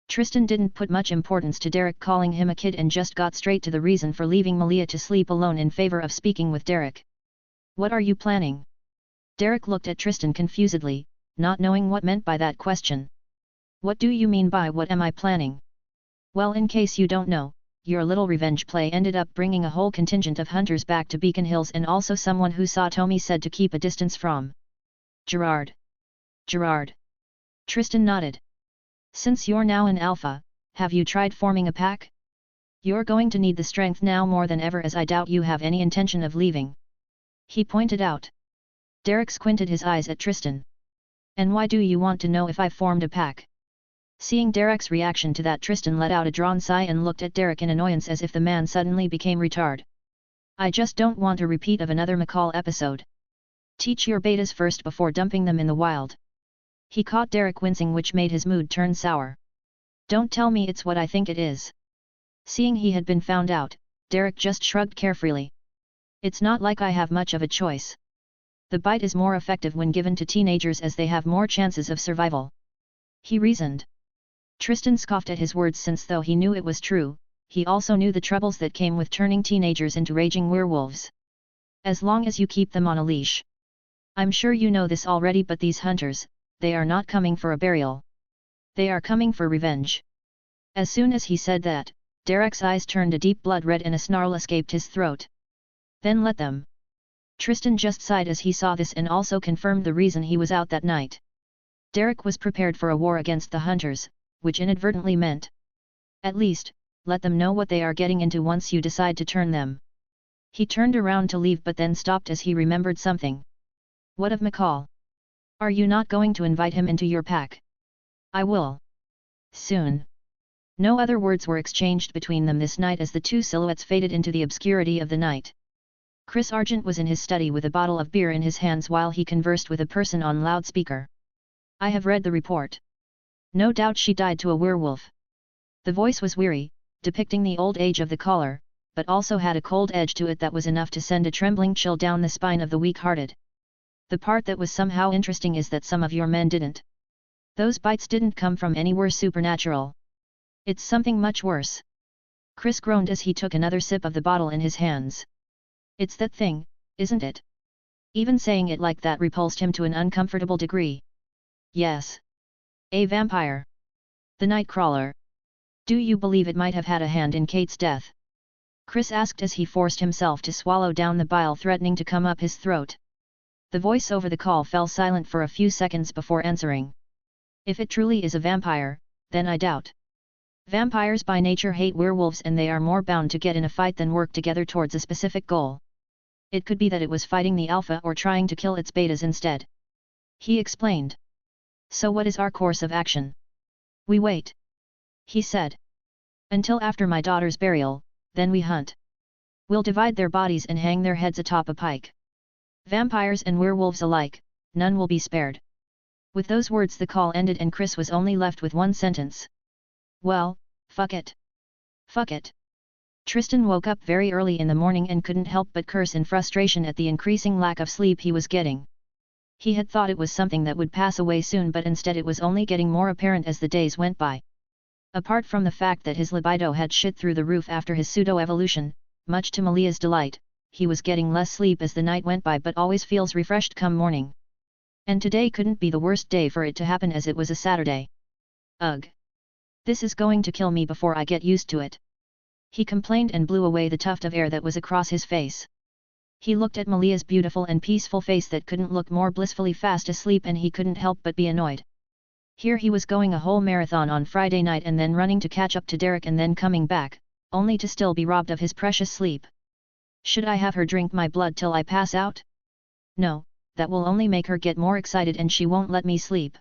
Tristan didn't put much importance to Derek calling him a kid and just got straight to the reason for leaving Malia to sleep alone in favor of speaking with Derek. What are you planning? Derek looked at Tristan confusedly, not knowing what meant by that question. What do you mean by what am I planning? Well, in case you don't know, your little revenge play ended up bringing a whole contingent of hunters back to Beacon Hills and also someone who Satomi said to keep a distance from. Gerard. Tristan nodded. Since you're now an alpha, have you tried forming a pack? You're going to need the strength now more than ever, as I doubt you have any intention of leaving. He pointed out. Derek squinted his eyes at Tristan. And why do you want to know if I formed a pack? Seeing Derek's reaction to that, Tristan let out a drawn sigh and looked at Derek in annoyance as if the man suddenly became retarded. I just don't want a repeat of another McCall episode. Teach your betas first before dumping them in the wild. He caught Derek wincing, which made his mood turn sour. Don't tell me it's what I think it is. Seeing he had been found out, Derek just shrugged carefreely. It's not like I have much of a choice. The bite is more effective when given to teenagers as they have more chances of survival. He reasoned. Tristan scoffed at his words, since though he knew it was true, he also knew the troubles that came with turning teenagers into raging werewolves. As long as you keep them on a leash. I'm sure you know this already, but these hunters, they are not coming for a burial. They are coming for revenge. As soon as he said that, Derek's eyes turned a deep blood red and a snarl escaped his throat. Then let them. Tristan just sighed as he saw this and also confirmed the reason he was out that night. Derek was prepared for a war against the hunters, which inadvertently meant. At least, let them know what they are getting into once you decide to turn them. He turned around to leave but then stopped as he remembered something. What of McCall? Are you not going to invite him into your pack? I will. Soon. No other words were exchanged between them this night as the two silhouettes faded into the obscurity of the night. Chris Argent was in his study with a bottle of beer in his hands while he conversed with a person on loudspeaker. I have read the report. No doubt she died to a werewolf. The voice was weary, depicting the old age of the caller, but also had a cold edge to it that was enough to send a trembling chill down the spine of the weak-hearted. The part that was somehow interesting is that some of your men didn't. Those bites didn't come from anywhere supernatural. It's something much worse. Chris groaned as he took another sip of the bottle in his hands. It's that thing, isn't it? Even saying it like that repulsed him to an uncomfortable degree. Yes. A vampire. The Nightcrawler. Do you believe it might have had a hand in Kate's death? Chris asked as he forced himself to swallow down the bile threatening to come up his throat. The voice over the call fell silent for a few seconds before answering. If it truly is a vampire, then I doubt. Vampires by nature hate werewolves and they are more bound to get in a fight than work together towards a specific goal. It could be that it was fighting the alpha or trying to kill its betas instead. He explained. So what is our course of action? We wait. He said. Until after my daughter's burial, then we hunt. We'll divide their bodies and hang their heads atop a pike. Vampires and werewolves alike, none will be spared. With those words the call ended and Chris was only left with one sentence. Well, fuck it. Fuck it. Tristan woke up very early in the morning and couldn't help but curse in frustration at the increasing lack of sleep he was getting. He had thought it was something that would pass away soon, but instead it was only getting more apparent as the days went by. Apart from the fact that his libido had shit through the roof after his pseudo-evolution, much to Malia's delight, he was getting less sleep as the night went by but always feels refreshed come morning. And today couldn't be the worst day for it to happen as it was a Saturday. Ugh. This is going to kill me before I get used to it. He complained and blew away the tuft of air that was across his face. He looked at Malia's beautiful and peaceful face that couldn't look more blissfully fast asleep and he couldn't help but be annoyed. Here he was going a whole marathon on Friday night and then running to catch up to Derek and then coming back, only to still be robbed of his precious sleep. Should I have her drink my blood till I pass out? No, that will only make her get more excited and she won't let me sleep.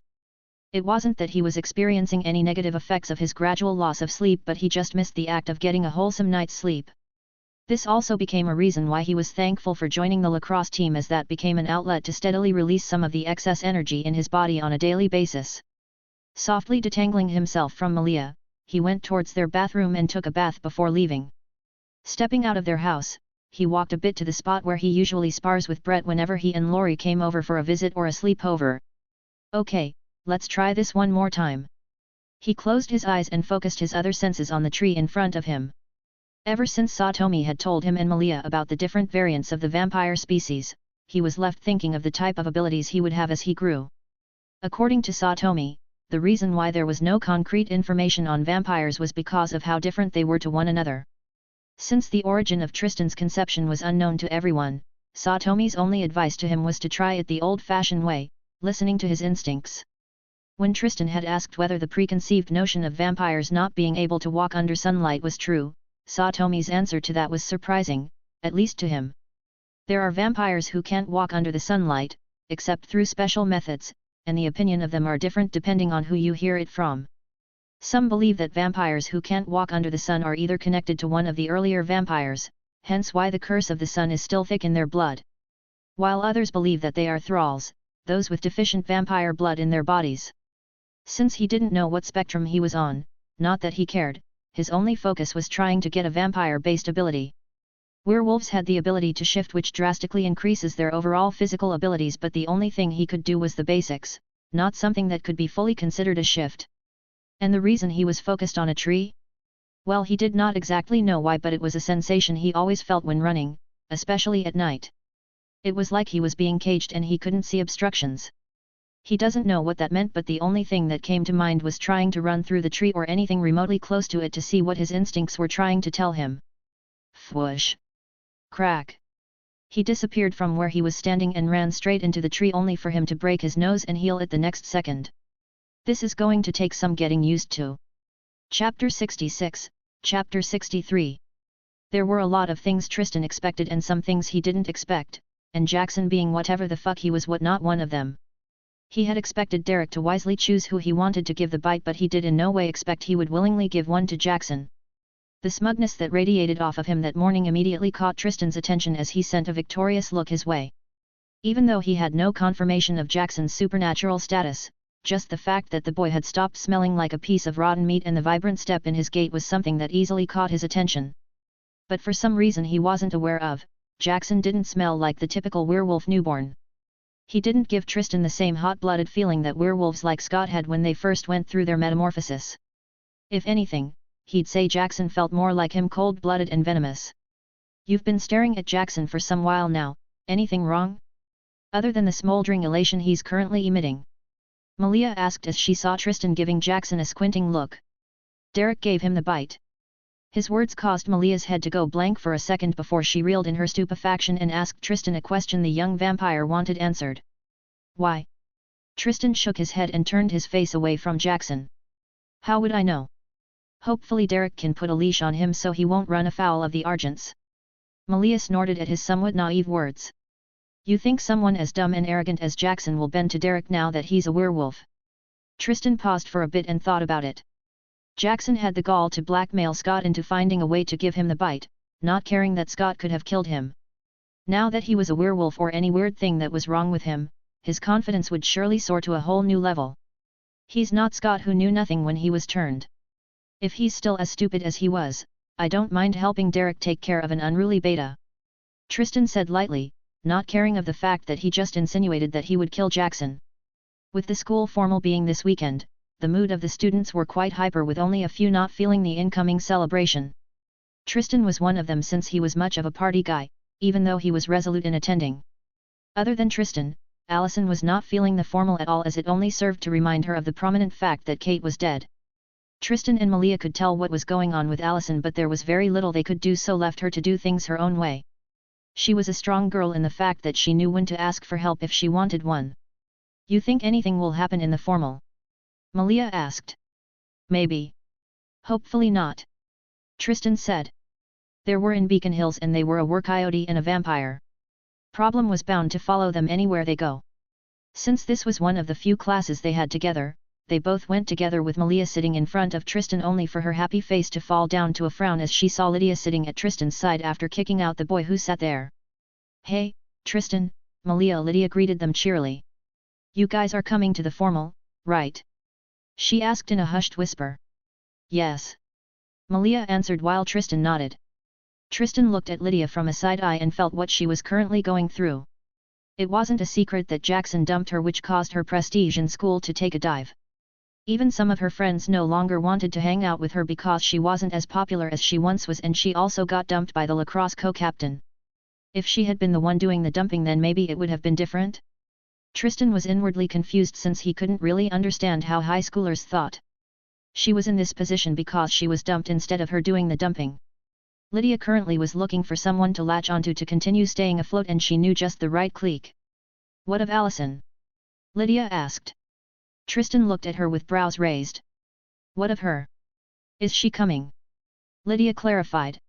It wasn't that he was experiencing any negative effects of his gradual loss of sleep, but he just missed the act of getting a wholesome night's sleep. This also became a reason why he was thankful for joining the lacrosse team, as that became an outlet to steadily release some of the excess energy in his body on a daily basis. Softly detangling himself from Malia, he went towards their bathroom and took a bath before leaving. Stepping out of their house, he walked a bit to the spot where he usually spars with Brett whenever he and Lori came over for a visit or a sleepover. Okay, let's try this one more time. He closed his eyes and focused his other senses on the tree in front of him. Ever since Satomi had told him and Malia about the different variants of the vampire species, he was left thinking of the type of abilities he would have as he grew. According to Satomi, the reason why there was no concrete information on vampires was because of how different they were to one another. Since the origin of Tristan's conception was unknown to everyone, Satomi's only advice to him was to try it the old-fashioned way, listening to his instincts. When Tristan had asked whether the preconceived notion of vampires not being able to walk under sunlight was true, Satomi's answer to that was surprising, at least to him. There are vampires who can't walk under the sunlight, except through special methods, and the opinion of them are different depending on who you hear it from. Some believe that vampires who can't walk under the sun are either connected to one of the earlier vampires, hence why the curse of the sun is still thick in their blood. While others believe that they are thralls, those with deficient vampire blood in their bodies. Since he didn't know what spectrum he was on, not that he cared, his only focus was trying to get a vampire-based ability. Werewolves had the ability to shift, which drastically increases their overall physical abilities, but the only thing he could do was the basics, not something that could be fully considered a shift. And the reason he was focused on a tree? Well, he did not exactly know why, but it was a sensation he always felt when running, especially at night. It was like he was being caged and he couldn't see obstructions. He doesn't know what that meant, but the only thing that came to mind was trying to run through the tree or anything remotely close to it to see what his instincts were trying to tell him. Whoosh! Crack! He disappeared from where he was standing and ran straight into the tree, only for him to break his nose and heel it the next second. This is going to take some getting used to. Chapter 66, Chapter 63. There were a lot of things Tristan expected and some things he didn't expect, and Jackson, being whatever the fuck he was, was not one of them. He had expected Derek to wisely choose who he wanted to give the bite, but he did in no way expect he would willingly give one to Jackson. The smugness that radiated off of him that morning immediately caught Tristan's attention as he sent a victorious look his way. Even though he had no confirmation of Jackson's supernatural status, just the fact that the boy had stopped smelling like a piece of rotten meat and the vibrant step in his gait was something that easily caught his attention. But for some reason he wasn't aware of, Jackson didn't smell like the typical werewolf newborn. He didn't give Tristan the same hot-blooded feeling that werewolves like Scott had when they first went through their metamorphosis. If anything, he'd say Jackson felt more like him, cold-blooded and venomous. You've been staring at Jackson for some while now, anything wrong? Other than the smoldering elation he's currently emitting? Malia asked as she saw Tristan giving Jackson a squinting look. Derek gave him the bite. His words caused Malia's head to go blank for a second before she reeled in her stupefaction and asked Tristan a question the young vampire wanted answered. Why? Tristan shook his head and turned his face away from Jackson. How would I know? Hopefully Derek can put a leash on him so he won't run afoul of the Argents. Malia snorted at his somewhat naive words. You think someone as dumb and arrogant as Jackson will bend to Derek now that he's a werewolf? Tristan paused for a bit and thought about it. Jackson had the gall to blackmail Scott into finding a way to give him the bite, not caring that Scott could have killed him. Now that he was a werewolf or any weird thing that was wrong with him, his confidence would surely soar to a whole new level. He's not Scott, who knew nothing when he was turned. If he's still as stupid as he was, I don't mind helping Derek take care of an unruly beta. Tristan said lightly, not caring of the fact that he just insinuated that he would kill Jackson. With the school formal being this weekend, the mood of the students were quite hyper, with only a few not feeling the incoming celebration. Tristan was one of them, since he was much of a party guy, even though he was resolute in attending. Other than Tristan, Allison was not feeling the formal at all, as it only served to remind her of the prominent fact that Kate was dead. Tristan and Malia could tell what was going on with Allison, but there was very little they could do, so left her to do things her own way. She was a strong girl in the fact that she knew when to ask for help if she wanted one. You think anything will happen in the formal? Malia asked. Maybe. Hopefully not. Tristan said. There were in Beacon Hills and they were a wercoyote and a vampire. Problem was bound to follow them anywhere they go. Since this was one of the few classes they had together, they both went together, with Malia sitting in front of Tristan, only for her happy face to fall down to a frown as she saw Lydia sitting at Tristan's side after kicking out the boy who sat there. Hey, Tristan, Malia. Lydia greeted them cheerily. You guys are coming to the formal, right? She asked in a hushed whisper. Yes. Malia answered while Tristan nodded. Tristan looked at Lydia from a side eye and felt what she was currently going through. It wasn't a secret that Jackson dumped her, which caused her prestige in school to take a dive. Even some of her friends no longer wanted to hang out with her because she wasn't as popular as she once was, and she also got dumped by the lacrosse co-captain. If she had been the one doing the dumping, then maybe it would have been different. Tristan was inwardly confused since he couldn't really understand how high schoolers thought. She was in this position because she was dumped instead of her doing the dumping. Lydia currently was looking for someone to latch onto to continue staying afloat, and she knew just the right clique. What of Allison? Lydia asked. Tristan looked at her with brows raised. What of her? Is she coming? Lydia clarified.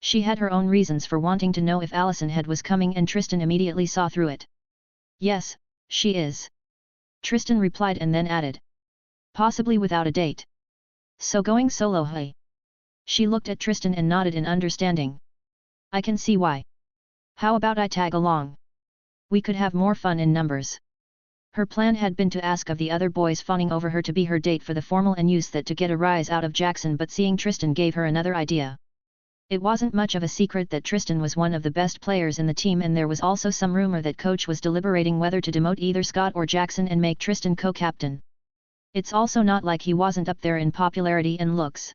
She had her own reasons for wanting to know if Allison was coming, and Tristan immediately saw through it. Yes, she is. Tristan replied and then added. Possibly without a date. So going solo, hey? She looked at Tristan and nodded in understanding. I can see why. How about I tag along? We could have more fun in numbers. Her plan had been to ask of the other boys fawning over her to be her date for the formal and use that to get a rise out of Jackson, but seeing Tristan gave her another idea. It wasn't much of a secret that Tristan was one of the best players in the team, and there was also some rumor that coach was deliberating whether to demote either Scott or Jackson and make Tristan co-captain. It's also not like he wasn't up there in popularity and looks.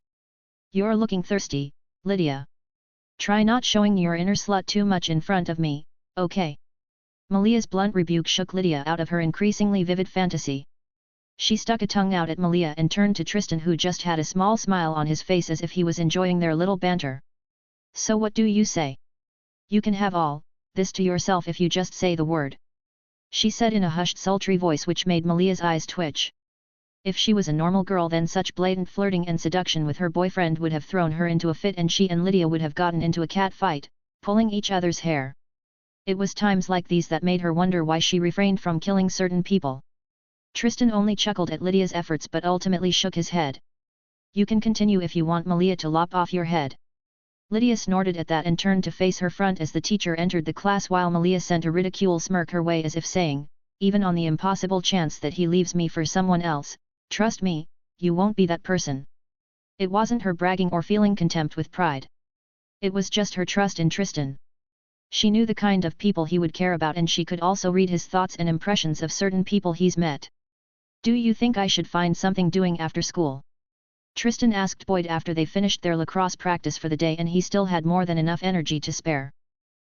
You're looking thirsty, Lydia. Try not showing your inner slut too much in front of me, okay? Malia's blunt rebuke shook Lydia out of her increasingly vivid fantasy. She stuck a tongue out at Malia and turned to Tristan, who just had a small smile on his face as if he was enjoying their little banter. So what do you say? You can have all this to yourself if you just say the word. She said in a hushed sultry voice which made Malia's eyes twitch. If she was a normal girl, then such blatant flirting and seduction with her boyfriend would have thrown her into a fit, and she and Lydia would have gotten into a cat fight, pulling each other's hair. It was times like these that made her wonder why she refrained from killing certain people. Tristan only chuckled at Lydia's efforts but ultimately shook his head. You can continue if you want Malia to lop off your head. Lydia snorted at that and turned to face her front as the teacher entered the class, while Malia sent a ridicule smirk her way as if saying, even on the impossible chance that he leaves me for someone else, trust me, you won't be that person. It wasn't her bragging or feeling contempt with pride. It was just her trust in Tristan. She knew the kind of people he would care about, and she could also read his thoughts and impressions of certain people he's met. Do you think I should find something doing after school? Tristan asked Boyd after they finished their lacrosse practice for the day and he still had more than enough energy to spare.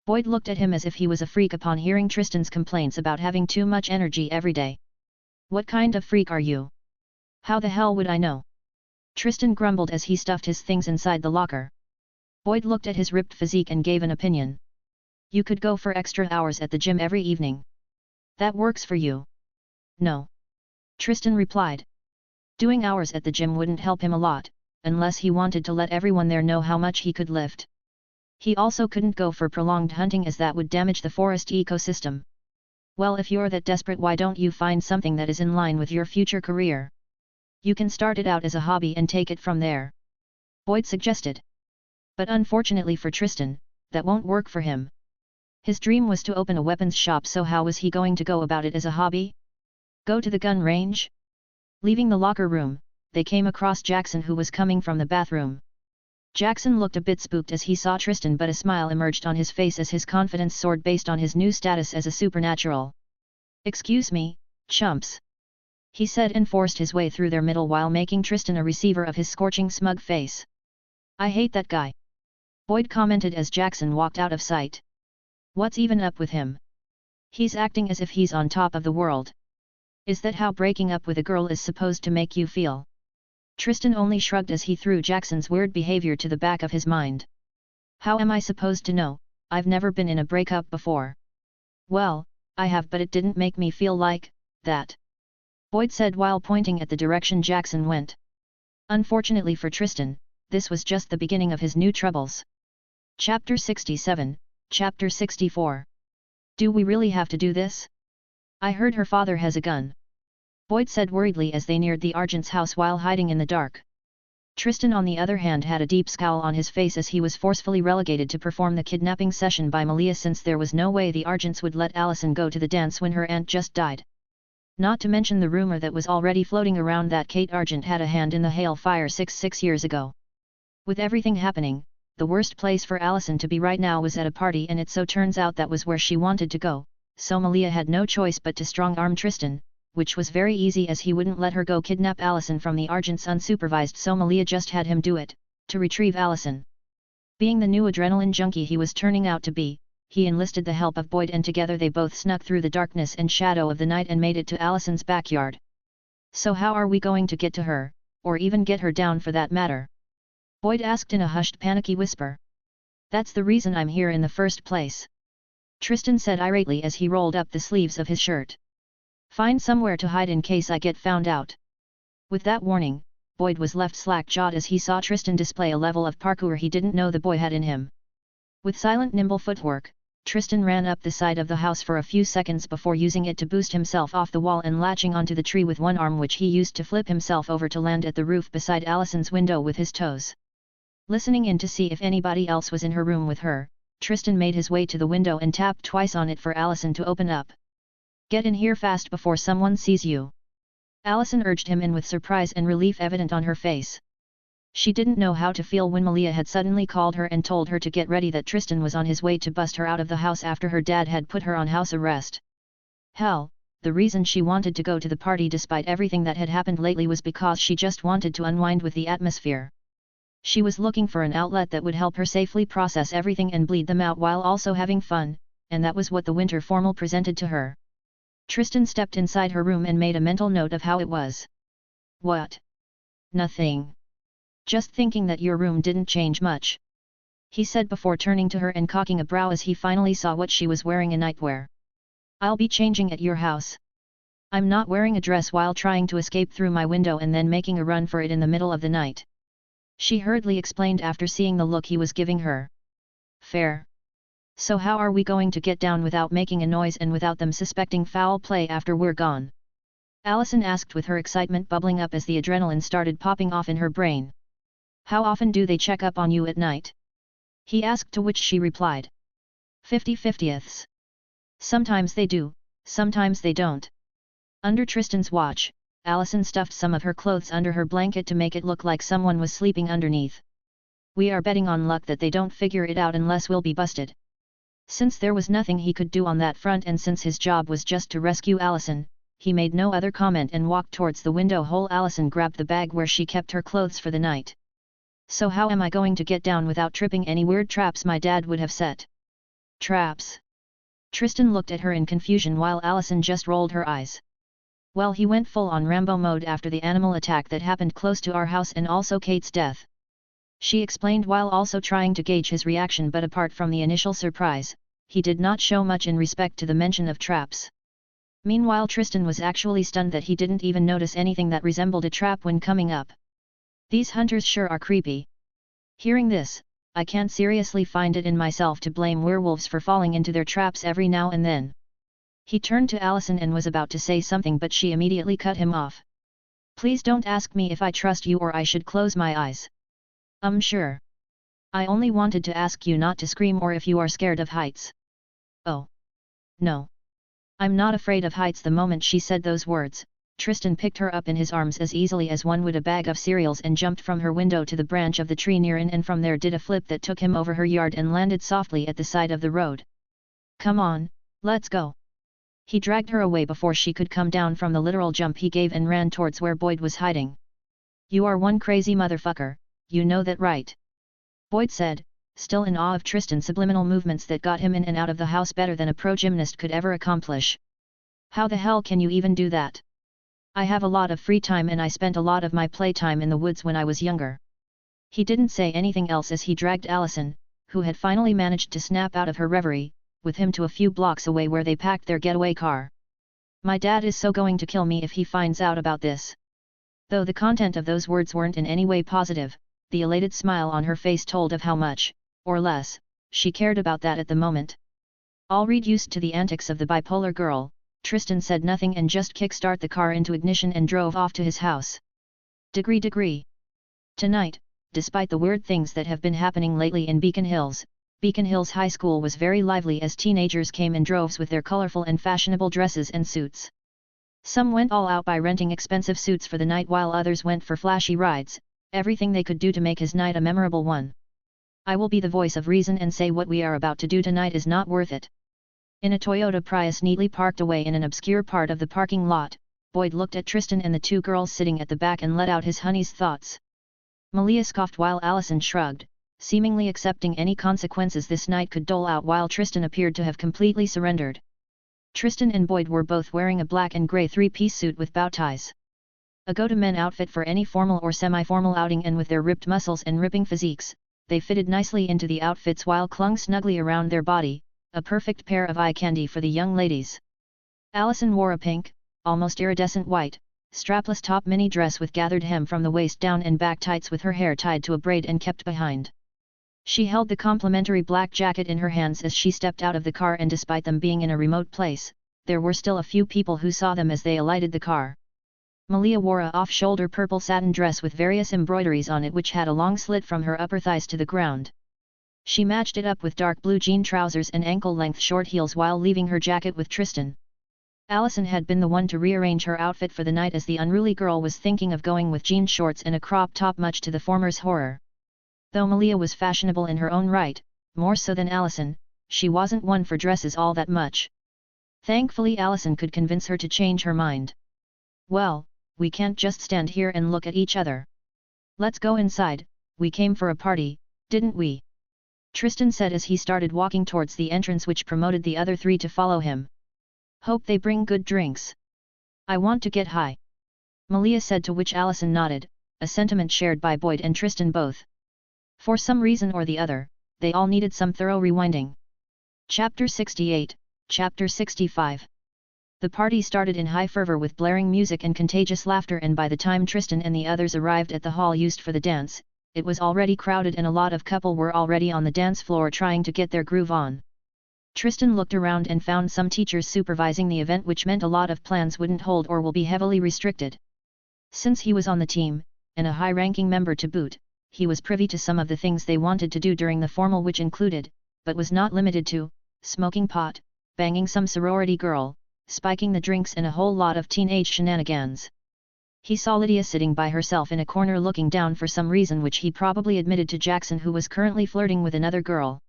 Boyd looked at him as if he was a freak upon hearing Tristan's complaints about having too much energy every day. What kind of freak are you? How the hell would I know? Tristan grumbled as he stuffed his things inside the locker. Boyd looked at his ripped physique and gave an opinion. You could go for extra hours at the gym every evening. That works for you? No. Tristan replied. Doing hours at the gym wouldn't help him a lot, unless he wanted to let everyone there know how much he could lift. He also couldn't go for prolonged hunting, as that would damage the forest ecosystem. Well, if you're that desperate, why don't you find something that is in line with your future career? You can start it out as a hobby and take it from there. Boyd suggested. But unfortunately for Tristan, that won't work for him. His dream was to open a weapons shop, so how was he going to go about it as a hobby? Go to the gun range? Leaving the locker room, they came across Jackson, who was coming from the bathroom. Jackson looked a bit spooked as he saw Tristan, but a smile emerged on his face as his confidence soared based on his new status as a supernatural. Excuse me, chumps. He said and forced his way through their middle while making Tristan a receiver of his scorching smug face. I hate that guy. Boyd commented as Jackson walked out of sight. What's even up with him? He's acting as if he's on top of the world. Is that how breaking up with a girl is supposed to make you feel? Tristan only shrugged as he threw Jackson's weird behavior to the back of his mind. How am I supposed to know? I've never been in a breakup before. Well, I have, but it didn't make me feel like that. Boyd said while pointing at the direction Jackson went. Unfortunately for Tristan, this was just the beginning of his new troubles. Chapter 67, Chapter 64. Do we really have to do this? I heard her father has a gun. Boyd said worriedly as they neared the Argent's house while hiding in the dark. Tristan, on the other hand, had a deep scowl on his face as he was forcefully relegated to perform the kidnapping session by Malia, since there was no way the Argents would let Allison go to the dance when her aunt just died. Not to mention the rumor that was already floating around that Kate Argent had a hand in the Hail Fire 6 years ago. With everything happening, the worst place for Allison to be right now was at a party, and it so turns out that was where she wanted to go, so Malia had no choice but to strong-arm Tristan, which was very easy as he wouldn't let her go kidnap Allison from the Argents unsupervised, so Malia just had him do it, to retrieve Allison. Being the new adrenaline junkie he was turning out to be, he enlisted the help of Boyd and together they both snuck through the darkness and shadow of the night and made it to Allison's backyard. "So how are we going to get to her, or even get her down for that matter?" Boyd asked in a hushed panicky whisper. "That's the reason I'm here in the first place," Tristan said irately as he rolled up the sleeves of his shirt. "Find somewhere to hide in case I get found out." With that warning, Boyd was left slack-jawed as he saw Tristan display a level of parkour he didn't know the boy had in him. With silent nimble footwork, Tristan ran up the side of the house for a few seconds before using it to boost himself off the wall and latching onto the tree with one arm which he used to flip himself over to land at the roof beside Allison's window with his toes. Listening in to see if anybody else was in her room with her, Tristan made his way to the window and tapped twice on it for Allison to open up. "Get in here fast before someone sees you," Allison urged him in with surprise and relief evident on her face. She didn't know how to feel when Malia had suddenly called her and told her to get ready that Tristan was on his way to bust her out of the house after her dad had put her on house arrest. Hell, the reason she wanted to go to the party despite everything that had happened lately was because she just wanted to unwind with the atmosphere. She was looking for an outlet that would help her safely process everything and bleed them out while also having fun, and that was what the winter formal presented to her. Tristan stepped inside her room and made a mental note of how it was. "What? Nothing. Just thinking that your room didn't change much," he said before turning to her and cocking a brow as he finally saw what she was wearing, a nightwear. "I'll be changing at your house. I'm not wearing a dress while trying to escape through my window and then making a run for it in the middle of the night," she hurriedly explained after seeing the look he was giving her. "Fair. So how are we going to get down without making a noise and without them suspecting foul play after we're gone?" Allison asked with her excitement bubbling up as the adrenaline started popping off in her brain. "How often do they check up on you at night?" he asked, to which she replied. 50/50ths. Sometimes they do, sometimes they don't." Under Tristan's watch, Allison stuffed some of her clothes under her blanket to make it look like someone was sleeping underneath. "We are betting on luck that they don't figure it out unless we'll be busted." Since there was nothing he could do on that front and since his job was just to rescue Allison, he made no other comment and walked towards the window hole. Allison grabbed the bag where she kept her clothes for the night. "So how am I going to get down without tripping any weird traps my dad would have set?" "Traps?" Tristan looked at her in confusion while Allison just rolled her eyes. "Well, he went full on Rambo mode after the animal attack that happened close to our house and also Kate's death," she explained while also trying to gauge his reaction, but apart from the initial surprise, he did not show much in respect to the mention of traps. Meanwhile, Tristan was actually stunned that he didn't even notice anything that resembled a trap when coming up. "These hunters sure are creepy. Hearing this, I can't seriously find it in myself to blame werewolves for falling into their traps every now and then." He turned to Allison and was about to say something, but she immediately cut him off. "Please don't ask me if I trust you or I should close my eyes." Sure. I only wanted to ask you not to scream or if you are scared of heights." "Oh. No. I'm not afraid of heights." The moment she said those words, Tristan picked her up in his arms as easily as one would a bag of cereals and jumped from her window to the branch of the tree near in, and from there did a flip that took him over her yard and landed softly at the side of the road. "Come on, let's go." He dragged her away before she could come down from the literal jump he gave and ran towards where Boyd was hiding. "You are one crazy motherfucker, you know that, right?" Boyd said, still in awe of Tristan's subliminal movements that got him in and out of the house better than a pro gymnast could ever accomplish. "How the hell can you even do that? I have a lot of free time and I spent a lot of my playtime in the woods when I was younger." He didn't say anything else as he dragged Allison, who had finally managed to snap out of her reverie, with him to a few blocks away where they packed their getaway car. "My dad is so going to kill me if he finds out about this." Though the content of those words weren't in any way positive, the elated smile on her face told of how much, or less, she cared about that at the moment. Already used to the antics of the bipolar girl, Tristan said nothing and just kick-start the car into ignition and drove off to his house. Degree. Tonight, despite the weird things that have been happening lately in Beacon Hills High School was very lively as teenagers came in droves with their colorful and fashionable dresses and suits. Some went all out by renting expensive suits for the night while others went for flashy rides, everything they could do to make his night a memorable one. "I will be the voice of reason and say what we are about to do tonight is not worth it." In a Toyota Prius neatly parked away in an obscure part of the parking lot, Boyd looked at Tristan and the two girls sitting at the back and let out his honey's thoughts. Malia scoffed while Allison shrugged, seemingly accepting any consequences this night could dole out, while Tristan appeared to have completely surrendered. Tristan and Boyd were both wearing a black and grey three-piece suit with bow ties. A go-to-men outfit for any formal or semi-formal outing, and with their ripped muscles and ripping physiques, they fitted nicely into the outfits while clung snugly around their body, a perfect pair of eye candy for the young ladies. Allison wore a pink, almost iridescent white, strapless top mini dress with gathered hem from the waist down and back tights with her hair tied to a braid and kept behind. She held the complimentary black jacket in her hands as she stepped out of the car, and despite them being in a remote place, there were still a few people who saw them as they alighted the car. Malia wore a off-shoulder purple satin dress with various embroideries on it, which had a long slit from her upper thighs to the ground. She matched it up with dark blue jean trousers and ankle-length short heels while leaving her jacket with Tristan. Allison had been the one to rearrange her outfit for the night, as the unruly girl was thinking of going with jean shorts and a crop top, much to the former's horror. Though Malia was fashionable in her own right, more so than Allison, she wasn't one for dresses all that much. Thankfully Allison could convince her to change her mind. "Well, we can't just stand here and look at each other. Let's go inside, we came for a party, didn't we?" Tristan said as he started walking towards the entrance, which promoted the other three to follow him. "Hope they bring good drinks. I want to get high," Malia said, to which Allison nodded, a sentiment shared by Boyd and Tristan both. For some reason or the other, they all needed some thorough rewinding. Chapter 68, Chapter 65. The party started in high fervor with blaring music and contagious laughter, and by the time Tristan and the others arrived at the hall used for the dance, it was already crowded and a lot of couple were already on the dance floor trying to get their groove on. Tristan looked around and found some teachers supervising the event, which meant a lot of plans wouldn't hold or will be heavily restricted. Since he was on the team, and a high-ranking member to boot, he was privy to some of the things they wanted to do during the formal, which included, but was not limited to, smoking pot, banging some sorority girl, spiking the drinks, and a whole lot of teenage shenanigans. He saw Lydia sitting by herself in a corner looking down for some reason, which he probably admitted to Jackson, who was currently flirting with another girl.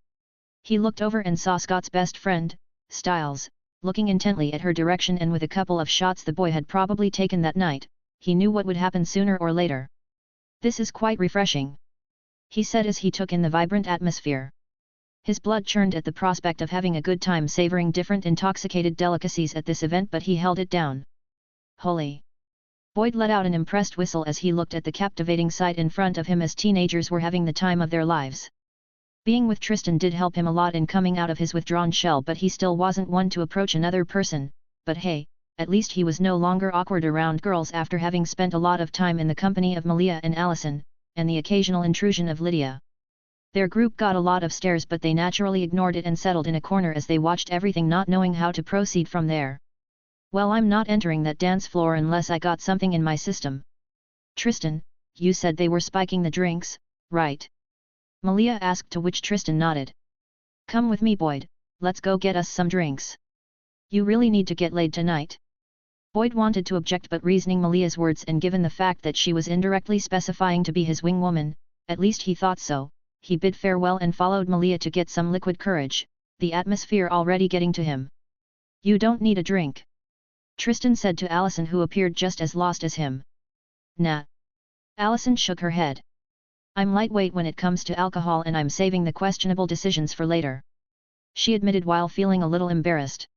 He looked over and saw Scott's best friend, Stiles, looking intently at her direction, and with a couple of shots the boy had probably taken that night, he knew what would happen sooner or later. "This is quite refreshing," he said as he took in the vibrant atmosphere. His blood churned at the prospect of having a good time savoring different intoxicated delicacies at this event, but he held it down. "Holy!" Boyd let out an impressed whistle as he looked at the captivating sight in front of him, as teenagers were having the time of their lives. Being with Tristan did help him a lot in coming out of his withdrawn shell, but he still wasn't one to approach another person, but hey, at least he was no longer awkward around girls after having spent a lot of time in the company of Malia and Allison, and the occasional intrusion of Lydia. Their group got a lot of stares, but they naturally ignored it and settled in a corner as they watched everything, not knowing how to proceed from there. "Well, I'm not entering that dance floor unless I got something in my system." "Tristan, you said they were spiking the drinks, right?" Malia asked, to which Tristan nodded. "Come with me, Boyd, let's go get us some drinks. You really need to get laid tonight." Boyd wanted to object, but reasoning Malia's words, and given the fact that she was indirectly specifying to be his wing woman, at least he thought so, he bid farewell and followed Malia to get some liquid courage, the atmosphere already getting to him. "You don't need a drink," Tristan said to Allison, who appeared just as lost as him. "Nah." Allison shook her head. "I'm lightweight when it comes to alcohol, and I'm saving the questionable decisions for later," she admitted while feeling a little embarrassed.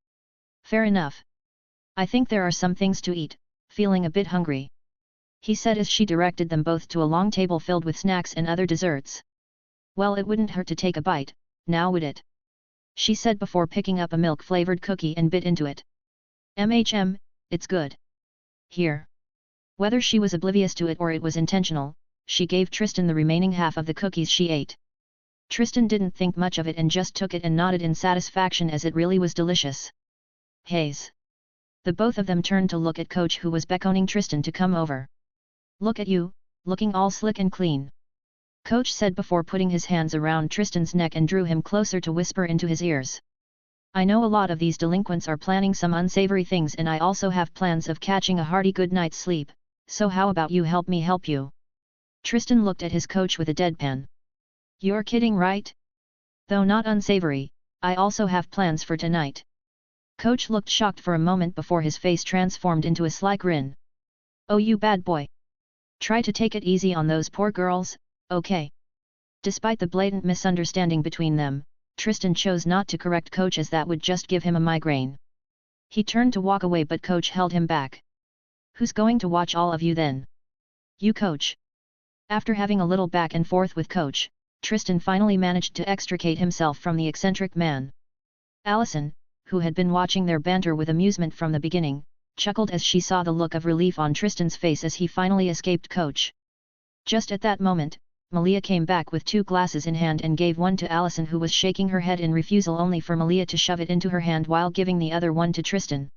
"Fair enough. I think there are some things to eat, feeling a bit hungry," he said as she directed them both to a long table filled with snacks and other desserts. "Well, it wouldn't hurt to take a bite, now would it?" she said before picking up a milk-flavored cookie and bit into it. It's good. Here." Whether she was oblivious to it or it was intentional, she gave Tristan the remaining half of the cookies she ate. Tristan didn't think much of it and just took it and nodded in satisfaction, as it really was delicious. "Haze." The both of them turned to look at Coach, who was beckoning Tristan to come over. "Look at you, looking all slick and clean," Coach said before putting his hands around Tristan's neck and drew him closer to whisper into his ears. "I know a lot of these delinquents are planning some unsavory things, and I also have plans of catching a hearty good night's sleep, so how about you help me help you?" Tristan looked at his coach with a deadpan. "You're kidding, right? Though not unsavory, I also have plans for tonight." Coach looked shocked for a moment before his face transformed into a sly grin. "Oh, you bad boy. Try to take it easy on those poor girls, okay?" Despite the blatant misunderstanding between them, Tristan chose not to correct Coach as that would just give him a migraine. He turned to walk away but Coach held him back. "Who's going to watch all of you then?" "You, Coach." After having a little back and forth with Coach, Tristan finally managed to extricate himself from the eccentric man. Allison, who had been watching their banter with amusement from the beginning, chuckled as she saw the look of relief on Tristan's face as he finally escaped Coach. Just at that moment, Malia came back with 2 glasses in hand and gave one to Allison, who was shaking her head in refusal, only for Malia to shove it into her hand while giving the other one to Tristan.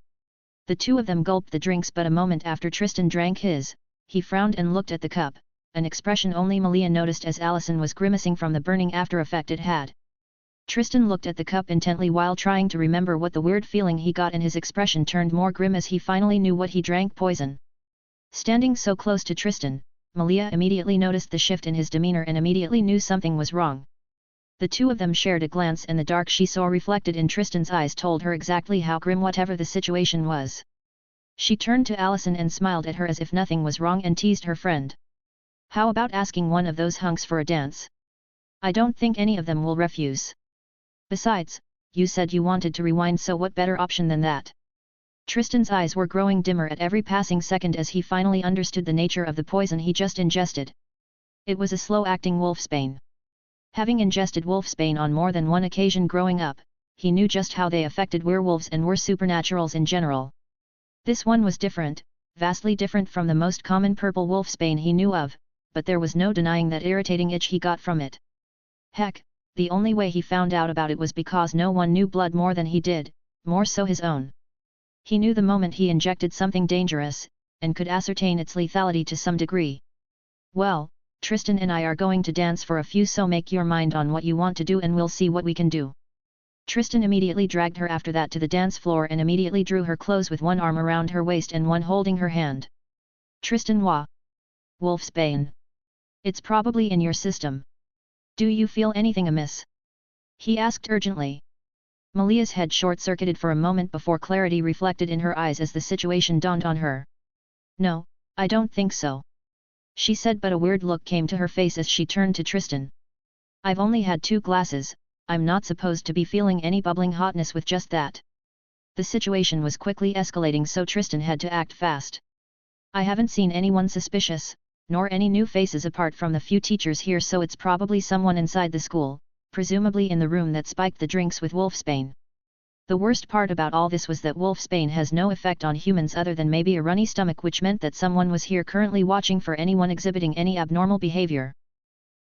The 2 of them gulped the drinks, but a moment after Tristan drank his, he frowned and looked at the cup, an expression only Malia noticed as Allison was grimacing from the burning after effect it had. Tristan looked at the cup intently while trying to remember what the weird feeling he got, and his expression turned more grim as he finally knew what he drank: poison. Standing so close to Tristan, Malia immediately noticed the shift in his demeanor and immediately knew something was wrong. The 2 of them shared a glance, and the dark she saw reflected in Tristan's eyes told her exactly how grim whatever the situation was. She turned to Allison and smiled at her as if nothing was wrong and teased her friend. "How about asking one of those hunks for a dance? I don't think any of them will refuse. Besides, you said you wanted to rewind, so what better option than that?" Tristan's eyes were growing dimmer at every passing second as he finally understood the nature of the poison he just ingested. It was a slow-acting wolfsbane. Having ingested wolfsbane on more than one occasion growing up, he knew just how they affected werewolves and were supernaturals in general. This one was different, vastly different from the most common purple wolfsbane he knew of, but there was no denying that irritating itch he got from it. Heck, the only way he found out about it was because no one knew blood more than he did, more so his own. He knew the moment he injected something dangerous, and could ascertain its lethality to some degree. "Well, Tristan and I are going to dance for a few, so make your mind on what you want to do and we'll see what we can do." Tristan immediately dragged her after that to the dance floor and immediately drew her close with one arm around her waist and one holding her hand. "Tristan, wah. Wolfsbane. It's probably in your system. Do you feel anything amiss?" he asked urgently. Malia's head short-circuited for a moment before clarity reflected in her eyes as the situation dawned on her. "No, I don't think so," she said, but a weird look came to her face as she turned to Tristan. "I've only had 2 glasses, I'm not supposed to be feeling any bubbling hotness with just that." The situation was quickly escalating, so Tristan had to act fast. "I haven't seen anyone suspicious, nor any new faces apart from the few teachers here, so it's probably someone inside the school, presumably in the room that spiked the drinks with wolfsbane. The worst part about all this was that wolfsbane has no effect on humans other than maybe a runny stomach, which meant that someone was here currently watching for anyone exhibiting any abnormal behavior."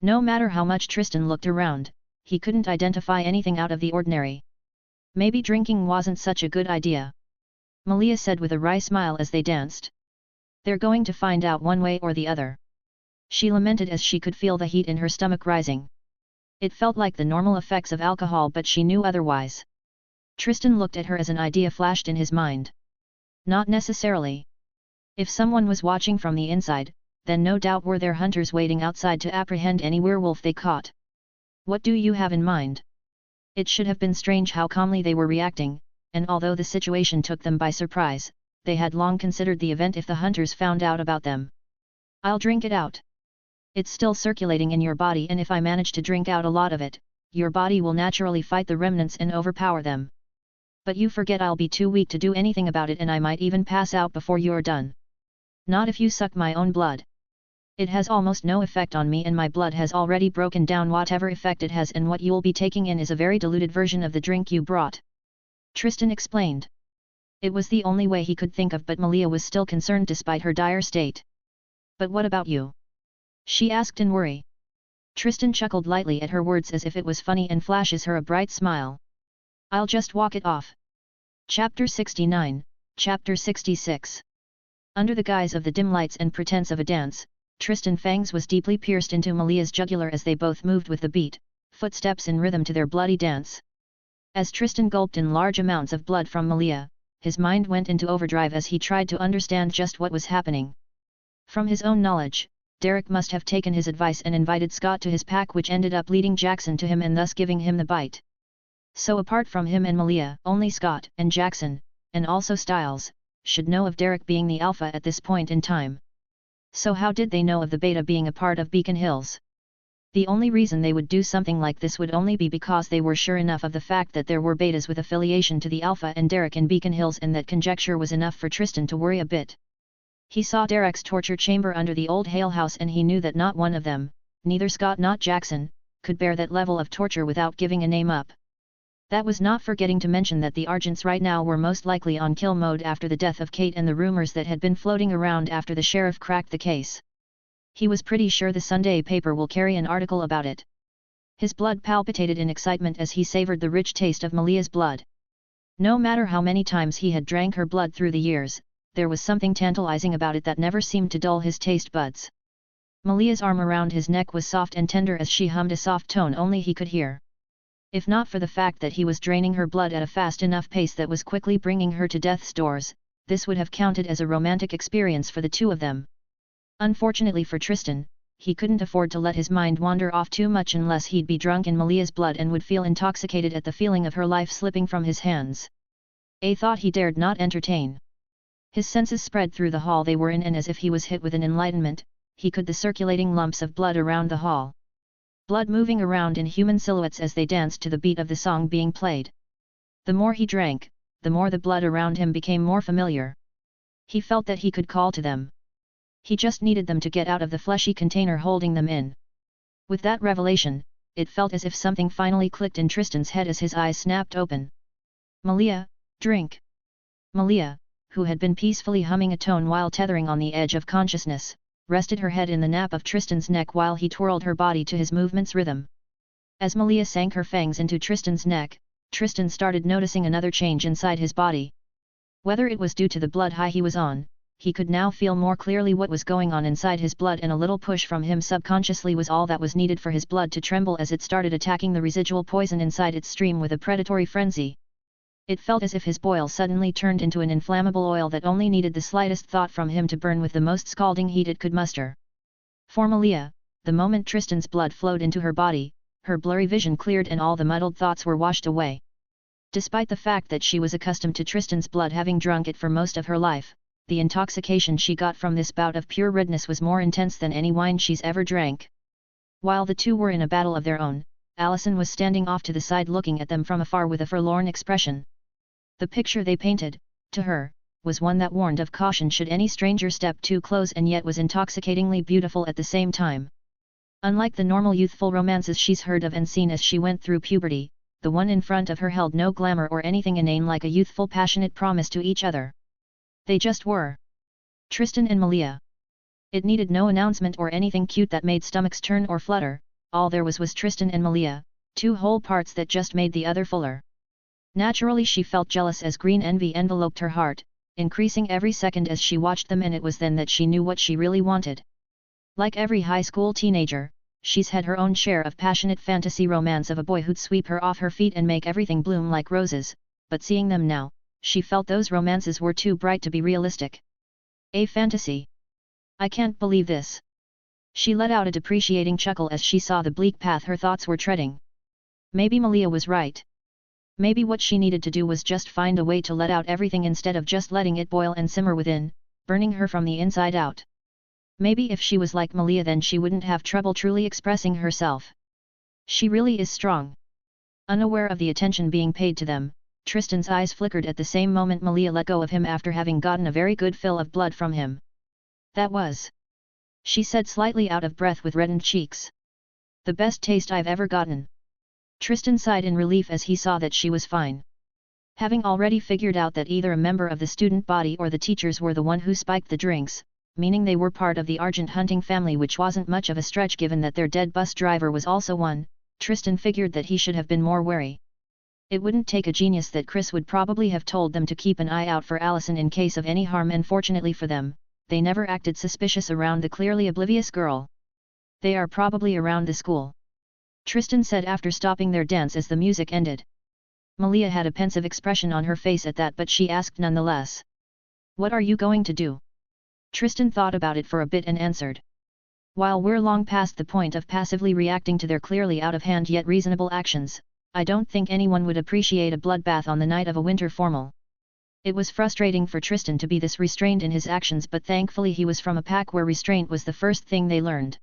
No matter how much Tristan looked around, he couldn't identify anything out of the ordinary. "Maybe drinking wasn't such a good idea," Malia said with a wry smile as they danced. "They're going to find out one way or the other." She lamented as she could feel the heat in her stomach rising. It felt like the normal effects of alcohol, but she knew otherwise. Tristan looked at her as an idea flashed in his mind. Not necessarily. If someone was watching from the inside, then no doubt were there hunters waiting outside to apprehend any werewolf they caught. "What do you have in mind?" It should have been strange how calmly they were reacting, and although the situation took them by surprise, they had long considered the event if the hunters found out about them. "I'll drink it out. It's still circulating in your body, and if I manage to drink out a lot of it, your body will naturally fight the remnants and overpower them. But you forget I'll be too weak to do anything about it, and I might even pass out before you're done. Not if you suck my own blood. It has almost no effect on me, and my blood has already broken down whatever effect it has, and what you'll be taking in is a very diluted version of the drink you brought," Tristan explained. It was the only way he could think of, but Malia was still concerned despite her dire state. "But what about you?" she asked in worry. Tristan chuckled lightly at her words as if it was funny and flashes her a bright smile. "I'll just walk it off." Chapter 69, Chapter 66. Under the guise of the dim lights and pretense of a dance, Tristan fangs was deeply pierced into Malia's jugular as they both moved with the beat, footsteps in rhythm to their bloody dance. As Tristan gulped in large amounts of blood from Malia, his mind went into overdrive as he tried to understand just what was happening. From his own knowledge, Derek must have taken his advice and invited Scott to his pack, which ended up leading Jackson to him and thus giving him the bite. So apart from him and Malia, only Scott and Jackson, and also Stiles, should know of Derek being the alpha at this point in time. So how did they know of the beta being a part of Beacon Hills? The only reason they would do something like this would only be because they were sure enough of the fact that there were betas with affiliation to the Alpha and Derek in Beacon Hills, and that conjecture was enough for Tristan to worry a bit. He saw Derek's torture chamber under the old Hale house, and he knew that not one of them, neither Scott nor Jackson, could bear that level of torture without giving a name up. That was not forgetting to mention that the Argents right now were most likely on kill mode after the death of Kate and the rumors that had been floating around after the sheriff cracked the case. He was pretty sure the Sunday paper will carry an article about it. His blood palpitated in excitement as he savored the rich taste of Malia's blood. No matter how many times he had drank her blood through the years, there was something tantalizing about it that never seemed to dull his taste buds. Malia's arm around his neck was soft and tender as she hummed a soft tone only he could hear. If not for the fact that he was draining her blood at a fast enough pace that was quickly bringing her to death's doors, this would have counted as a romantic experience for the two of them. Unfortunately for Tristan, he couldn't afford to let his mind wander off too much unless he'd be drunk in Malia's blood and would feel intoxicated at the feeling of her life slipping from his hands. A thought he dared not entertain. His senses spread through the hall they were in, and as if he was hit with an enlightenment, he could the circulating lumps of blood around the hall. Blood moving around in human silhouettes as they danced to the beat of the song being played. The more he drank, the more the blood around him became more familiar. He felt that he could call to them. He just needed them to get out of the fleshy container holding them in. With that revelation, it felt as if something finally clicked in Tristan's head as his eyes snapped open. Malia, drink! Malia, who had been peacefully humming a tone while tethering on the edge of consciousness, rested her head in the nape of Tristan's neck while he twirled her body to his movement's rhythm. As Malia sank her fangs into Tristan's neck, Tristan started noticing another change inside his body. Whether it was due to the blood high he was on, he could now feel more clearly what was going on inside his blood, and a little push from him subconsciously was all that was needed for his blood to tremble as it started attacking the residual poison inside its stream with a predatory frenzy. It felt as if his boil suddenly turned into an inflammable oil that only needed the slightest thought from him to burn with the most scalding heat it could muster. For Malia, the moment Tristan's blood flowed into her body, her blurry vision cleared and all the muddled thoughts were washed away. Despite the fact that she was accustomed to Tristan's blood, having drunk it for most of her life, the intoxication she got from this bout of pure redness was more intense than any wine she's ever drank. While the two were in a battle of their own, Allison was standing off to the side looking at them from afar with a forlorn expression. The picture they painted, to her, was one that warned of caution should any stranger step too close, and yet was intoxicatingly beautiful at the same time. Unlike the normal youthful romances she's heard of and seen as she went through puberty, the one in front of her held no glamour or anything inane like a youthful passionate promise to each other. They just were. Tristan and Malia. It needed no announcement or anything cute that made stomachs turn or flutter, all there was Tristan and Malia, two whole parts that just made the other fuller. Naturally she felt jealous as green envy enveloped her heart, increasing every second as she watched them, and it was then that she knew what she really wanted. Like every high school teenager, she's had her own share of passionate fantasy romance of a boy who'd sweep her off her feet and make everything bloom like roses, but seeing them now, she felt those romances were too bright to be realistic. A fantasy. I can't believe this. She let out a depreciating chuckle as she saw the bleak path her thoughts were treading. Maybe Malia was right. Maybe what she needed to do was just find a way to let out everything instead of just letting it boil and simmer within, burning her from the inside out. Maybe if she was like Malia, then she wouldn't have trouble truly expressing herself. She really is strong. Unaware of the attention being paid to them, Tristan's eyes flickered at the same moment Malia let go of him after having gotten a very good fill of blood from him. That was, she said, slightly out of breath with reddened cheeks. The best taste I've ever gotten. Tristan sighed in relief as he saw that she was fine. Having already figured out that either a member of the student body or the teachers were the one who spiked the drinks, meaning they were part of the Argent hunting family, which wasn't much of a stretch given that their dead bus driver was also one, Tristan figured that he should have been more wary. It wouldn't take a genius that Chris would probably have told them to keep an eye out for Allison in case of any harm, and fortunately for them, they never acted suspicious around the clearly oblivious girl. They are probably around the school, Tristan said after stopping their dance as the music ended. Malia had a pensive expression on her face at that, but she asked nonetheless. What are you going to do? Tristan thought about it for a bit and answered. While we're long past the point of passively reacting to their clearly out of hand yet reasonable actions, I don't think anyone would appreciate a bloodbath on the night of a winter formal. It was frustrating for Tristan to be this restrained in his actions, but thankfully he was from a pack where restraint was the first thing they learned.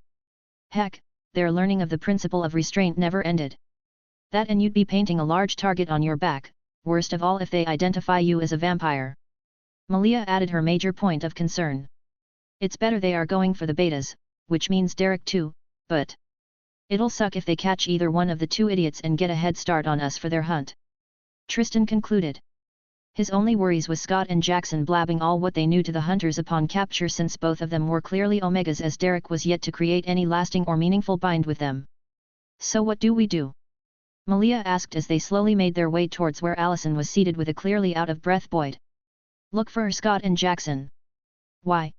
Heck, their learning of the principle of restraint never ended. That and you'd be painting a large target on your back, worst of all if they identify you as a vampire. Malia added her major point of concern. It's better they are going for the betas, which means Derek too, but it'll suck if they catch either one of the two idiots and get a head start on us for their hunt. Tristan concluded. His only worries was Scott and Jackson blabbing all what they knew to the hunters upon capture, since both of them were clearly Omegas, as Derek was yet to create any lasting or meaningful bind with them. So what do we do? Malia asked as they slowly made their way towards where Allison was seated with a clearly out-of-breath Boyd. Look for Scott and Jackson. Why?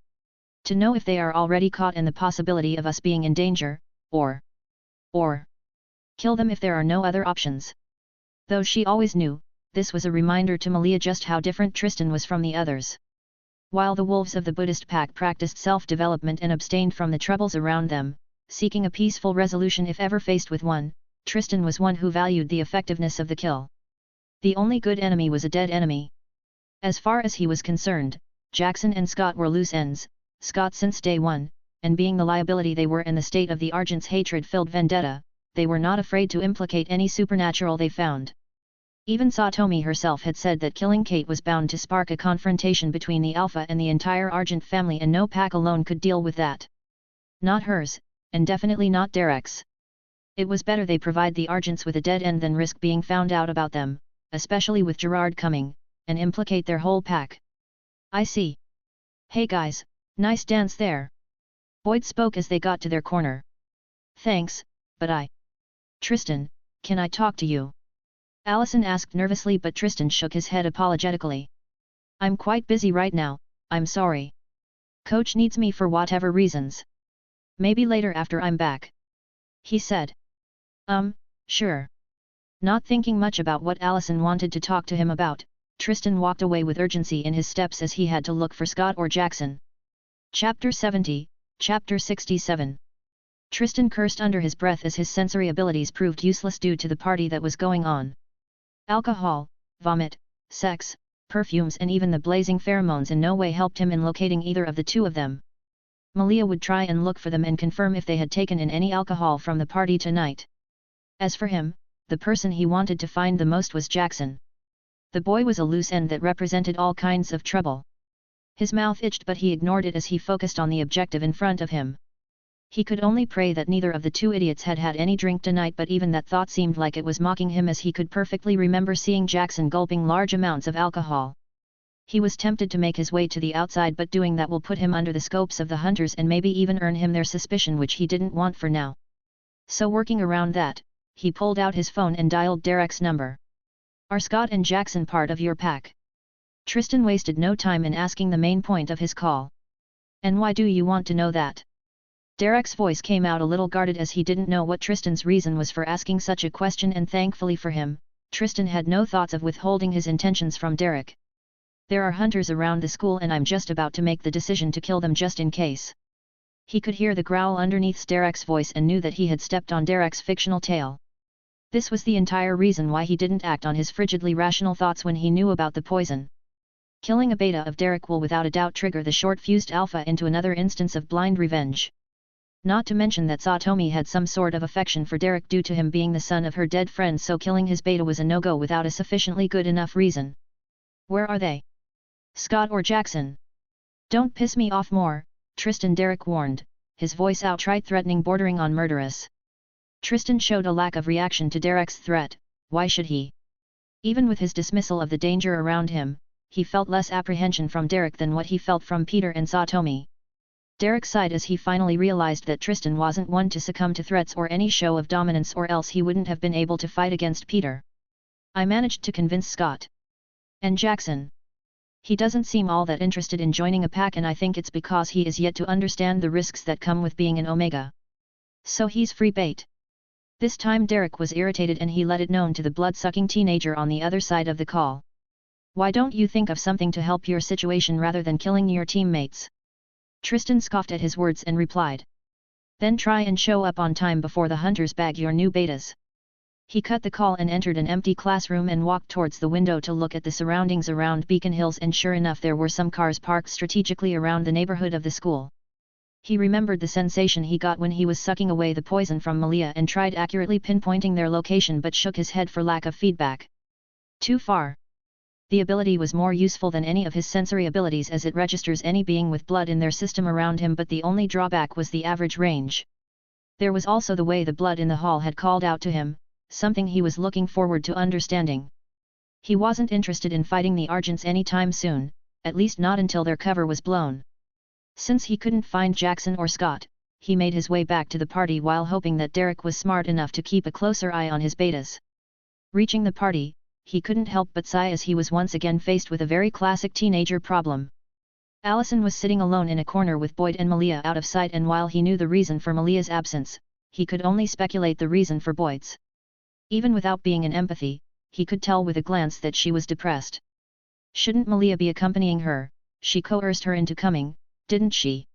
To know if they are already caught and the possibility of us being in danger, or kill them if there are no other options. Though she always knew, this was a reminder to Malia just how different Tristan was from the others. While the wolves of the Buddhist pack practiced self-development and abstained from the troubles around them, seeking a peaceful resolution if ever faced with one, Tristan was one who valued the effectiveness of the kill. The only good enemy was a dead enemy. As far as he was concerned, Jackson and Scott were loose ends, Scott since day one, and being the liability they were in the state of the Argents' hatred-filled vendetta, they were not afraid to implicate any supernatural they found. Even Satomi herself had said that killing Kate was bound to spark a confrontation between the Alpha and the entire Argent family, and no pack alone could deal with that. Not hers, and definitely not Derek's. It was better they provide the Argents with a dead end than risk being found out about them, especially with Gerard coming, and implicate their whole pack. I see. Hey guys, nice dance there. Boyd spoke as they got to their corner. Thanks, but Tristan, can I talk to you? Allison asked nervously, but Tristan shook his head apologetically. I'm quite busy right now, I'm sorry. Coach needs me for whatever reasons. Maybe later after I'm back. He said. Sure. Not thinking much about what Allison wanted to talk to him about, Tristan walked away with urgency in his steps as he had to look for Scott or Jackson. Chapter 70, Chapter 67. Tristan cursed under his breath as his sensory abilities proved useless due to the party that was going on. Alcohol, vomit, sex, perfumes and even the blazing pheromones in no way helped him in locating either of the two of them. Malia would try and look for them and confirm if they had taken in any alcohol from the party tonight. As for him, the person he wanted to find the most was Jackson. The boy was a loose end that represented all kinds of trouble. His mouth itched, but he ignored it as he focused on the objective in front of him. He could only pray that neither of the two idiots had had any drink tonight, but even that thought seemed like it was mocking him, as he could perfectly remember seeing Jackson gulping large amounts of alcohol. He was tempted to make his way to the outside, but doing that will put him under the scopes of the hunters and maybe even earn him their suspicion, which he didn't want for now. So working around that, he pulled out his phone and dialed Derek's number. Are Scott and Jackson part of your pack? Tristan wasted no time in asking the main point of his call. And why do you want to know that? Derek's voice came out a little guarded, as he didn't know what Tristan's reason was for asking such a question, and thankfully for him, Tristan had no thoughts of withholding his intentions from Derek. There are hunters around the school and I'm just about to make the decision to kill them just in case. He could hear the growl underneath Derek's voice and knew that he had stepped on Derek's fictional tail. This was the entire reason why he didn't act on his frigidly rational thoughts when he knew about the poison. Killing a beta of Derek will without a doubt trigger the short-fused alpha into another instance of blind revenge. Not to mention that Satomi had some sort of affection for Derek due to him being the son of her dead friend, so killing his beta was a no-go without a sufficiently good enough reason. Where are they? Scott or Jackson? Don't piss me off more, Tristan, Derek warned, his voice outright threatening, bordering on murderous. Tristan showed a lack of reaction to Derek's threat. Why should he? Even with his dismissal of the danger around him, he felt less apprehension from Derek than what he felt from Peter and Satomi. Derek sighed as he finally realized that Tristan wasn't one to succumb to threats or any show of dominance, or else he wouldn't have been able to fight against Peter. I managed to convince Scott. And Jackson? He doesn't seem all that interested in joining a pack, and I think it's because he is yet to understand the risks that come with being an Omega. So he's free bait. This time Derek was irritated and he let it known to the blood-sucking teenager on the other side of the call. Why don't you think of something to help your situation rather than killing your teammates? Tristan scoffed at his words and replied. Then try and show up on time before the hunters bag your new betas. He cut the call and entered an empty classroom and walked towards the window to look at the surroundings around Beacon Hills, and sure enough there were some cars parked strategically around the neighborhood of the school. He remembered the sensation he got when he was sucking away the poison from Malia and tried accurately pinpointing their location but shook his head for lack of feedback. Too far. The ability was more useful than any of his sensory abilities as it registers any being with blood in their system around him, but the only drawback was the average range. There was also the way the blood in the hall had called out to him, something he was looking forward to understanding. He wasn't interested in fighting the Argents anytime soon, at least not until their cover was blown. Since he couldn't find Jackson or Scott, he made his way back to the party while hoping that Derek was smart enough to keep a closer eye on his betas. Reaching the party, he couldn't help but sigh as he was once again faced with a very classic teenager problem. Allison was sitting alone in a corner with Boyd and Malia out of sight, and while he knew the reason for Malia's absence, he could only speculate the reason for Boyd's. Even without being in empathy, he could tell with a glance that she was depressed. Shouldn't Malia be accompanying her? She coerced her into coming, didn't she?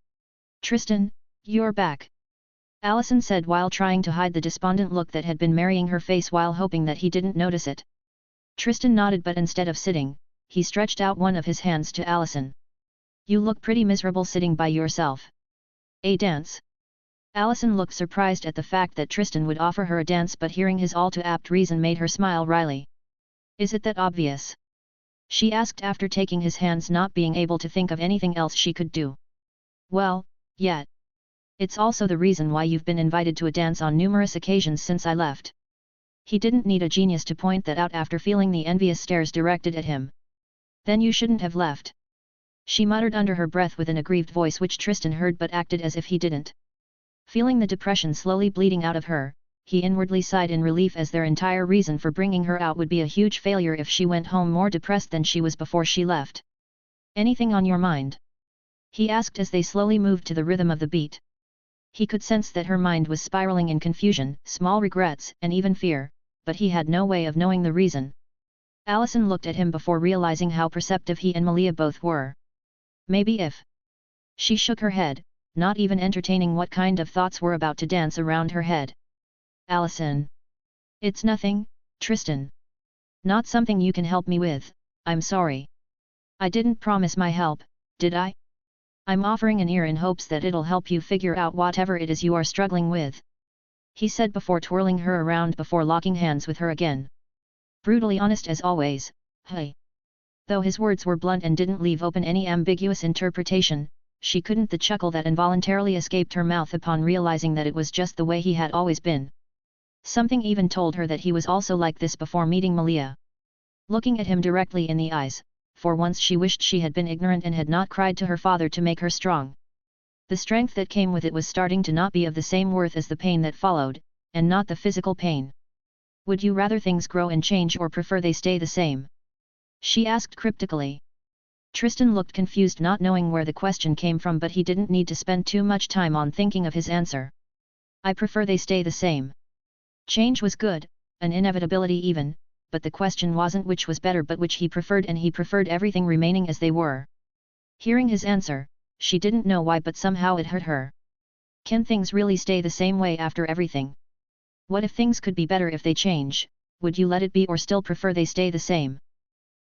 Tristan, you're back. Allison said while trying to hide the despondent look that had been marrying her face while hoping that he didn't notice it. Tristan nodded, but instead of sitting, he stretched out one of his hands to Allison. You look pretty miserable sitting by yourself. A dance? Allison looked surprised at the fact that Tristan would offer her a dance, but hearing his all-too-apt reason made her smile wryly. Is it that obvious? She asked after taking his hands, not being able to think of anything else she could do. Well, yeah. It's also the reason why you've been invited to a dance on numerous occasions since I left. He didn't need a genius to point that out after feeling the envious stares directed at him. Then you shouldn't have left. She muttered under her breath with an aggrieved voice which Tristan heard but acted as if he didn't. Feeling the depression slowly bleeding out of her, he inwardly sighed in relief as their entire reason for bringing her out would be a huge failure if she went home more depressed than she was before she left. Anything on your mind? He asked as they slowly moved to the rhythm of the beat. He could sense that her mind was spiraling in confusion, small regrets, and even fear, but he had no way of knowing the reason. Allison looked at him before realizing how perceptive he and Malia both were. Maybe if. She shook her head, not even entertaining what kind of thoughts were about to dance around her head. Allison. It's nothing, Tristan. Not something you can help me with, I'm sorry. I didn't promise my help, did I? I'm offering an ear in hopes that it'll help you figure out whatever it is you are struggling with. He said before twirling her around before locking hands with her again. Brutally honest as always, hey. Though his words were blunt and didn't leave open any ambiguous interpretation, she couldn't the chuckle that involuntarily escaped her mouth upon realizing that it was just the way he had always been. Something even told her that he was also like this before meeting Malia. Looking at him directly in the eyes, for once she wished she had been ignorant and had not cried to her father to make her strong. The strength that came with it was starting to not be of the same worth as the pain that followed, and not the physical pain. Would you rather things grow and change or prefer they stay the same? She asked cryptically. Tristan looked confused, not knowing where the question came from, but he didn't need to spend too much time on thinking of his answer. I prefer they stay the same. Change was good, an inevitability even, but the question wasn't which was better but which he preferred, and he preferred everything remaining as they were. Hearing his answer, she didn't know why, but somehow it hurt her. Can things really stay the same way after everything? What if things could be better if they change? Would you let it be or still prefer they stay the same?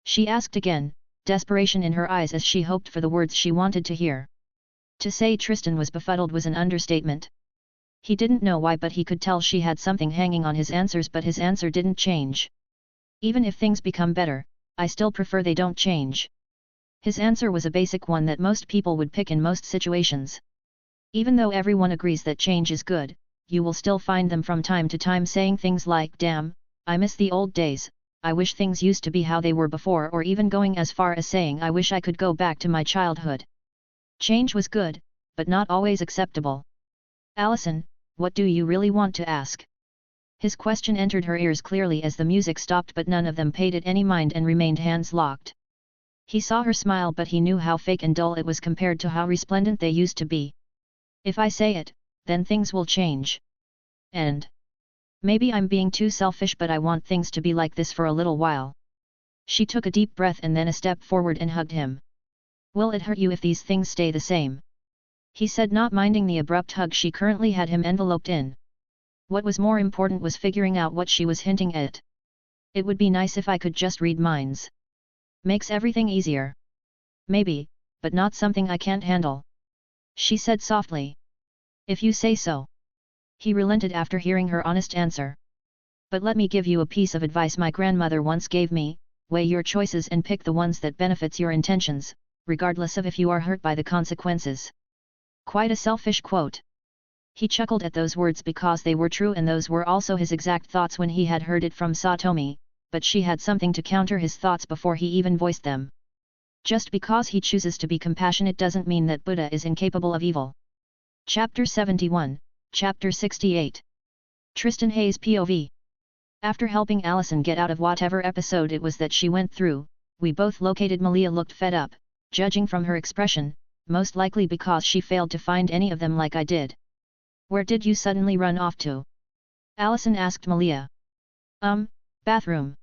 She asked again, desperation in her eyes as she hoped for the words she wanted to hear. To say Tristan was befuddled was an understatement. He didn't know why, but he could tell she had something hanging on his answers, but his answer didn't change. Even if things become better, I still prefer they don't change. His answer was a basic one that most people would pick in most situations. Even though everyone agrees that change is good, you will still find them from time to time saying things like, damn, I miss the old days, I wish things used to be how they were before, or even going as far as saying I wish I could go back to my childhood. Change was good, but not always acceptable. Allison, what do you really want to ask? His question entered her ears clearly as the music stopped, but none of them paid it any mind and remained hands locked. He saw her smile, but he knew how fake and dull it was compared to how resplendent they used to be. If I say it, then things will change. And maybe I'm being too selfish, but I want things to be like this for a little while. She took a deep breath and then a step forward and hugged him. Will it hurt you if these things stay the same? He said, not minding the abrupt hug she currently had him enveloped in. What was more important was figuring out what she was hinting at. It would be nice if I could just read minds. Makes everything easier. Maybe, but not something I can't handle. she said softly. If you say so. He relented after hearing her honest answer. But let me give you a piece of advice my grandmother once gave me: weigh your choices and pick the ones that benefits your intentions, regardless of if you are hurt by the consequences. Quite a selfish quote. He chuckled at those words because they were true, and those were also his exact thoughts when he had heard it from Satomi, but she had something to counter his thoughts before he even voiced them. Just because he chooses to be compassionate doesn't mean that Buddha is incapable of evil. Chapter 71, Chapter 68. Tristan Hayes POV. After helping Allison get out of whatever episode it was that she went through, we both located Malia looked fed up, judging from her expression, most likely because she failed to find any of them like I did. Where did you suddenly run off to? Allison asked Malia. Bathroom.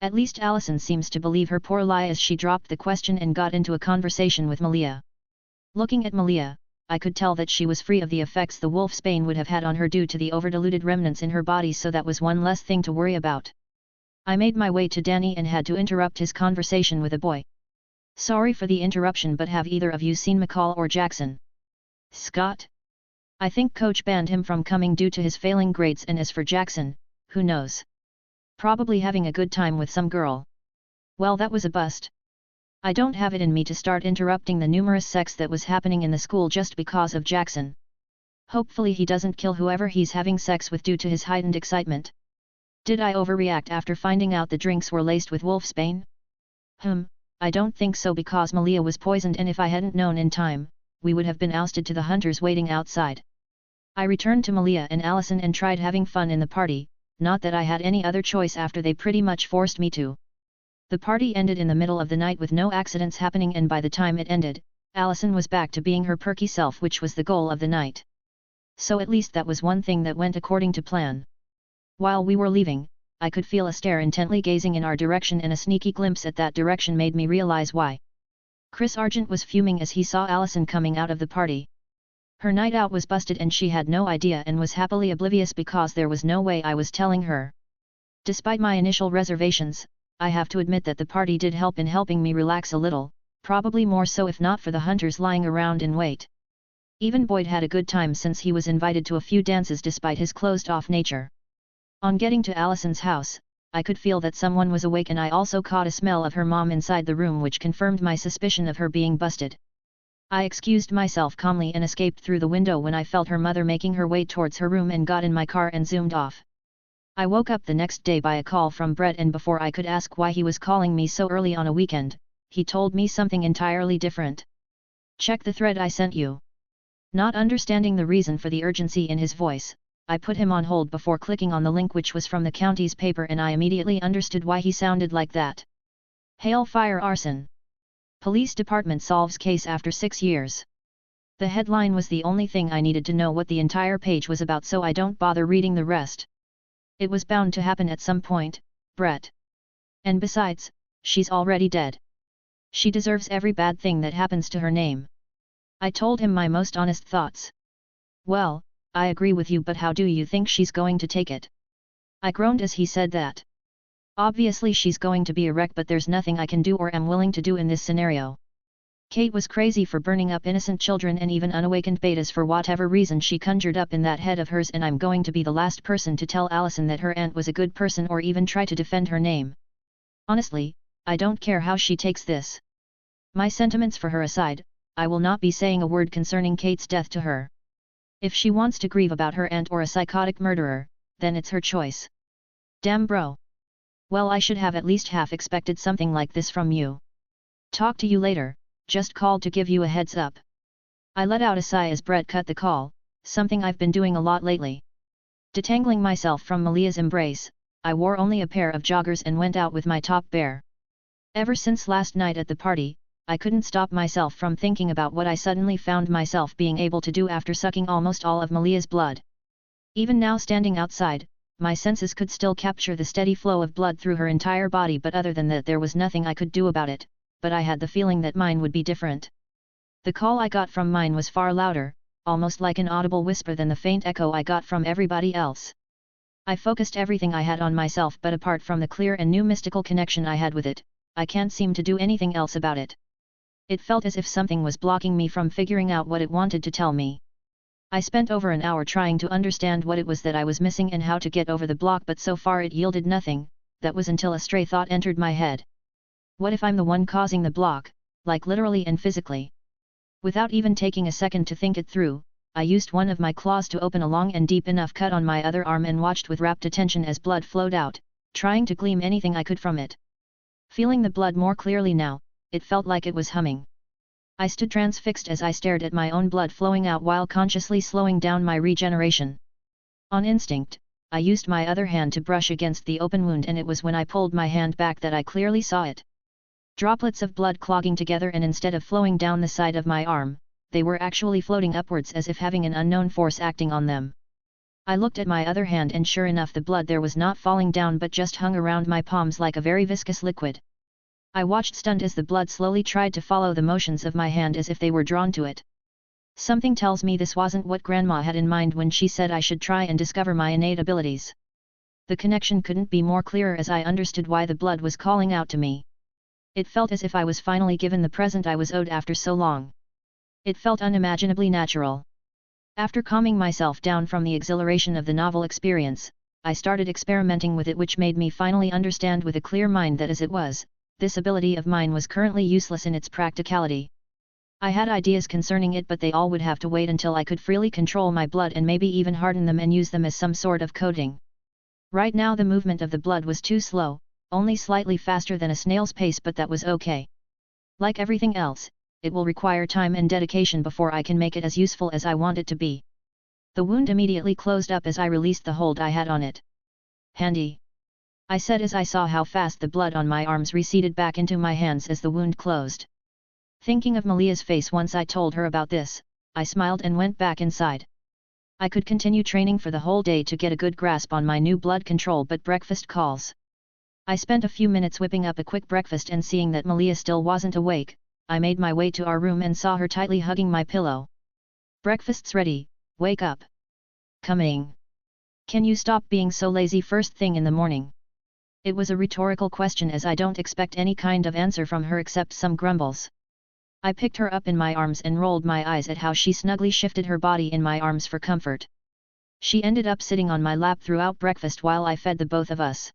At least Allison seems to believe her poor lie as she dropped the question and got into a conversation with Malia. Looking at Malia, I could tell that she was free of the effects the wolfsbane would have had on her due to the overdiluted remnants in her body, so that was one less thing to worry about. I made my way to Danny and had to interrupt his conversation with a boy. Sorry for the interruption, but have either of you seen McCall or Jackson? Scott? I think coach banned him from coming due to his failing grades, and as for Jackson, who knows? Probably having a good time with some girl. Well, that was a bust. I don't have it in me to start interrupting the numerous sex that was happening in the school just because of Jackson. Hopefully he doesn't kill whoever he's having sex with due to his heightened excitement. Did I overreact after finding out the drinks were laced with wolfsbane? I don't think so, because Malia was poisoned, and if I hadn't known in time, we would have been ousted to the hunters waiting outside. I returned to Malia and Allison and tried having fun in the party, not that I had any other choice after they pretty much forced me to. The party ended in the middle of the night with no accidents happening, and by the time it ended, Allison was back to being her perky self, which was the goal of the night. So at least that was one thing that went according to plan. While we were leaving, I could feel a stare intently gazing in our direction, and a sneaky glimpse at that direction made me realize why. Chris Argent was fuming as he saw Allison coming out of the party. Her night out was busted and she had no idea and was happily oblivious because there was no way I was telling her. Despite my initial reservations, I have to admit that the party did help in helping me relax a little, probably more so if not for the hunters lying around in wait. Even Boyd had a good time since he was invited to a few dances despite his closed-off nature. On getting to Allison's house, I could feel that someone was awake, and I also caught a smell of her mom inside the room, which confirmed my suspicion of her being busted. I excused myself calmly and escaped through the window when I felt her mother making her way towards her room, and got in my car and zoomed off. I woke up the next day by a call from Brett, and before I could ask why he was calling me so early on a weekend, he told me something entirely different. Check the thread I sent you. Not understanding the reason for the urgency in his voice, I put him on hold before clicking on the link, which was from the county's paper, and I immediately understood why he sounded like that. Hail fire arson! Police department solves case after 6 years. The headline was the only thing I needed to know what the entire page was about, so I don't bother reading the rest. It was bound to happen at some point, Brett. And besides, she's already dead. She deserves every bad thing that happens to her name. I told him my most honest thoughts. Well, I agree with you, but how do you think she's going to take it? I groaned as he said that. Obviously she's going to be a wreck, but there's nothing I can do or am willing to do in this scenario. Kate was crazy for burning up innocent children and even unawakened betas for whatever reason she conjured up in that head of hers, and I'm going to be the last person to tell Allison that her aunt was a good person or even try to defend her name. Honestly, I don't care how she takes this. My sentiments for her aside, I will not be saying a word concerning Kate's death to her. If she wants to grieve about her aunt or a psychotic murderer, then it's her choice. Damn bro. Well, I should have at least half expected something like this from you. Talk to you later, just called to give you a heads up. I let out a sigh as Brett cut the call, something I've been doing a lot lately. Detangling myself from Malia's embrace, I wore only a pair of joggers and went out with my top bare. Ever since last night at the party, I couldn't stop myself from thinking about what I suddenly found myself being able to do after sucking almost all of Malia's blood. Even now, standing outside, my senses could still capture the steady flow of blood through her entire body, but other than that there was nothing I could do about it, but I had the feeling that mine would be different. The call I got from mine was far louder, almost like an audible whisper, than the faint echo I got from everybody else. I focused everything I had on myself, but apart from the clear and new mystical connection I had with it, I can't seem to do anything else about it. It felt as if something was blocking me from figuring out what it wanted to tell me. I spent over an hour trying to understand what it was that I was missing and how to get over the block, but so far it yielded nothing. That was until a stray thought entered my head. What if I'm the one causing the block, like literally and physically? Without even taking a second to think it through, I used one of my claws to open a long and deep enough cut on my other arm and watched with rapt attention as blood flowed out, trying to glean anything I could from it. Feeling the blood more clearly now, it felt like it was humming. I stood transfixed as I stared at my own blood flowing out while consciously slowing down my regeneration. On instinct, I used my other hand to brush against the open wound, and it was when I pulled my hand back that I clearly saw it. Droplets of blood clogging together, and instead of flowing down the side of my arm, they were actually floating upwards as if having an unknown force acting on them. I looked at my other hand, and sure enough, the blood there was not falling down but just hung around my palms like a very viscous liquid. I watched stunned as the blood slowly tried to follow the motions of my hand as if they were drawn to it. Something tells me this wasn't what Grandma had in mind when she said I should try and discover my innate abilities. The connection couldn't be more clearer as I understood why the blood was calling out to me. It felt as if I was finally given the present I was owed after so long. It felt unimaginably natural. After calming myself down from the exhilaration of the novel experience, I started experimenting with it, which made me finally understand with a clear mind that as it was, this ability of mine was currently useless in its practicality. I had ideas concerning it, but they all would have to wait until I could freely control my blood and maybe even harden them and use them as some sort of coating. Right now the movement of the blood was too slow, only slightly faster than a snail's pace, but that was okay. Like everything else, it will require time and dedication before I can make it as useful as I want it to be. The wound immediately closed up as I released the hold I had on it. Handy, I said as I saw how fast the blood on my arms receded back into my hands as the wound closed. Thinking of Malia's face once I told her about this, I smiled and went back inside. I could continue training for the whole day to get a good grasp on my new blood control, but breakfast calls. I spent a few minutes whipping up a quick breakfast, and seeing that Malia still wasn't awake, I made my way to our room and saw her tightly hugging my pillow. Breakfast's ready, wake up. Coming. Can you stop being so lazy first thing in the morning? It was a rhetorical question, as I don't expect any kind of answer from her except some grumbles. I picked her up in my arms and rolled my eyes at how she snugly shifted her body in my arms for comfort. She ended up sitting on my lap throughout breakfast while I fed the both of us.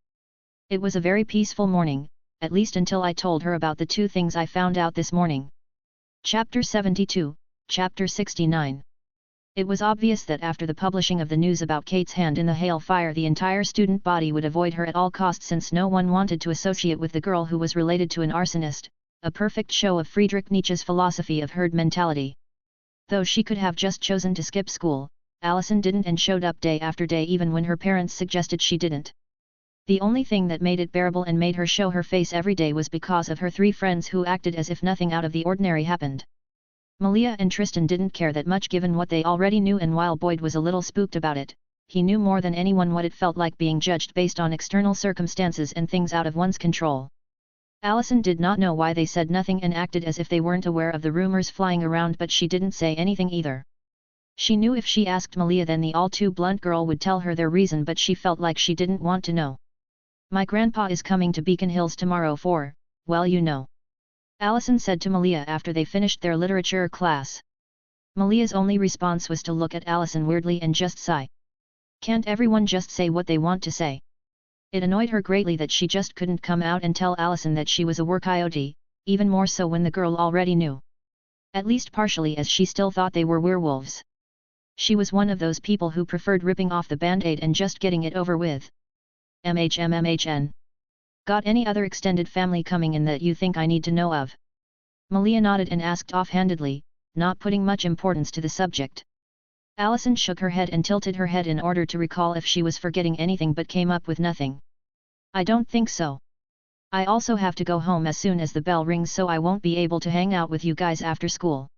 It was a very peaceful morning, at least until I told her about the two things I found out this morning. Chapter 72, Chapter 69. It was obvious that after the publishing of the news about Kate's hand in the hail fire, the entire student body would avoid her at all costs, since no one wanted to associate with the girl who was related to an arsonist, a perfect show of Friedrich Nietzsche's philosophy of herd mentality. Though she could have just chosen to skip school, Allison didn't, and showed up day after day even when her parents suggested she didn't. The only thing that made it bearable and made her show her face every day was because of her three friends who acted as if nothing out of the ordinary happened. Malia and Tristan didn't care that much given what they already knew, and while Boyd was a little spooked about it, he knew more than anyone what it felt like being judged based on external circumstances and things out of one's control. Allison did not know why they said nothing and acted as if they weren't aware of the rumors flying around, but she didn't say anything either. She knew if she asked Malia, then the all-too-blunt girl would tell her their reason, but she felt like she didn't want to know. My grandpa is coming to Beacon Hills tomorrow for, well, you know. Allison said to Malia after they finished their literature class. Malia's only response was to look at Allison weirdly and just sigh. Can't everyone just say what they want to say? It annoyed her greatly that she just couldn't come out and tell Allison that she was a work-coyote, even more so when the girl already knew. At least partially, as she still thought they were werewolves. She was one of those people who preferred ripping off the band-aid and just getting it over with. MHN. Got any other extended family coming in that you think I need to know of? Malia nodded and asked offhandedly, not putting much importance to the subject. Allison shook her head and tilted her head in order to recall if she was forgetting anything, but came up with nothing. I don't think so. I also have to go home as soon as the bell rings, so I won't be able to hang out with you guys after school.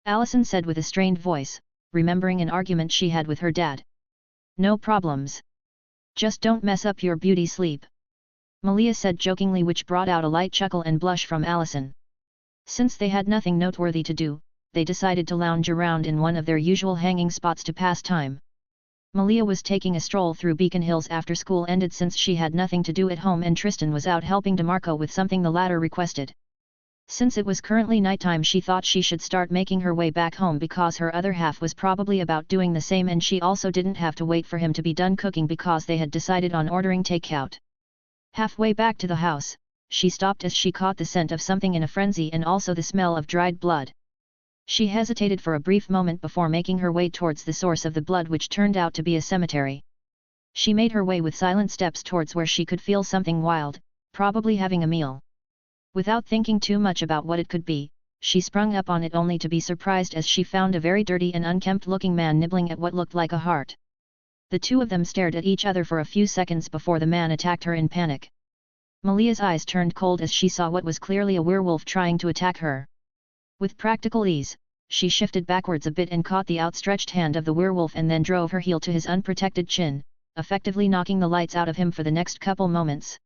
Allison said with a strained voice, remembering an argument she had with her dad. No problems. Just don't mess up your beauty sleep. Malia said jokingly, which brought out a light chuckle and blush from Allison. Since they had nothing noteworthy to do, they decided to lounge around in one of their usual hanging spots to pass time. Malia was taking a stroll through Beacon Hills after school ended, since she had nothing to do at home, and Tristan was out helping DeMarco with something the latter requested. Since it was currently nighttime, she thought she should start making her way back home because her other half was probably about doing the same, and she also didn't have to wait for him to be done cooking because they had decided on ordering takeout. Halfway back to the house, she stopped as she caught the scent of something in a frenzy and also the smell of dried blood. She hesitated for a brief moment before making her way towards the source of the blood, which turned out to be a cemetery. She made her way with silent steps towards where she could feel something wild, probably having a meal. Without thinking too much about what it could be, she sprung up on it only to be surprised as she found a very dirty and unkempt-looking man nibbling at what looked like a heart. The two of them stared at each other for a few seconds before the man attacked her in panic. Malia's eyes turned cold as she saw what was clearly a werewolf trying to attack her. With practical ease, she shifted backwards a bit and caught the outstretched hand of the werewolf and then drove her heel to his unprotected chin, effectively knocking the lights out of him for the next couple moments.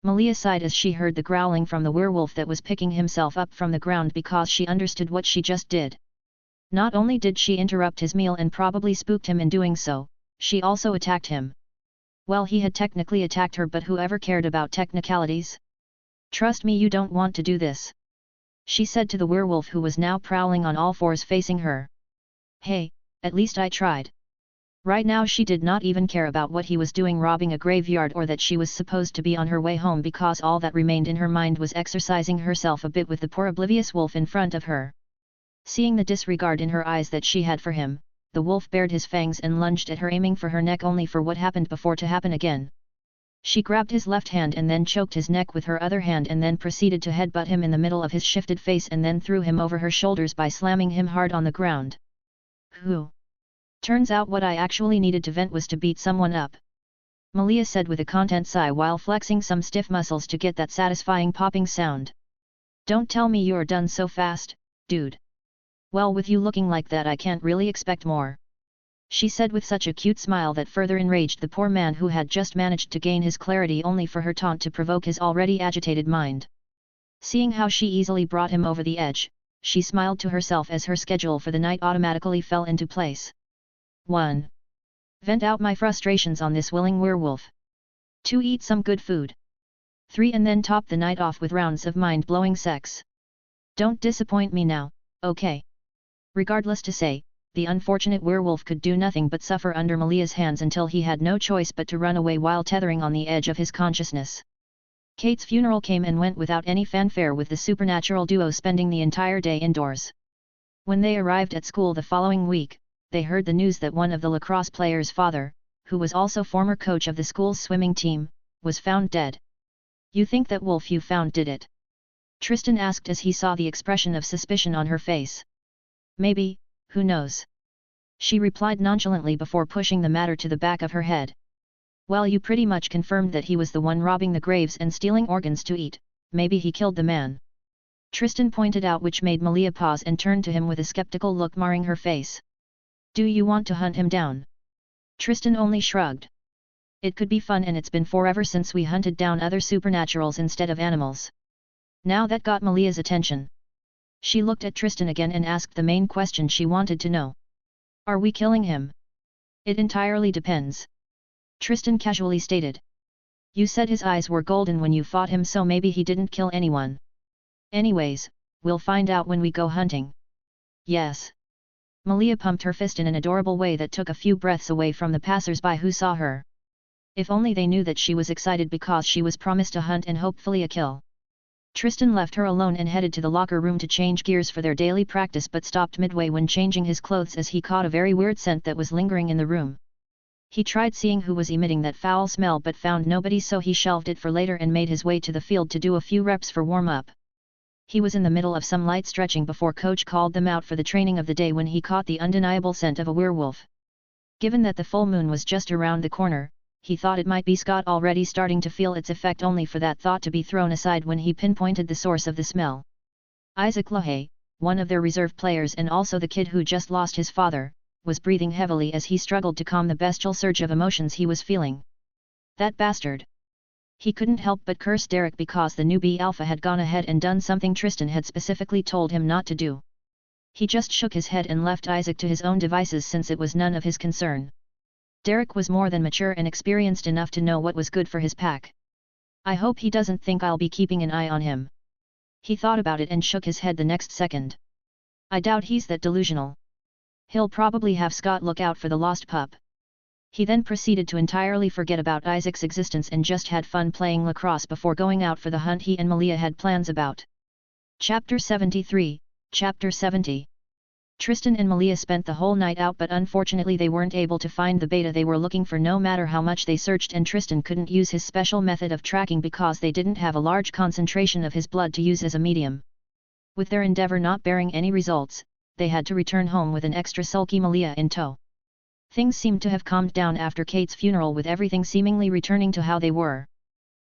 Malia sighed as she heard the growling from the werewolf that was picking himself up from the ground because she understood what she just did. Not only did she interrupt his meal and probably spooked him in doing so, she also attacked him. Well, he had technically attacked her, but whoever cared about technicalities? Trust me, you don't want to do this, she said to the werewolf, who was now prowling on all fours facing her. Hey, at least I tried. Right now she did not even care about what he was doing, robbing a graveyard, or that she was supposed to be on her way home, because all that remained in her mind was exercising herself a bit with the poor oblivious wolf in front of her. Seeing the disregard in her eyes that she had for him, the wolf bared his fangs and lunged at her, aiming for her neck, only for what happened before to happen again. She grabbed his left hand and then choked his neck with her other hand and then proceeded to headbutt him in the middle of his shifted face and then threw him over her shoulders by slamming him hard on the ground. Whew. Turns out what I actually needed to vent was to beat someone up, Malia said with a content sigh while flexing some stiff muscles to get that satisfying popping sound. Don't tell me you're done so fast, dude. Well, with you looking like that I can't really expect more, she said with such a cute smile that further enraged the poor man, who had just managed to gain his clarity only for her taunt to provoke his already agitated mind. Seeing how she easily brought him over the edge, she smiled to herself as her schedule for the night automatically fell into place. 1. Vent out my frustrations on this willing werewolf. 2. Eat some good food. 3. And then top the night off with rounds of mind-blowing sex. Don't disappoint me now, okay? Regardless to say, the unfortunate werewolf could do nothing but suffer under Malia's hands until he had no choice but to run away while tethering on the edge of his consciousness. Kate's funeral came and went without any fanfare, with the supernatural duo spending the entire day indoors. When they arrived at school the following week, they heard the news that one of the lacrosse players' father, who was also former coach of the school's swimming team, was found dead. You think that wolf you found did it? Tristan asked as he saw the expression of suspicion on her face. Maybe, who knows? She replied nonchalantly before pushing the matter to the back of her head. Well, you pretty much confirmed that he was the one robbing the graves and stealing organs to eat. Maybe he killed the man, Tristan pointed out, which made Malia pause and turn to him with a skeptical look marring her face. Do you want to hunt him down? Tristan only shrugged. It could be fun, and it's been forever since we hunted down other supernaturals instead of animals. Now that got Malia's attention. She looked at Tristan again and asked the main question she wanted to know. Are we killing him? It entirely depends, Tristan casually stated. You said his eyes were golden when you fought him, so maybe he didn't kill anyone. Anyways, we'll find out when we go hunting. Yes. Malia pumped her fist in an adorable way that took a few breaths away from the passers-by who saw her. If only they knew that she was excited because she was promised a hunt and hopefully a kill. Tristan left her alone and headed to the locker room to change gears for their daily practice, but stopped midway when changing his clothes as he caught a very weird scent that was lingering in the room. He tried seeing who was emitting that foul smell but found nobody, so he shelved it for later and made his way to the field to do a few reps for warm-up. He was in the middle of some light stretching before coach called them out for the training of the day when he caught the undeniable scent of a werewolf. Given that the full moon was just around the corner, he thought it might be Scott already starting to feel its effect, only for that thought to be thrown aside when he pinpointed the source of the smell. Isaac Lohe, one of their reserve players and also the kid who just lost his father, was breathing heavily as he struggled to calm the bestial surge of emotions he was feeling. That bastard! He couldn't help but curse Derek because the newbie alpha had gone ahead and done something Tristan had specifically told him not to do. He just shook his head and left Isaac to his own devices since it was none of his concern. Derek was more than mature and experienced enough to know what was good for his pack. I hope he doesn't think I'll be keeping an eye on him. He thought about it and shook his head the next second. I doubt he's that delusional. He'll probably have Scott look out for the lost pup. He then proceeded to entirely forget about Isaac's existence and just had fun playing lacrosse before going out for the hunt he and Malia had plans about. Chapter 73, Chapter 70. Tristan and Malia spent the whole night out, but unfortunately they weren't able to find the beta they were looking for no matter how much they searched, and Tristan couldn't use his special method of tracking because they didn't have a large concentration of his blood to use as a medium. With their endeavor not bearing any results, they had to return home with an extra sulky Malia in tow. Things seemed to have calmed down after Kate's funeral, with everything seemingly returning to how they were.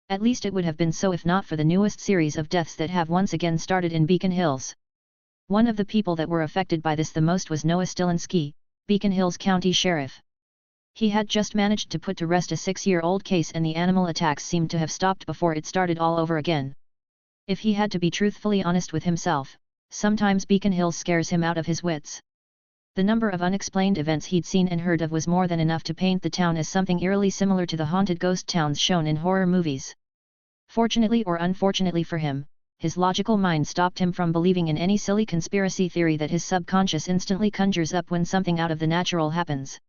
At least it would have been so if not for the newest series of deaths that have once again started in Beacon Hills. One of the people that were affected by this the most was Noah Stilinski, Beacon Hills County Sheriff. He had just managed to put to rest a 6-year-old case, and the animal attacks seemed to have stopped before it started all over again. If he had to be truthfully honest with himself, sometimes Beacon Hills scares him out of his wits. The number of unexplained events he'd seen and heard of was more than enough to paint the town as something eerily similar to the haunted ghost towns shown in horror movies. Fortunately or unfortunately for him, his logical mind stopped him from believing in any silly conspiracy theory that his subconscious instantly conjures up when something out of the natural happens.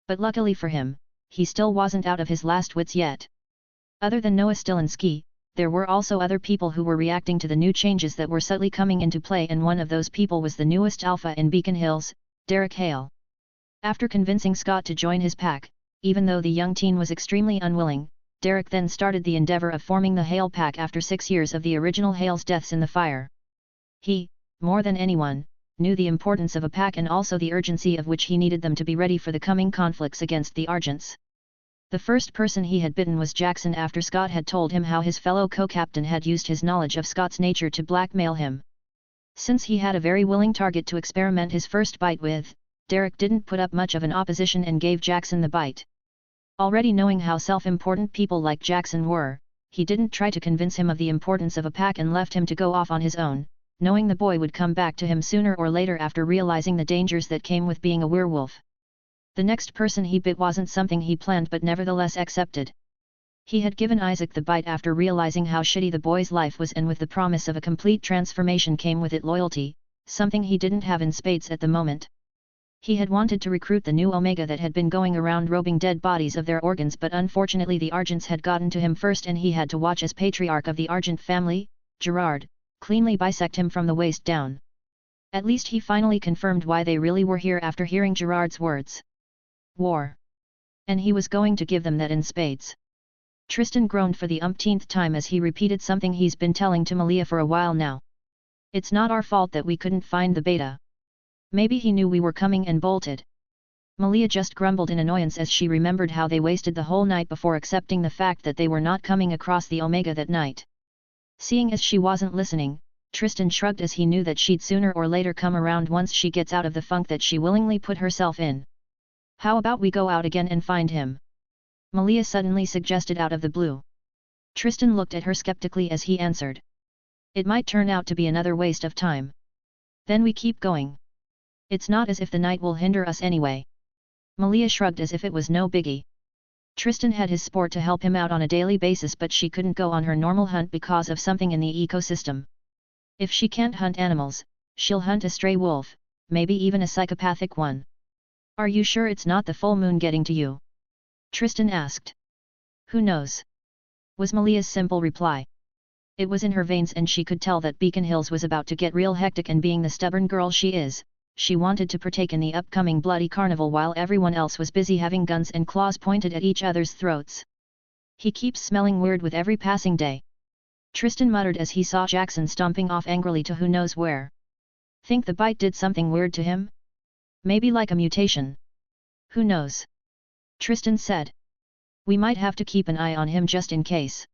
But luckily for him, he still wasn't out of his last wits yet. Other than Noah Stilinski, there were also other people who were reacting to the new changes that were subtly coming into play, and one of those people was the newest alpha in Beacon Hills, Derek Hale. After convincing Scott to join his pack, even though the young teen was extremely unwilling, Derek then started the endeavor of forming the Hale pack after 6 years of the original Hale's deaths in the fire. He, more than anyone, knew the importance of a pack and also the urgency of which he needed them to be ready for the coming conflicts against the Argents. The first person he had bitten was Jackson after Scott had told him how his fellow co-captain had used his knowledge of Scott's nature to blackmail him. Since he had a very willing target to experiment his first bite with, Derek didn't put up much of an opposition and gave Jackson the bite. Already knowing how self-important people like Jackson were, he didn't try to convince him of the importance of a pack and left him to go off on his own, knowing the boy would come back to him sooner or later after realizing the dangers that came with being a werewolf. The next person he bit wasn't something he planned but nevertheless accepted. He had given Isaac the bite after realizing how shitty the boy's life was, and with the promise of a complete transformation came with it loyalty, something he didn't have in spades at the moment. He had wanted to recruit the new Omega that had been going around robbing dead bodies of their organs, but unfortunately the Argents had gotten to him first, and he had to watch as patriarch of the Argent family, Gerard, cleanly bisect him from the waist down. At least he finally confirmed why they really were here after hearing Gerard's words. War. And he was going to give them that in spades. Tristan groaned for the umpteenth time as he repeated something he's been telling to Malia for a while now. It's not our fault that we couldn't find the beta. Maybe he knew we were coming and bolted. Malia just grumbled in annoyance as she remembered how they wasted the whole night before accepting the fact that they were not coming across the Omega that night. Seeing as she wasn't listening, Tristan shrugged as he knew that she'd sooner or later come around once she gets out of the funk that she willingly put herself in. How about we go out again and find him? Malia suddenly suggested out of the blue. Tristan looked at her skeptically as he answered. It might turn out to be another waste of time. Then we keep going. It's not as if the night will hinder us anyway. Malia shrugged as if it was no biggie. Tristan had his sport to help him out on a daily basis, but she couldn't go on her normal hunt because of something in the ecosystem. If she can't hunt animals, she'll hunt a stray wolf, maybe even a psychopathic one. Are you sure it's not the full moon getting to you? Tristan asked. Who knows? Was Malia's simple reply. It was in her veins, and she could tell that Beacon Hills was about to get real hectic, and being the stubborn girl she is, she wanted to partake in the upcoming bloody carnival while everyone else was busy having guns and claws pointed at each other's throats. He keeps smelling weird with every passing day. Tristan muttered as he saw Jackson stomping off angrily to who knows where. Think the bite did something weird to him? Maybe like a mutation. Who knows? Tristan said. We might have to keep an eye on him just in case.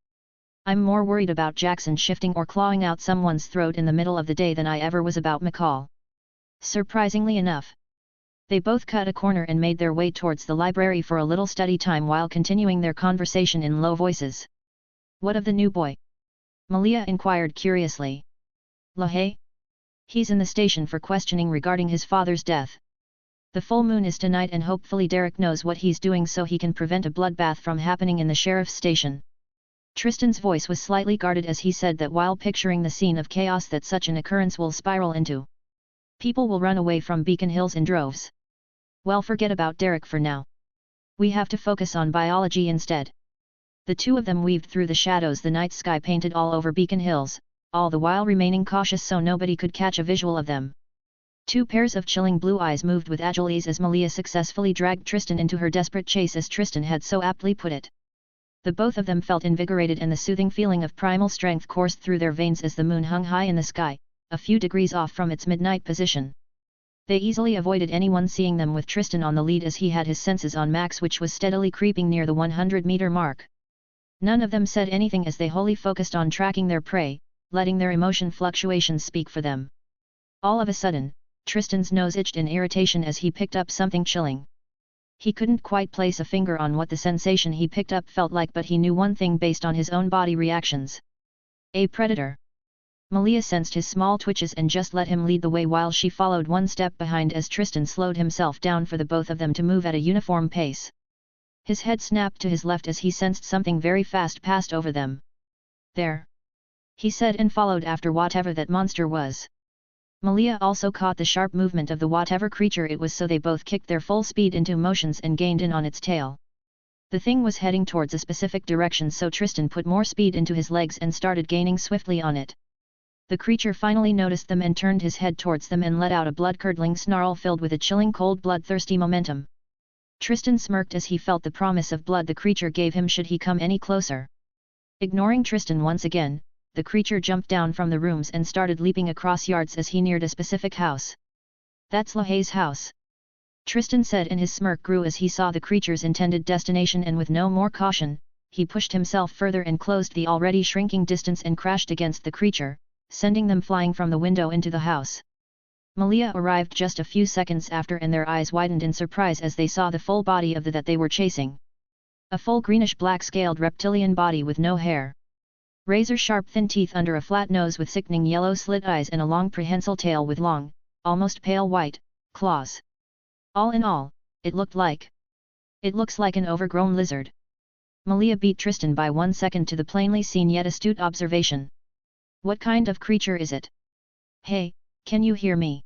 I'm more worried about Jackson shifting or clawing out someone's throat in the middle of the day than I ever was about McCall. Surprisingly enough, they both cut a corner and made their way towards the library for a little study time while continuing their conversation in low voices. What of the new boy? Malia inquired curiously. Lahey? He's in the station for questioning regarding his father's death. The full moon is tonight, and hopefully Derek knows what he's doing so he can prevent a bloodbath from happening in the sheriff's station. Tristan's voice was slightly guarded as he said that while picturing the scene of chaos that such an occurrence will spiral into. People will run away from Beacon Hills in droves. Well, forget about Derek for now. We have to focus on biology instead. The two of them weaved through the shadows, the night sky painted all over Beacon Hills, all the while remaining cautious so nobody could catch a visual of them. Two pairs of chilling blue eyes moved with agile ease as Malia successfully dragged Tristan into her desperate chase, as Tristan had so aptly put it. The both of them felt invigorated, and the soothing feeling of primal strength coursed through their veins as the moon hung high in the sky, a few degrees off from its midnight position. They easily avoided anyone seeing them, with Tristan on the lead as he had his senses on max, which was steadily creeping near the 100-meter mark. None of them said anything as they wholly focused on tracking their prey, letting their emotion fluctuations speak for them. All of a sudden, Tristan's nose itched in irritation as he picked up something chilling. He couldn't quite place a finger on what the sensation he picked up felt like, but he knew one thing based on his own body reactions. A predator. Malia sensed his small twitches and just let him lead the way while she followed one step behind as Tristan slowed himself down for the both of them to move at a uniform pace. His head snapped to his left as he sensed something very fast passed over them. There! He said, and followed after whatever that monster was. Malia also caught the sharp movement of the whatever creature it was, so they both kicked their full speed into motions and gained in on its tail. The thing was heading towards a specific direction, so Tristan put more speed into his legs and started gaining swiftly on it. The creature finally noticed them and turned his head towards them and let out a blood-curdling snarl filled with a chilling cold bloodthirsty momentum. Tristan smirked as he felt the promise of blood the creature gave him should he come any closer. Ignoring Tristan once again, the creature jumped down from the rooms and started leaping across yards as he neared a specific house. That's Lahay's house, Tristan said, and his smirk grew as he saw the creature's intended destination, and with no more caution, he pushed himself further and closed the already shrinking distance and crashed against the creature, sending them flying from the window into the house. Malia arrived just a few seconds after, and their eyes widened in surprise as they saw the full body of the that they were chasing. A full greenish-black scaled reptilian body with no hair. Razor-sharp thin teeth under a flat nose with sickening yellow slit eyes, and a long prehensile tail with long, almost pale white, claws. All in all, it looks like an overgrown lizard. Malia beat Tristan by 1 second to the plainly seen yet astute observation. What kind of creature is it? Hey, can you hear me?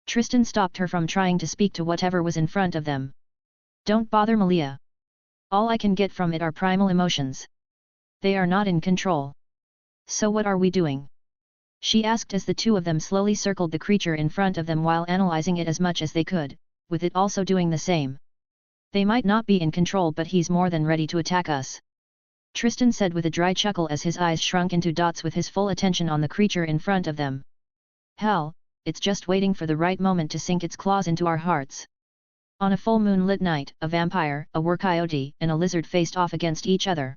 Tristan stopped her from trying to speak to whatever was in front of them. Don't bother, Malia. All I can get from it are primal emotions. They are not in control. So what are we doing? She asked as the two of them slowly circled the creature in front of them while analyzing it as much as they could, with it also doing the same. They might not be in control, but he's more than ready to attack us, Tristan said with a dry chuckle as his eyes shrunk into dots with his full attention on the creature in front of them. Hell, it's just waiting for the right moment to sink its claws into our hearts. On a full moonlit night, a vampire, a wercoyote, and a lizard faced off against each other.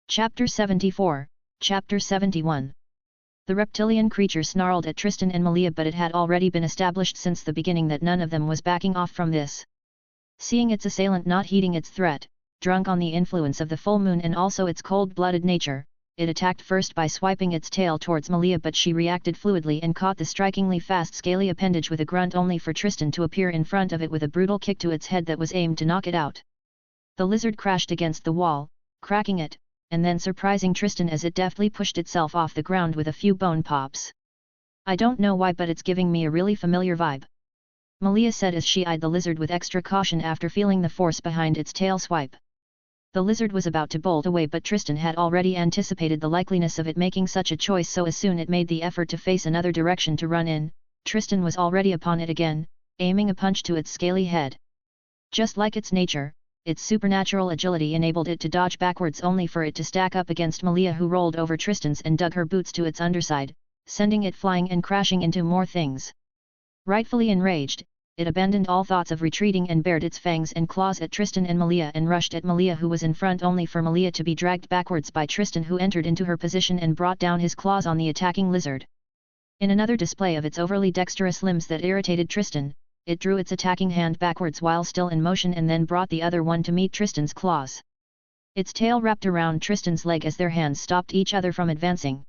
Chapter 74, Chapter 71. The reptilian creature snarled at Tristan and Malia, but it had already been established since the beginning that none of them was backing off from this. Seeing its assailant not heeding its threat, drunk on the influence of the full moon and also its cold-blooded nature, it attacked first by swiping its tail towards Malia, but she reacted fluidly and caught the strikingly fast scaly appendage with a grunt, only for Tristan to appear in front of it with a brutal kick to its head that was aimed to knock it out. The lizard crashed against the wall, cracking it, and then surprising Tristan as it deftly pushed itself off the ground with a few bone pops. I don't know why, but it's giving me a really familiar vibe, Malia said as she eyed the lizard with extra caution after feeling the force behind its tail swipe. The lizard was about to bolt away, but Tristan had already anticipated the likeliness of it making such a choice, so as soon it made the effort to face another direction to run in, Tristan was already upon it again, aiming a punch to its scaly head. Just like its nature, its supernatural agility enabled it to dodge backwards, only for it to stack up against Malia, who rolled over Tristan's and dug her boots to its underside, sending it flying and crashing into more things. Rightfully enraged, it abandoned all thoughts of retreating and bared its fangs and claws at Tristan and Malia and rushed at Malia, who was in front, only for Malia to be dragged backwards by Tristan, who entered into her position and brought down his claws on the attacking lizard. In another display of its overly dexterous limbs that irritated Tristan, it drew its attacking hand backwards while still in motion and then brought the other one to meet Tristan's claws. Its tail wrapped around Tristan's leg as their hands stopped each other from advancing.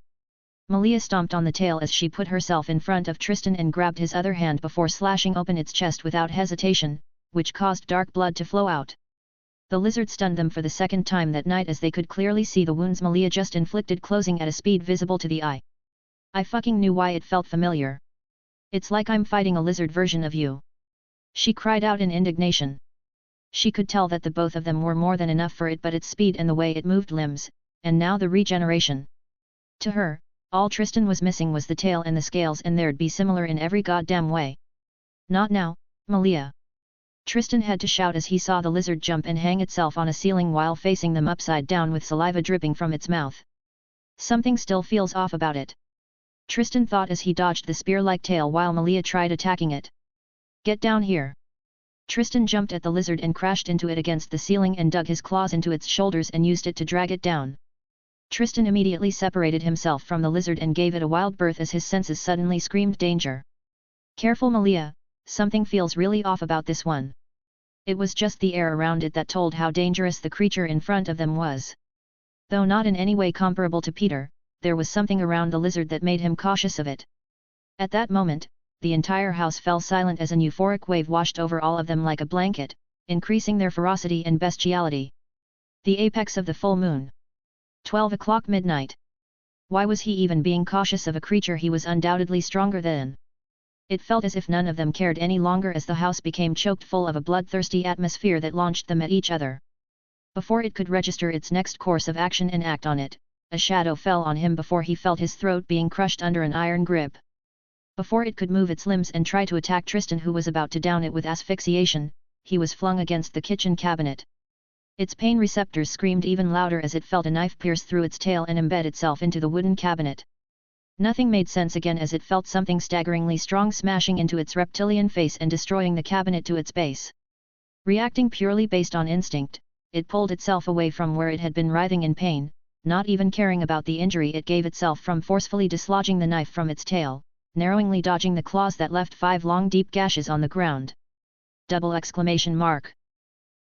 Malia stomped on the tail as she put herself in front of Tristan and grabbed his other hand before slashing open its chest without hesitation, which caused dark blood to flow out. The lizard stunned them for the second time that night as they could clearly see the wounds Malia just inflicted closing at a speed visible to the eye. I fucking knew why it felt familiar. It's like I'm fighting a lizard version of you. She cried out in indignation. She could tell that the both of them were more than enough for it, but its speed and the way it moved limbs, and now the regeneration. To her, all Tristan was missing was the tail and the scales, and they'd be similar in every goddamn way. Not now, Malia. Tristan had to shout as he saw the lizard jump and hang itself on a ceiling while facing them upside down with saliva dripping from its mouth. Something still feels off about it. Tristan thought as he dodged the spear-like tail while Malia tried attacking it. Get down here. Tristan jumped at the lizard and crashed into it against the ceiling and dug his claws into its shoulders and used it to drag it down. Tristan immediately separated himself from the lizard and gave it a wild birth as his senses suddenly screamed danger. Careful, Malia, something feels really off about this one. It was just the air around it that told how dangerous the creature in front of them was. Though not in any way comparable to Peter, there was something around the lizard that made him cautious of it. At that moment, the entire house fell silent as an euphoric wave washed over all of them like a blanket, increasing their ferocity and bestiality. The apex of the full moon. 12 o'clock midnight. Why was he even being cautious of a creature he was undoubtedly stronger than? It felt as if none of them cared any longer as the house became choked full of a bloodthirsty atmosphere that launched them at each other. Before it could register its next course of action and act on it, a shadow fell on him before he felt his throat being crushed under an iron grip. Before it could move its limbs and try to attack Tristan, who was about to down it with asphyxiation, he was flung against the kitchen cabinet. Its pain receptors screamed even louder as it felt a knife pierce through its tail and embed itself into the wooden cabinet. Nothing made sense again as it felt something staggeringly strong smashing into its reptilian face and destroying the cabinet to its base. Reacting purely based on instinct, it pulled itself away from where it had been writhing in pain, not even caring about the injury it gave itself from forcefully dislodging the knife from its tail, narrowingly dodging the claws that left 5 long deep gashes on the ground. Double exclamation mark.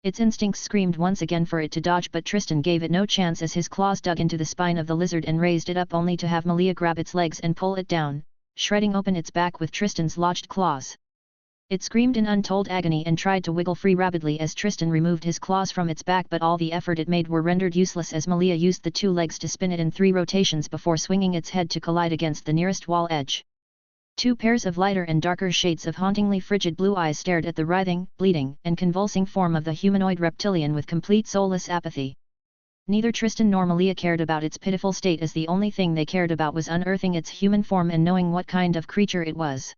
Its instincts screamed once again for it to dodge, but Tristan gave it no chance as his claws dug into the spine of the lizard and raised it up only to have Malia grab its legs and pull it down, shredding open its back with Tristan's lodged claws. It screamed in untold agony and tried to wiggle free rapidly as Tristan removed his claws from its back, but all the effort it made were rendered useless as Malia used the 2 legs to spin it in 3 rotations before swinging its head to collide against the nearest wall edge. 2 pairs of lighter and darker shades of hauntingly frigid blue eyes stared at the writhing, bleeding, and convulsing form of the humanoid reptilian with complete soulless apathy. Neither Tristan nor Malia cared about its pitiful state, as the only thing they cared about was unearthing its human form and knowing what kind of creature it was.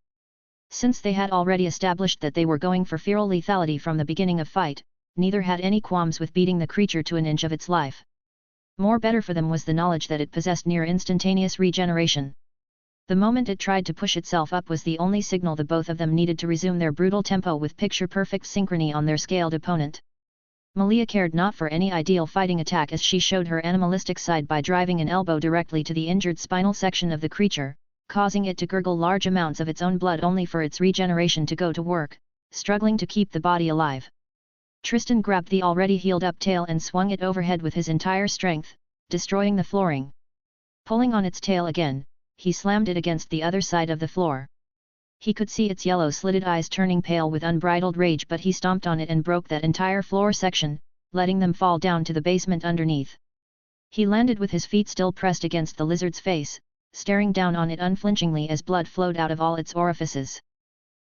Since they had already established that they were going for feral lethality from the beginning of fight, neither had any qualms with beating the creature to an inch of its life. More better for them was the knowledge that it possessed near instantaneous regeneration. The moment it tried to push itself up was the only signal the both of them needed to resume their brutal tempo with picture-perfect synchrony on their scaled opponent. Malia cared not for any ideal fighting attack as she showed her animalistic side by driving an elbow directly to the injured spinal section of the creature, causing it to gurgle large amounts of its own blood only for its regeneration to go to work, struggling to keep the body alive. Tristan grabbed the already healed up tail and swung it overhead with his entire strength, destroying the flooring. Pulling on its tail again, he slammed it against the other side of the floor. He could see its yellow slitted eyes turning pale with unbridled rage, but he stomped on it and broke that entire floor section, letting them fall down to the basement underneath. He landed with his feet still pressed against the lizard's face, staring down on it unflinchingly as blood flowed out of all its orifices.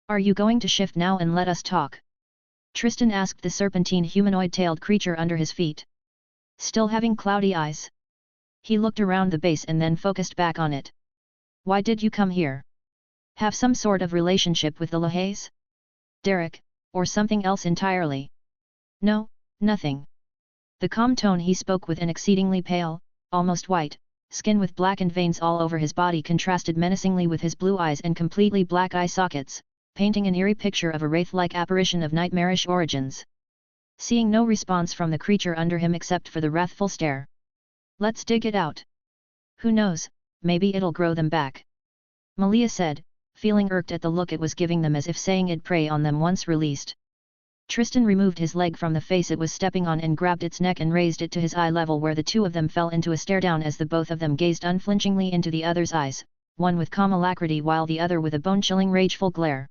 "Are you going to shift now and let us talk?" Tristan asked the serpentine humanoid-tailed creature under his feet. Still having cloudy eyes. He looked around the base and then focused back on it. "Why did you come here? Have some sort of relationship with the Lahays? Derek, or something else entirely?" "No, nothing." The calm tone he spoke with, an exceedingly pale, almost white, skin with blackened veins all over his body contrasted menacingly with his blue eyes and completely black eye sockets, painting an eerie picture of a wraith-like apparition of nightmarish origins. Seeing no response from the creature under him except for the wrathful stare. "Let's dig it out. Who knows, maybe it'll grow them back," Malia said, feeling irked at the look it was giving them as if saying it'd prey on them once released. Tristan removed his leg from the face it was stepping on and grabbed its neck and raised it to his eye level, where the two of them fell into a stare down as the both of them gazed unflinchingly into the other's eyes, one with calm alacrity while the other with a bone-chilling rageful glare.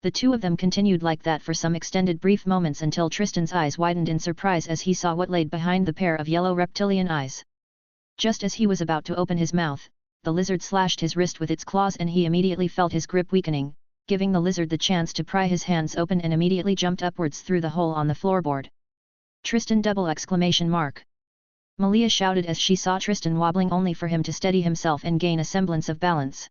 The two of them continued like that for some extended brief moments until Tristan's eyes widened in surprise as he saw what laid behind the pair of yellow reptilian eyes. Just as he was about to open his mouth, the lizard slashed his wrist with its claws and he immediately felt his grip weakening, giving the lizard the chance to pry his hands open and immediately jumped upwards through the hole on the floorboard. Tristan! Malia shouted as she saw Tristan wobbling only for him to steady himself and gain a semblance of balance.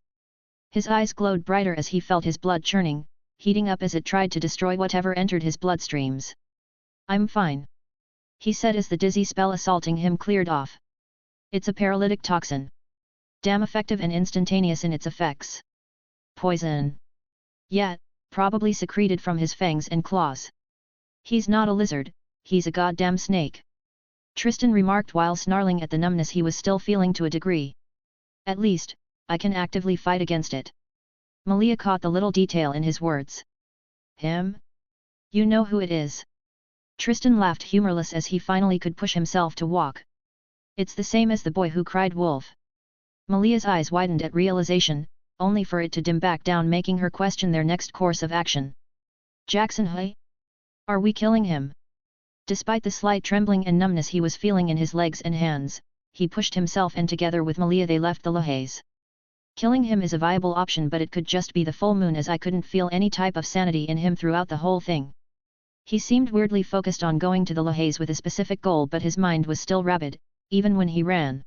His eyes glowed brighter as he felt his blood churning, heating up as it tried to destroy whatever entered his bloodstreams. "I'm fine," he said as the dizzy spell assaulting him cleared off. "It's a paralytic toxin. Damn effective and instantaneous in its effects. Poison. Yet, probably secreted from his fangs and claws. He's not a lizard, he's a goddamn snake," Tristan remarked while snarling at the numbness he was still feeling to a degree. "At least, I can actively fight against it." Malia caught the little detail in his words. "Him? You know who it is?" Tristan laughed humorless as he finally could push himself to walk. "It's the same as the boy who cried wolf." Malia's eyes widened at realization, only for it to dim back down, making her question their next course of action. "Jackson, hey? Are we killing him?" Despite the slight trembling and numbness he was feeling in his legs and hands, he pushed himself and together with Malia they left the lohaze. "Killing him is a viable option, but it could just be the full moon as I couldn't feel any type of sanity in him throughout the whole thing." He seemed weirdly focused on going to the lohaze with a specific goal, but his mind was still rabid, even when he ran.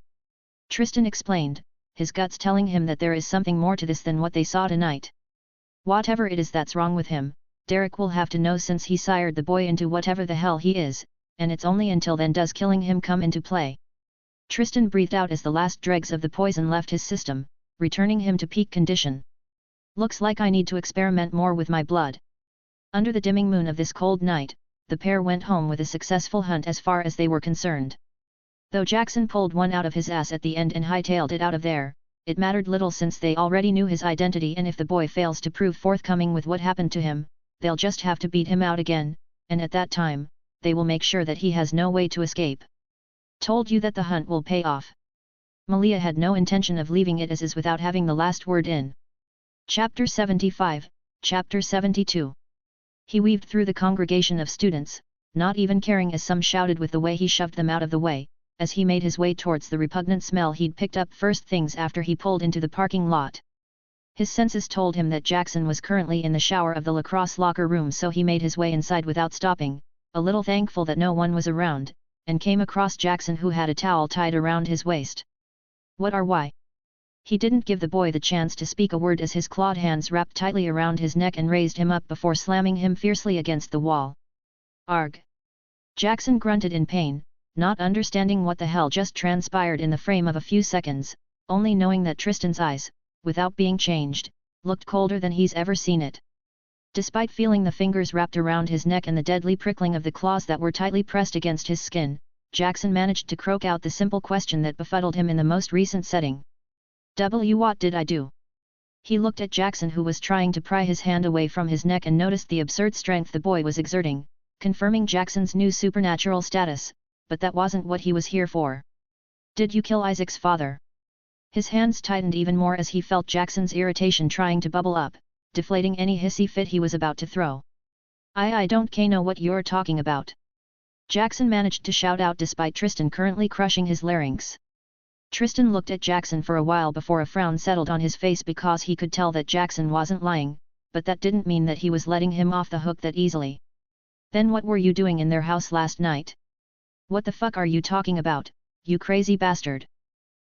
Tristan explained, his guts telling him that there is something more to this than what they saw tonight. Whatever it is that's wrong with him, Derek will have to know since he sired the boy into whatever the hell he is, and it's only until then does killing him come into play. Tristan breathed out as the last dregs of the poison left his system, returning him to peak condition. "Looks like I need to experiment more with my blood." Under the dimming moon of this cold night, the pair went home with a successful hunt as far as they were concerned. Though Jackson pulled one out of his ass at the end and hightailed it out of there, it mattered little since they already knew his identity, and if the boy fails to prove forthcoming with what happened to him, they'll just have to beat him out again, and at that time, they will make sure that he has no way to escape. "Told you that the hunt will pay off." Malia had no intention of leaving it as is without having the last word in. Chapter 75, Chapter 72. He weaved through the congregation of students, not even caring as some shouted with the way he shoved them out of the way, as he made his way towards the repugnant smell he'd picked up first things after he pulled into the parking lot. His senses told him that Jackson was currently in the shower of the Lacrosse locker room, so he made his way inside without stopping, a little thankful that no one was around, and came across Jackson who had a towel tied around his waist. "What are why?" He didn't give the boy the chance to speak a word as his clawed hands wrapped tightly around his neck and raised him up before slamming him fiercely against the wall. "Arg!" Jackson grunted in pain, not understanding what the hell just transpired in the frame of a few seconds, only knowing that Tristan's eyes, without being changed, looked colder than he's ever seen it. Despite feeling the fingers wrapped around his neck and the deadly prickling of the claws that were tightly pressed against his skin, Jackson managed to croak out the simple question that befuddled him in the most recent setting. What did I do?" He looked at Jackson who was trying to pry his hand away from his neck and noticed the absurd strength the boy was exerting, confirming Jackson's new supernatural status, but that wasn't what he was here for. "Did you kill Isaac's father?" His hands tightened even more as he felt Jackson's irritation trying to bubble up, deflating any hissy fit he was about to throw. I don't know what you're talking about," Jackson managed to shout out despite Tristan currently crushing his larynx. Tristan looked at Jackson for a while before a frown settled on his face because he could tell that Jackson wasn't lying, but that didn't mean that he was letting him off the hook that easily. "Then what were you doing in their house last night?" "What the fuck are you talking about, you crazy bastard?"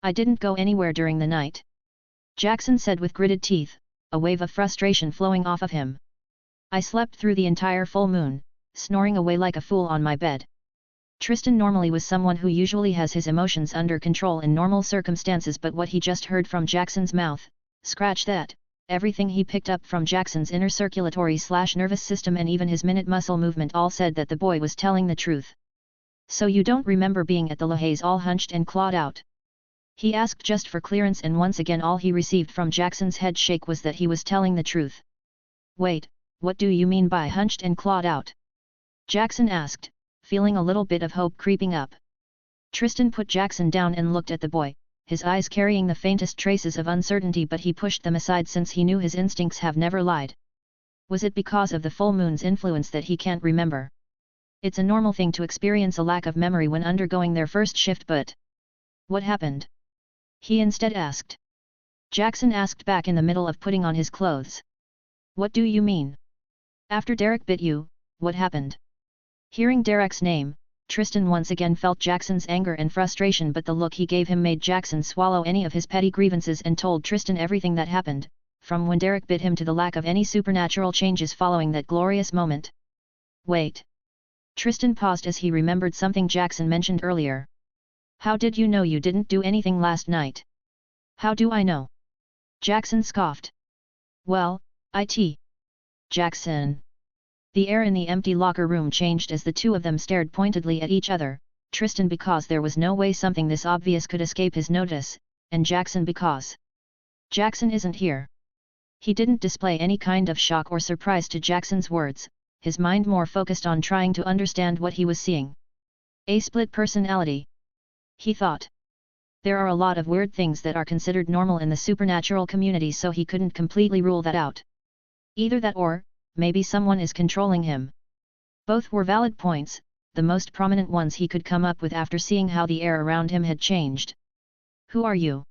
"I didn't go anywhere during the night," Jackson said with gritted teeth, a wave of frustration flowing off of him. "I slept through the entire full moon, snoring away like a fool on my bed." Tristan normally was someone who usually has his emotions under control in normal circumstances, but what he just heard from Jackson's mouth, scratch that, everything he picked up from Jackson's inner circulatory/nervous system and even his minute muscle movement all said that the boy was telling the truth. "So you don't remember being at the lohaze all hunched and clawed out?" he asked just for clearance, and once again all he received from Jackson's head shake was that he was telling the truth. "Wait, what do you mean by hunched and clawed out?" Jackson asked, feeling a little bit of hope creeping up. Tristan put Jackson down and looked at the boy, his eyes carrying the faintest traces of uncertainty, but he pushed them aside since he knew his instincts have never lied. Was it because of the full moon's influence that he can't remember? It's a normal thing to experience a lack of memory when undergoing their first shift, but what happened? He instead asked. Jackson asked back in the middle of putting on his clothes. What do you mean? After Derek bit you, what happened? Hearing Derek's name, Tristan once again felt Jackson's anger and frustration, but the look he gave him made Jackson swallow any of his petty grievances and told Tristan everything that happened, from when Derek bit him to the lack of any supernatural changes following that glorious moment. Wait. Tristan paused as he remembered something Jackson mentioned earlier. How did you know you didn't do anything last night? How do I know? Jackson scoffed. Well, Jackson. The air in the empty locker room changed as the two of them stared pointedly at each other, Tristan because there was no way something this obvious could escape his notice, and Jackson because Jackson isn't here. He didn't display any kind of shock or surprise to Jackson's words, his mind more focused on trying to understand what he was seeing. A split personality. He thought. There are a lot of weird things that are considered normal in the supernatural community, so he couldn't completely rule that out. Either that or, maybe someone is controlling him. Both were valid points, the most prominent ones he could come up with after seeing how the air around him had changed. Who are you?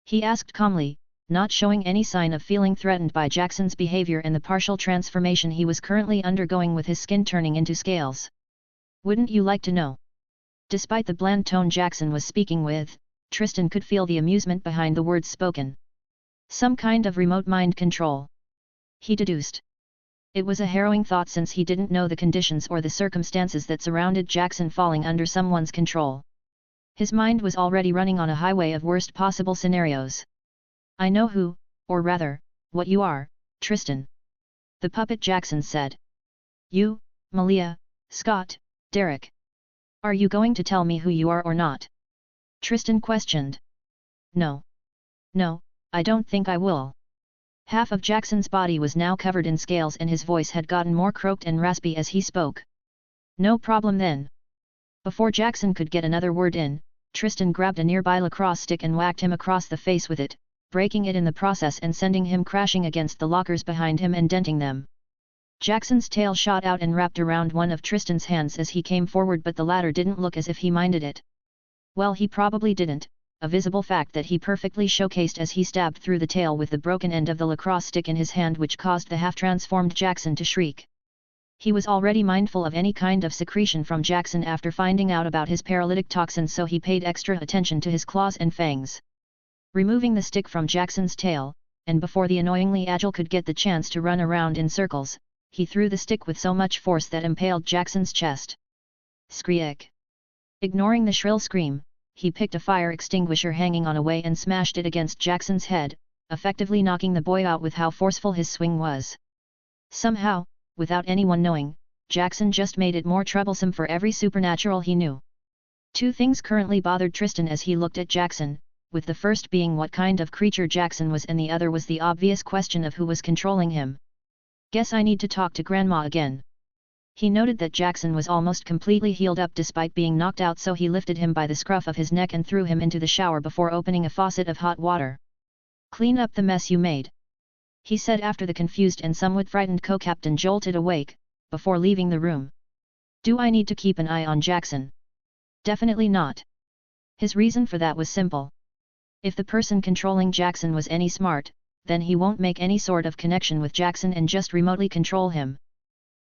He asked calmly, not showing any sign of feeling threatened by Jackson's behavior and the partial transformation he was currently undergoing with his skin turning into scales. Wouldn't you like to know? Despite the bland tone Jackson was speaking with, Tristan could feel the amusement behind the words spoken. Some kind of remote mind control. He deduced. It was a harrowing thought since he didn't know the conditions or the circumstances that surrounded Jackson falling under someone's control. His mind was already running on a highway of worst possible scenarios. I know who, or rather, what you are, Tristan. The puppet Jackson said. You, Malia, Scott, Derek. Are you going to tell me who you are or not? Tristan questioned. No. No, I don't think I will. Half of Jackson's body was now covered in scales and his voice had gotten more croaked and raspy as he spoke. No problem then. Before Jackson could get another word in, Tristan grabbed a nearby lacrosse stick and whacked him across the face with it, breaking it in the process and sending him crashing against the lockers behind him and denting them. Jackson's tail shot out and wrapped around one of Tristan's hands as he came forward, but the latter didn't look as if he minded it. Well, he probably didn't, a visible fact that he perfectly showcased as he stabbed through the tail with the broken end of the lacrosse stick in his hand, which caused the half-transformed Jackson to shriek. He was already mindful of any kind of secretion from Jackson after finding out about his paralytic toxin, so he paid extra attention to his claws and fangs. Removing the stick from Jackson's tail, and before the annoyingly agile could get the chance to run around in circles, he threw the stick with so much force that impaled Jackson's chest. Skreek. Ignoring the shrill scream, he picked a fire extinguisher hanging on a way and smashed it against Jackson's head, effectively knocking the boy out with how forceful his swing was. Somehow, without anyone knowing, Jackson just made it more troublesome for every supernatural he knew. Two things currently bothered Tristan as he looked at Jackson, with the first being what kind of creature Jackson was and the other was the obvious question of who was controlling him. Guess I need to talk to Grandma again. He noted that Jackson was almost completely healed up despite being knocked out, so he lifted him by the scruff of his neck and threw him into the shower before opening a faucet of hot water. Clean up the mess you made, he said after the confused and somewhat frightened co-captain jolted awake, before leaving the room. Do I need to keep an eye on Jackson? Definitely not. His reason for that was simple. If the person controlling Jackson was any smart, then he won't make any sort of connection with Jackson and just remotely control him.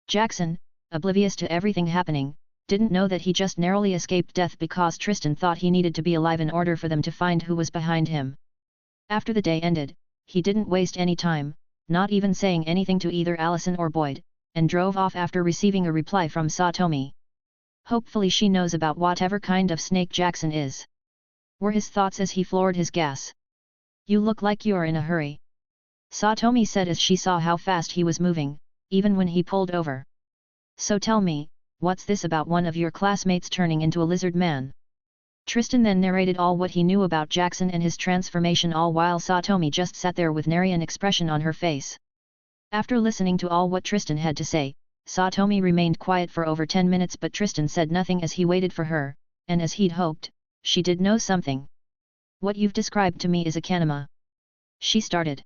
Jackson, oblivious to everything happening, didn't know that he just narrowly escaped death because Tristan thought he needed to be alive in order for them to find who was behind him. After the day ended, he didn't waste any time, not even saying anything to either Allison or Boyd, and drove off after receiving a reply from Satomi. Hopefully she knows about whatever kind of snake Jackson is, were his thoughts as he floored his gas. You look like you're in a hurry, Satomi said as she saw how fast he was moving, even when he pulled over. So tell me, what's this about one of your classmates turning into a lizard man? Tristan then narrated all what he knew about Jackson and his transformation, all while Satomi just sat there with nary an expression on her face. After listening to all what Tristan had to say, Satomi remained quiet for over 10 minutes, but Tristan said nothing as he waited for her, and as he'd hoped, she did know something. What you've described to me is a Kanima, she started.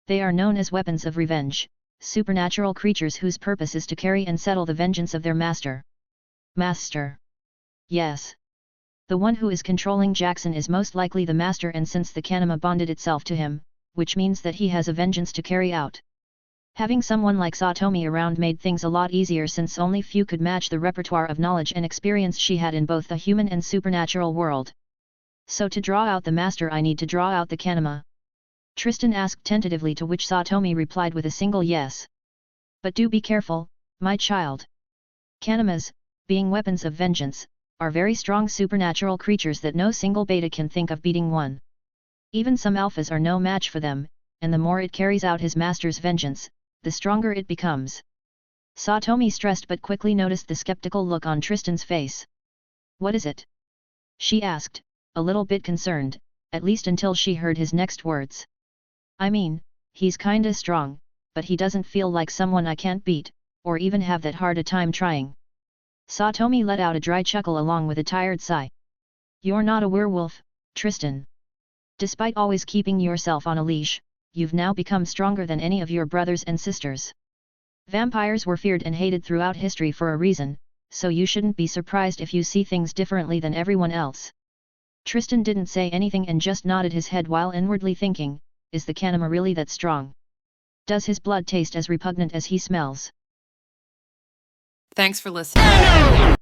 They are known as weapons of revenge, supernatural creatures whose purpose is to carry and settle the vengeance of their master. Master. Yes. The one who is controlling Jackson is most likely the master, and since the Kanima bonded itself to him, which means that he has a vengeance to carry out. Having someone like Satomi around made things a lot easier, since only few could match the repertoire of knowledge and experience she had in both the human and supernatural world. So to draw out the master I need to draw out the Kanima. Tristan asked tentatively, to which Satomi replied with a single yes. But do be careful, my child. Kanimas, being weapons of vengeance, are very strong supernatural creatures that no single beta can think of beating one. Even some alphas are no match for them, and the more it carries out his master's vengeance, the stronger it becomes. Satomi stressed but quickly noticed the skeptical look on Tristan's face. What is it? She asked, a little bit concerned, at least until she heard his next words. I mean, he's kinda strong, but he doesn't feel like someone I can't beat, or even have that hard a time trying. Satomi let out a dry chuckle along with a tired sigh. You're not a werewolf, Tristan. Despite always keeping yourself on a leash, you've now become stronger than any of your brothers and sisters. Vampires were feared and hated throughout history for a reason, so you shouldn't be surprised if you see things differently than everyone else. Tristan didn't say anything and just nodded his head while inwardly thinking, is the Kanima really that strong? Does his blood taste as repugnant as he smells? Thanks for listening.